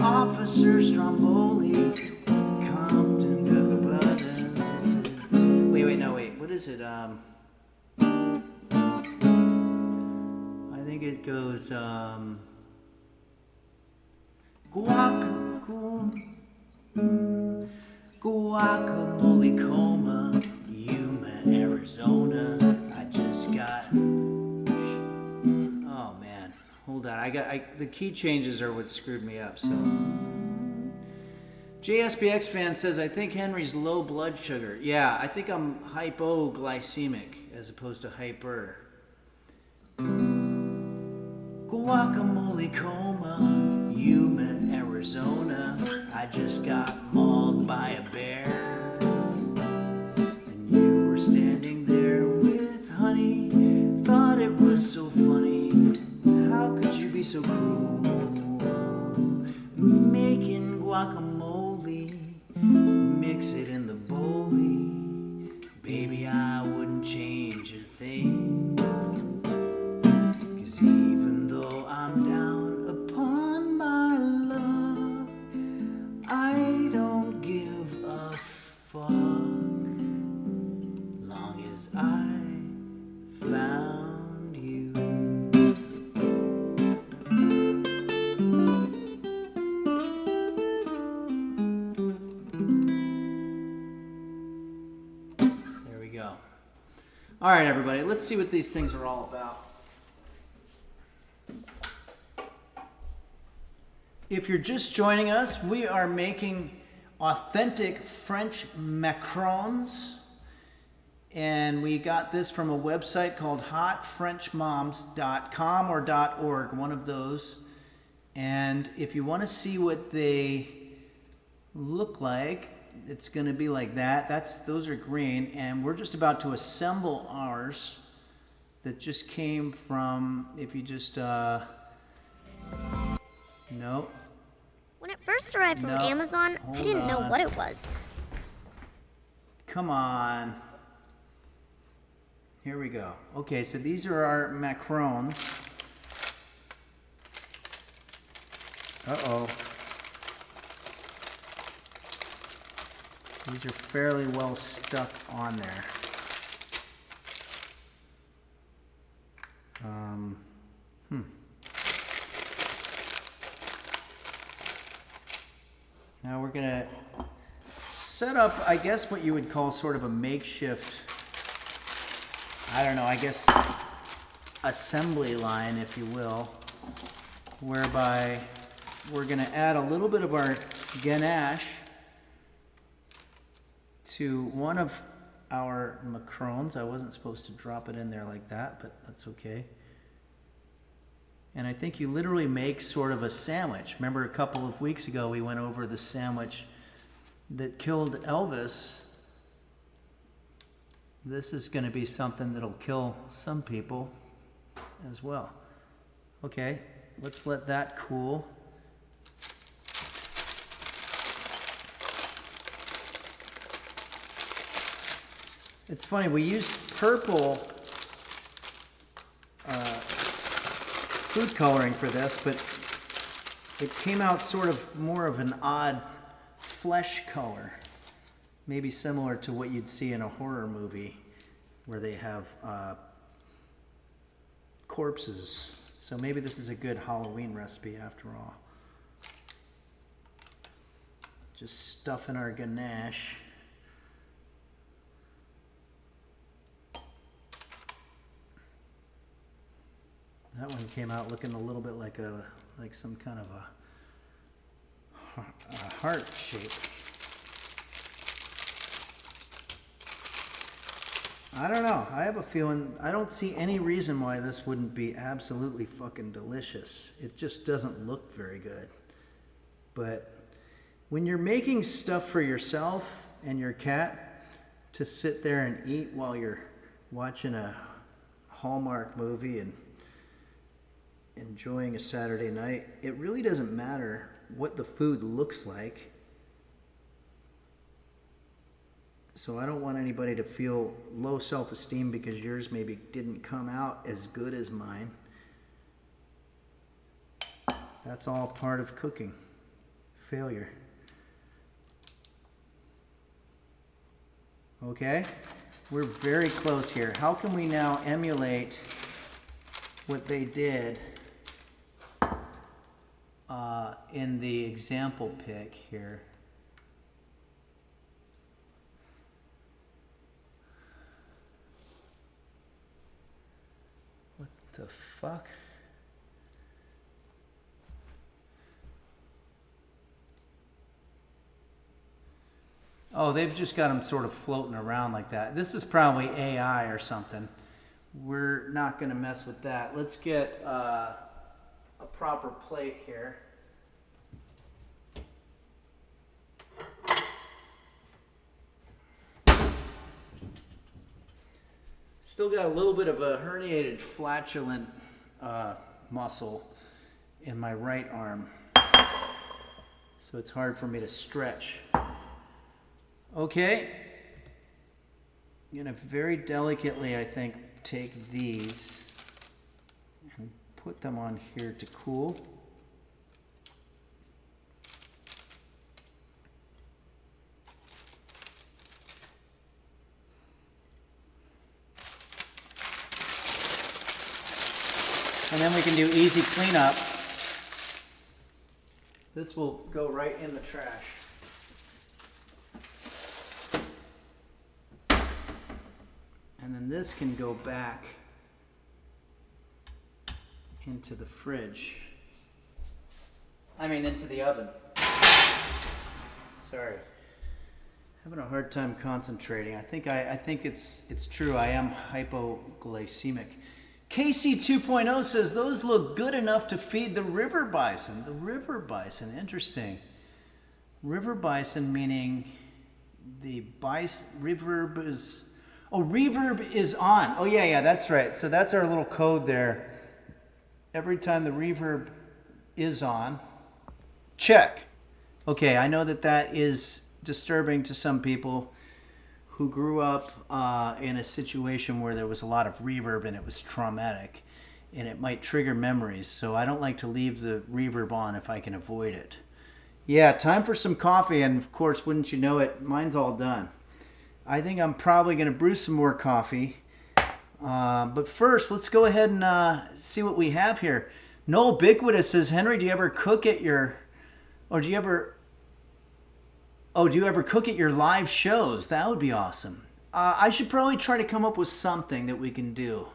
Speaker 2: Officer Stromboli, Compton, wait. What is it? I think it goes, guacamole coma, Yuma, Arizona. I just got, oh man, hold on. The key changes are what screwed me up, so. JSBX fan says, I think Henry's low blood sugar. Yeah, I think I'm hypoglycemic as opposed to hyper. Guacamole coma, Yuma, Arizona. I just got mauled by a bear. And you were standing there with honey. Thought it was so funny. How could you be so cruel? Making guacamole, mix it in the bowlie. Baby, I wouldn't change a thing. 'Cause even though I'm down upon my luck, I don't give a fuck. Long as I found you. All right, everybody, let's see what these things are all about. If you're just joining us, we are making authentic French macarons. And we got this from a website called hotfrenchmoms.com or .org, one of those. And if you want to see what they look like, it's going to be like that. Those are green, and we're just about to assemble ours that just came from, if you just, no.
Speaker 4: When it first arrived from Amazon, I didn't know what it was.
Speaker 2: Come on. Here we go. Okay, so these are our macarons. Uh-oh. These are fairly well stuck on there. Now we're gonna set up, I guess, what you would call sort of a makeshift, I don't know, I guess assembly line, if you will, whereby we're gonna add a little bit of our ganache to one of our macarons. I wasn't supposed to drop it in there like that, but that's okay. And I think you literally make sort of a sandwich. Remember a couple of weeks ago we went over the sandwich that killed Elvis. This is going to be something that'll kill some people as well. Okay, let's let that cool. It's funny, we used purple food coloring for this, but it came out sort of more of an odd flesh color. Maybe similar to what you'd see in a horror movie where they have corpses. So maybe this is a good Halloween recipe after all. Just stuffing our ganache. That one came out looking a little bit like some kind of a heart shape. I don't know. I have a feeling, I don't see any reason why this wouldn't be absolutely fucking delicious. It just doesn't look very good. But when you're making stuff for yourself and your cat to sit there and eat while you're watching a Hallmark movie and enjoying a Saturday night, it really doesn't matter what the food looks like. So I don't want anybody to feel low self-esteem because yours maybe didn't come out as good as mine. That's all part of cooking. Failure. Okay? We're very close here. How can we now emulate what they did in the example pic here? What the fuck? Oh, they've just got them sort of floating around like that. This is probably AI or something. We're not going to mess with that. Let's get a proper plate here. Still got a little bit of a herniated flatulent muscle in my right arm, so it's hard for me to stretch. Okay, I'm gonna very delicately, I think, take these and put them on here to cool. And then we can do easy cleanup. This will go right in the trash. And And then this can go back into the fridge. I mean, into the oven. Sorry. Having a hard time concentrating. I think it's true. I am hypoglycemic. KC 2.0 says those look good enough to feed the river bison. The river bison, interesting. River bison meaning the reverb is. Oh, reverb is on. Oh yeah, that's right. So that's our little code there. Every time the reverb is on, check. Okay, I know that is disturbing to some people who grew up in a situation where there was a lot of reverb and it was traumatic and it might trigger memories. So I don't like to leave the reverb on if I can avoid it. Yeah, time for some coffee, and of course, wouldn't you know it, mine's all done. I think I'm probably going to brew some more coffee. But first, let's go ahead and see what we have here. Noel Ubiquitous says, Henry, do you ever cook at your live shows? That would be awesome. I should probably try to come up with something that we can do.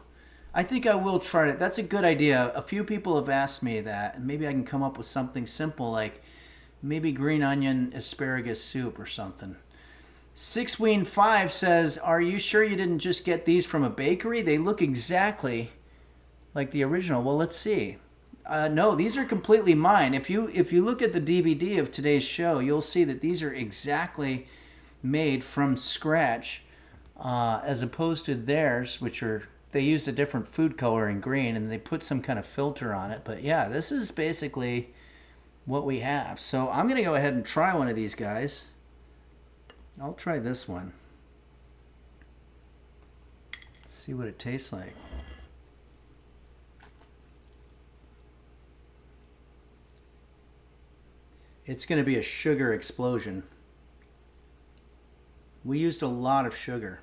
Speaker 2: I think I will try it. That's a good idea. A few people have asked me that, and maybe I can come up with something simple like maybe green onion asparagus soup or something. 6ween5 says, are you sure you didn't just get these from a bakery? They look exactly like the original. Well, let's see. No, these are completely mine. If you look at the DVD of today's show, you'll see that these are exactly made from scratch, as opposed to theirs, which they use a different food coloring green and they put some kind of filter on it. But yeah, this is basically what we have. So I'm going to go ahead and try one of these guys. I'll try this one. See what it tastes like. It's going to be a sugar explosion. We used a lot of sugar.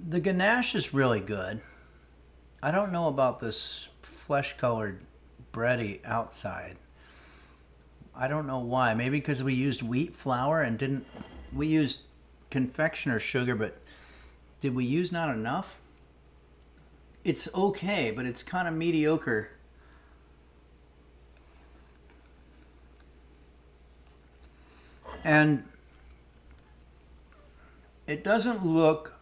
Speaker 2: The ganache is really good. I don't know about this flesh-colored bready outside. I don't know why. Maybe because we used wheat flour and we used confectioner's sugar, but did we use not enough? It's okay, but it's kind of mediocre. And it doesn't look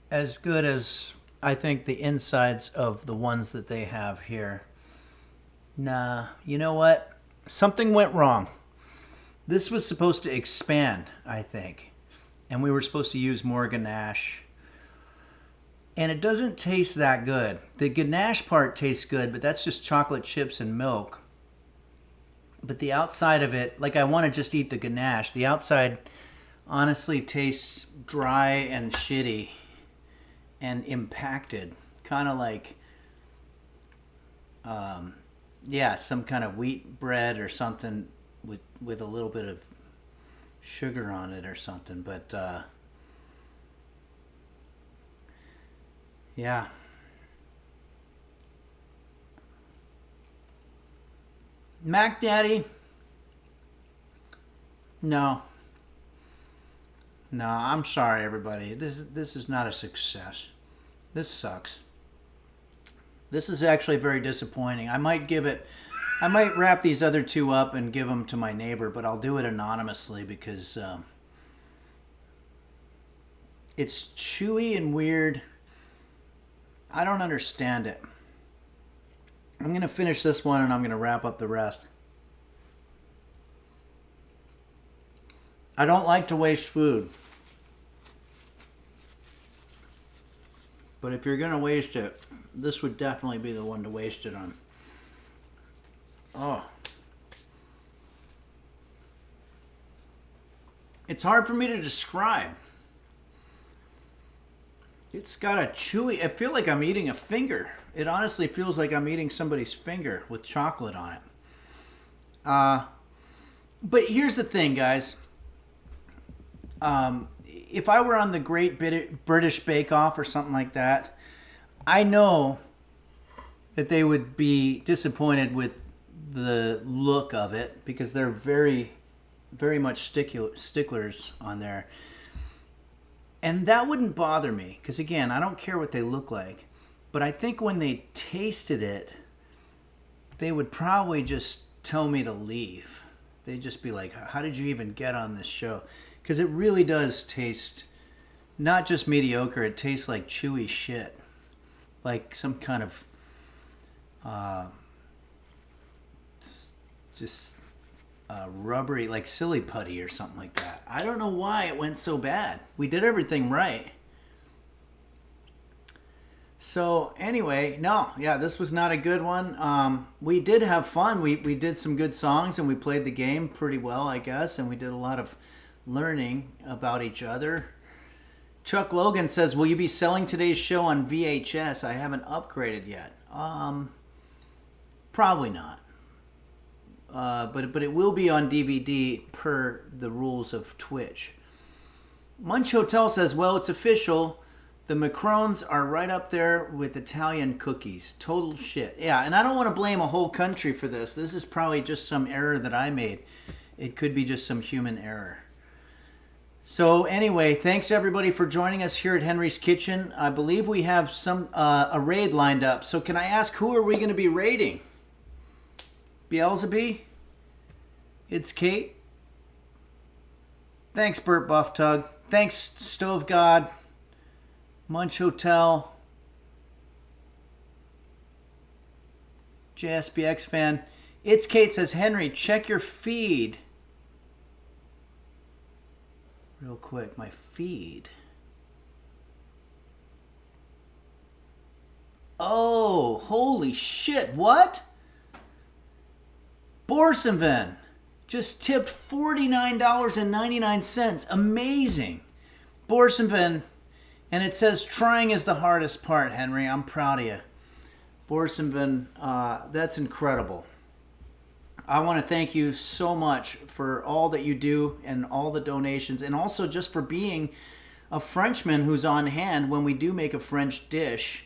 Speaker 2: as good as I think the insides of the ones that they have here. Nah, you know what? Something went wrong. This was supposed to expand, I think. And we were supposed to use more ganache. And it doesn't taste that good. The ganache part tastes good, but that's just chocolate chips and milk. But the outside of it, like I want to just eat the ganache. The outside honestly tastes dry and shitty and impacted. Kind of like, some kind of wheat bread or something with a little bit of sugar on it or something. But, yeah. Mac Daddy? No, I'm sorry, everybody. This is not a success. This sucks. This is actually very disappointing. I might wrap these other two up and give them to my neighbor, but I'll do it anonymously because it's chewy and weird. I don't understand it. I'm going to finish this one and I'm going to wrap up the rest. I don't like to waste food. But if you're going to waste it, this would definitely be the one to waste it on. Oh. It's hard for me to describe. It's got a chewy... I feel like I'm eating a finger. It honestly feels like I'm eating somebody's finger with chocolate on it. But here's the thing, guys. if I were on the Great British Bake Off or something like that, I know that they would be disappointed with the look of it because they're very, very much sticklers on there. And that wouldn't bother me because, again, I don't care what they look like. But I think when they tasted it, they would probably just tell me to leave. They'd just be like, how did you even get on this show? Because it really does taste not just mediocre, it tastes like chewy shit. Like some kind of rubbery, like silly putty or something like that. I don't know why it went so bad. We did everything right. So anyway, this was not a good one. We did have fun. We did some good songs and we played the game pretty well, I guess. And we did a lot of learning about each other. Chuck Logan says, will you be selling today's show on VHS? I haven't upgraded yet. Probably not. But it will be on DVD per the rules of Twitch. Munch Hotel says, well, it's official. The Macarons are right up there with Italian cookies. Total shit. Yeah, and I don't want to blame a whole country for this. This is probably just some error that I made. It could be just some human error. So anyway, thanks everybody for joining us here at Henry's Kitchen. I believe we have a raid lined up. So can I ask, who are we going to be raiding? Beelzebub? It's Kate. Thanks, Burt Buff Tug. Thanks, Stove God. Munch Hotel. JSBX fan. It's Kate says, Henry, check your feed. Real quick, my feed. Oh, holy shit, what? Borsonvin just tipped $49.99. Amazing. Borsonvin, and it says trying is the hardest part, Henry. I'm proud of you. Borsonvin, that's incredible. I want to thank you so much for all that you do and all the donations, and also just for being a Frenchman who's on hand when we do make a French dish,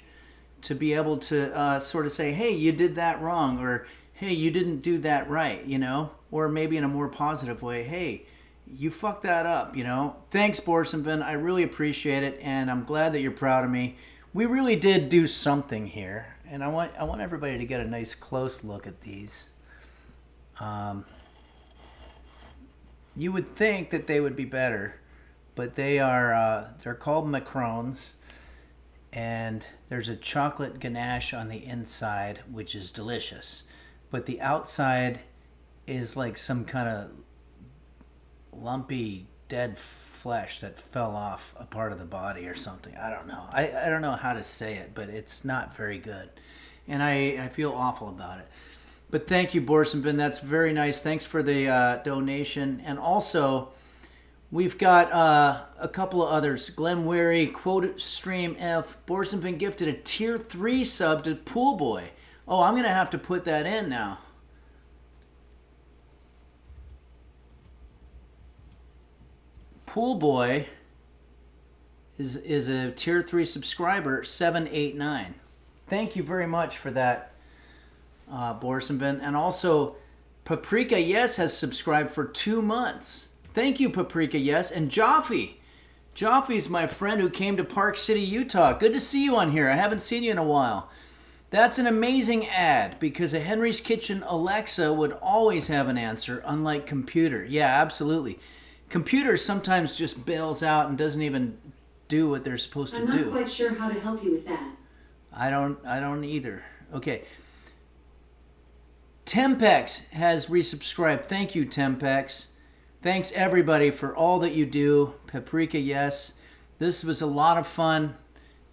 Speaker 2: to be able to sort of say, hey, you did that wrong, or hey, you didn't do that right, you know, or maybe in a more positive way, hey, you fucked that up, you know. Thanks, Borsonvin. I really appreciate it, and I'm glad that you're proud of me. We really did do something here, and I want everybody to get a nice close look at these. You would think that they would be better, but they're called Macarons, and there's a chocolate ganache on the inside, which is delicious, but the outside is like some kind of lumpy dead flesh that fell off a part of the body or something. I don't know. I don't know how to say it, but it's not very good, and I feel awful about it. But thank you, Borsonvin. That's very nice. Thanks for the donation. And also, we've got a couple of others. Glenn Weary, Quote Stream F. Borsonvin gifted a Tier 3 sub to Pool Boy. Oh, I'm going to have to put that in now. Pool Boy is a Tier 3 subscriber, 789. Thank you very much for that. Borsonvin, and also Paprika Yes has subscribed for 2 months. Thank you, Paprika Yes. And Joffe. Joffe's my friend who came to Park City, Utah. Good to see you on here. I haven't seen you in a while. That's an amazing ad because a Henry's Kitchen Alexa would always have an answer, unlike computer. Yeah, absolutely. Computer sometimes just bails out and doesn't even do what they're supposed to do.
Speaker 3: I'm not quite sure how to help you with that.
Speaker 2: I don't either. Okay. Tempex has resubscribed. Thank you, Tempex. Thanks, everybody, for all that you do. Paprika, yes. This was a lot of fun,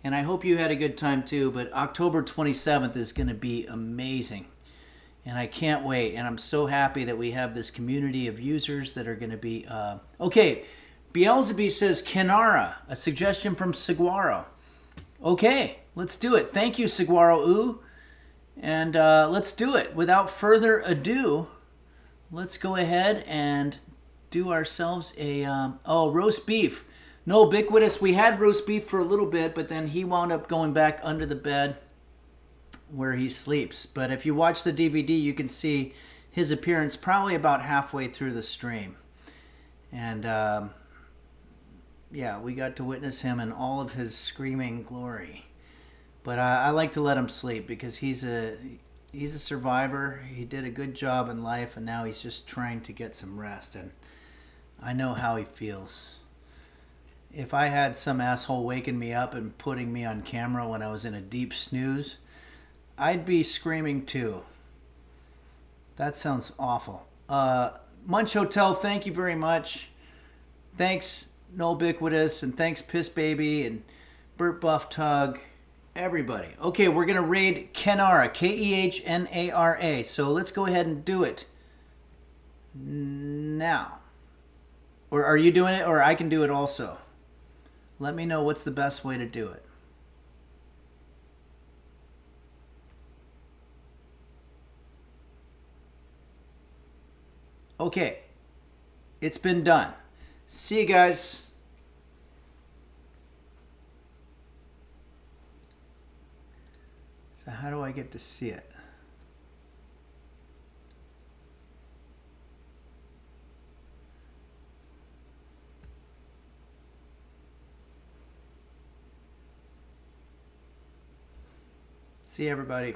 Speaker 2: and I hope you had a good time, too. But October 27th is going to be amazing, and I can't wait. And I'm so happy that we have this community of users that are going to be... Okay, Beelzebub says, Kenara, a suggestion from Saguaro. Okay, let's do it. Thank you, Saguaro Ooh. And let's do it. Without further ado, let's go ahead and do ourselves a roast beef. No, ubiquitous. We had roast beef for a little bit, but then he wound up going back under the bed where he sleeps. But if you watch the DVD, you can see his appearance probably about halfway through the stream. And yeah, we got to witness him in all of his screaming glory. But I like to let him sleep because he's a survivor. He did a good job in life, and now he's just trying to get some rest. And I know how he feels. If I had some asshole waking me up and putting me on camera when I was in a deep snooze, I'd be screaming too. That sounds awful. Munch Hotel, thank you very much. Thanks, No Ubiquitous, and thanks, Piss Baby, and Burt Buff Tug, everybody. Okay, we're going to raid Kehnara, Kehnara. So let's go ahead and do it now. Or are you doing it, or I can do it also? Let me know what's the best way to do it. Okay, it's been done. See you guys. So how do I get to see it? See everybody.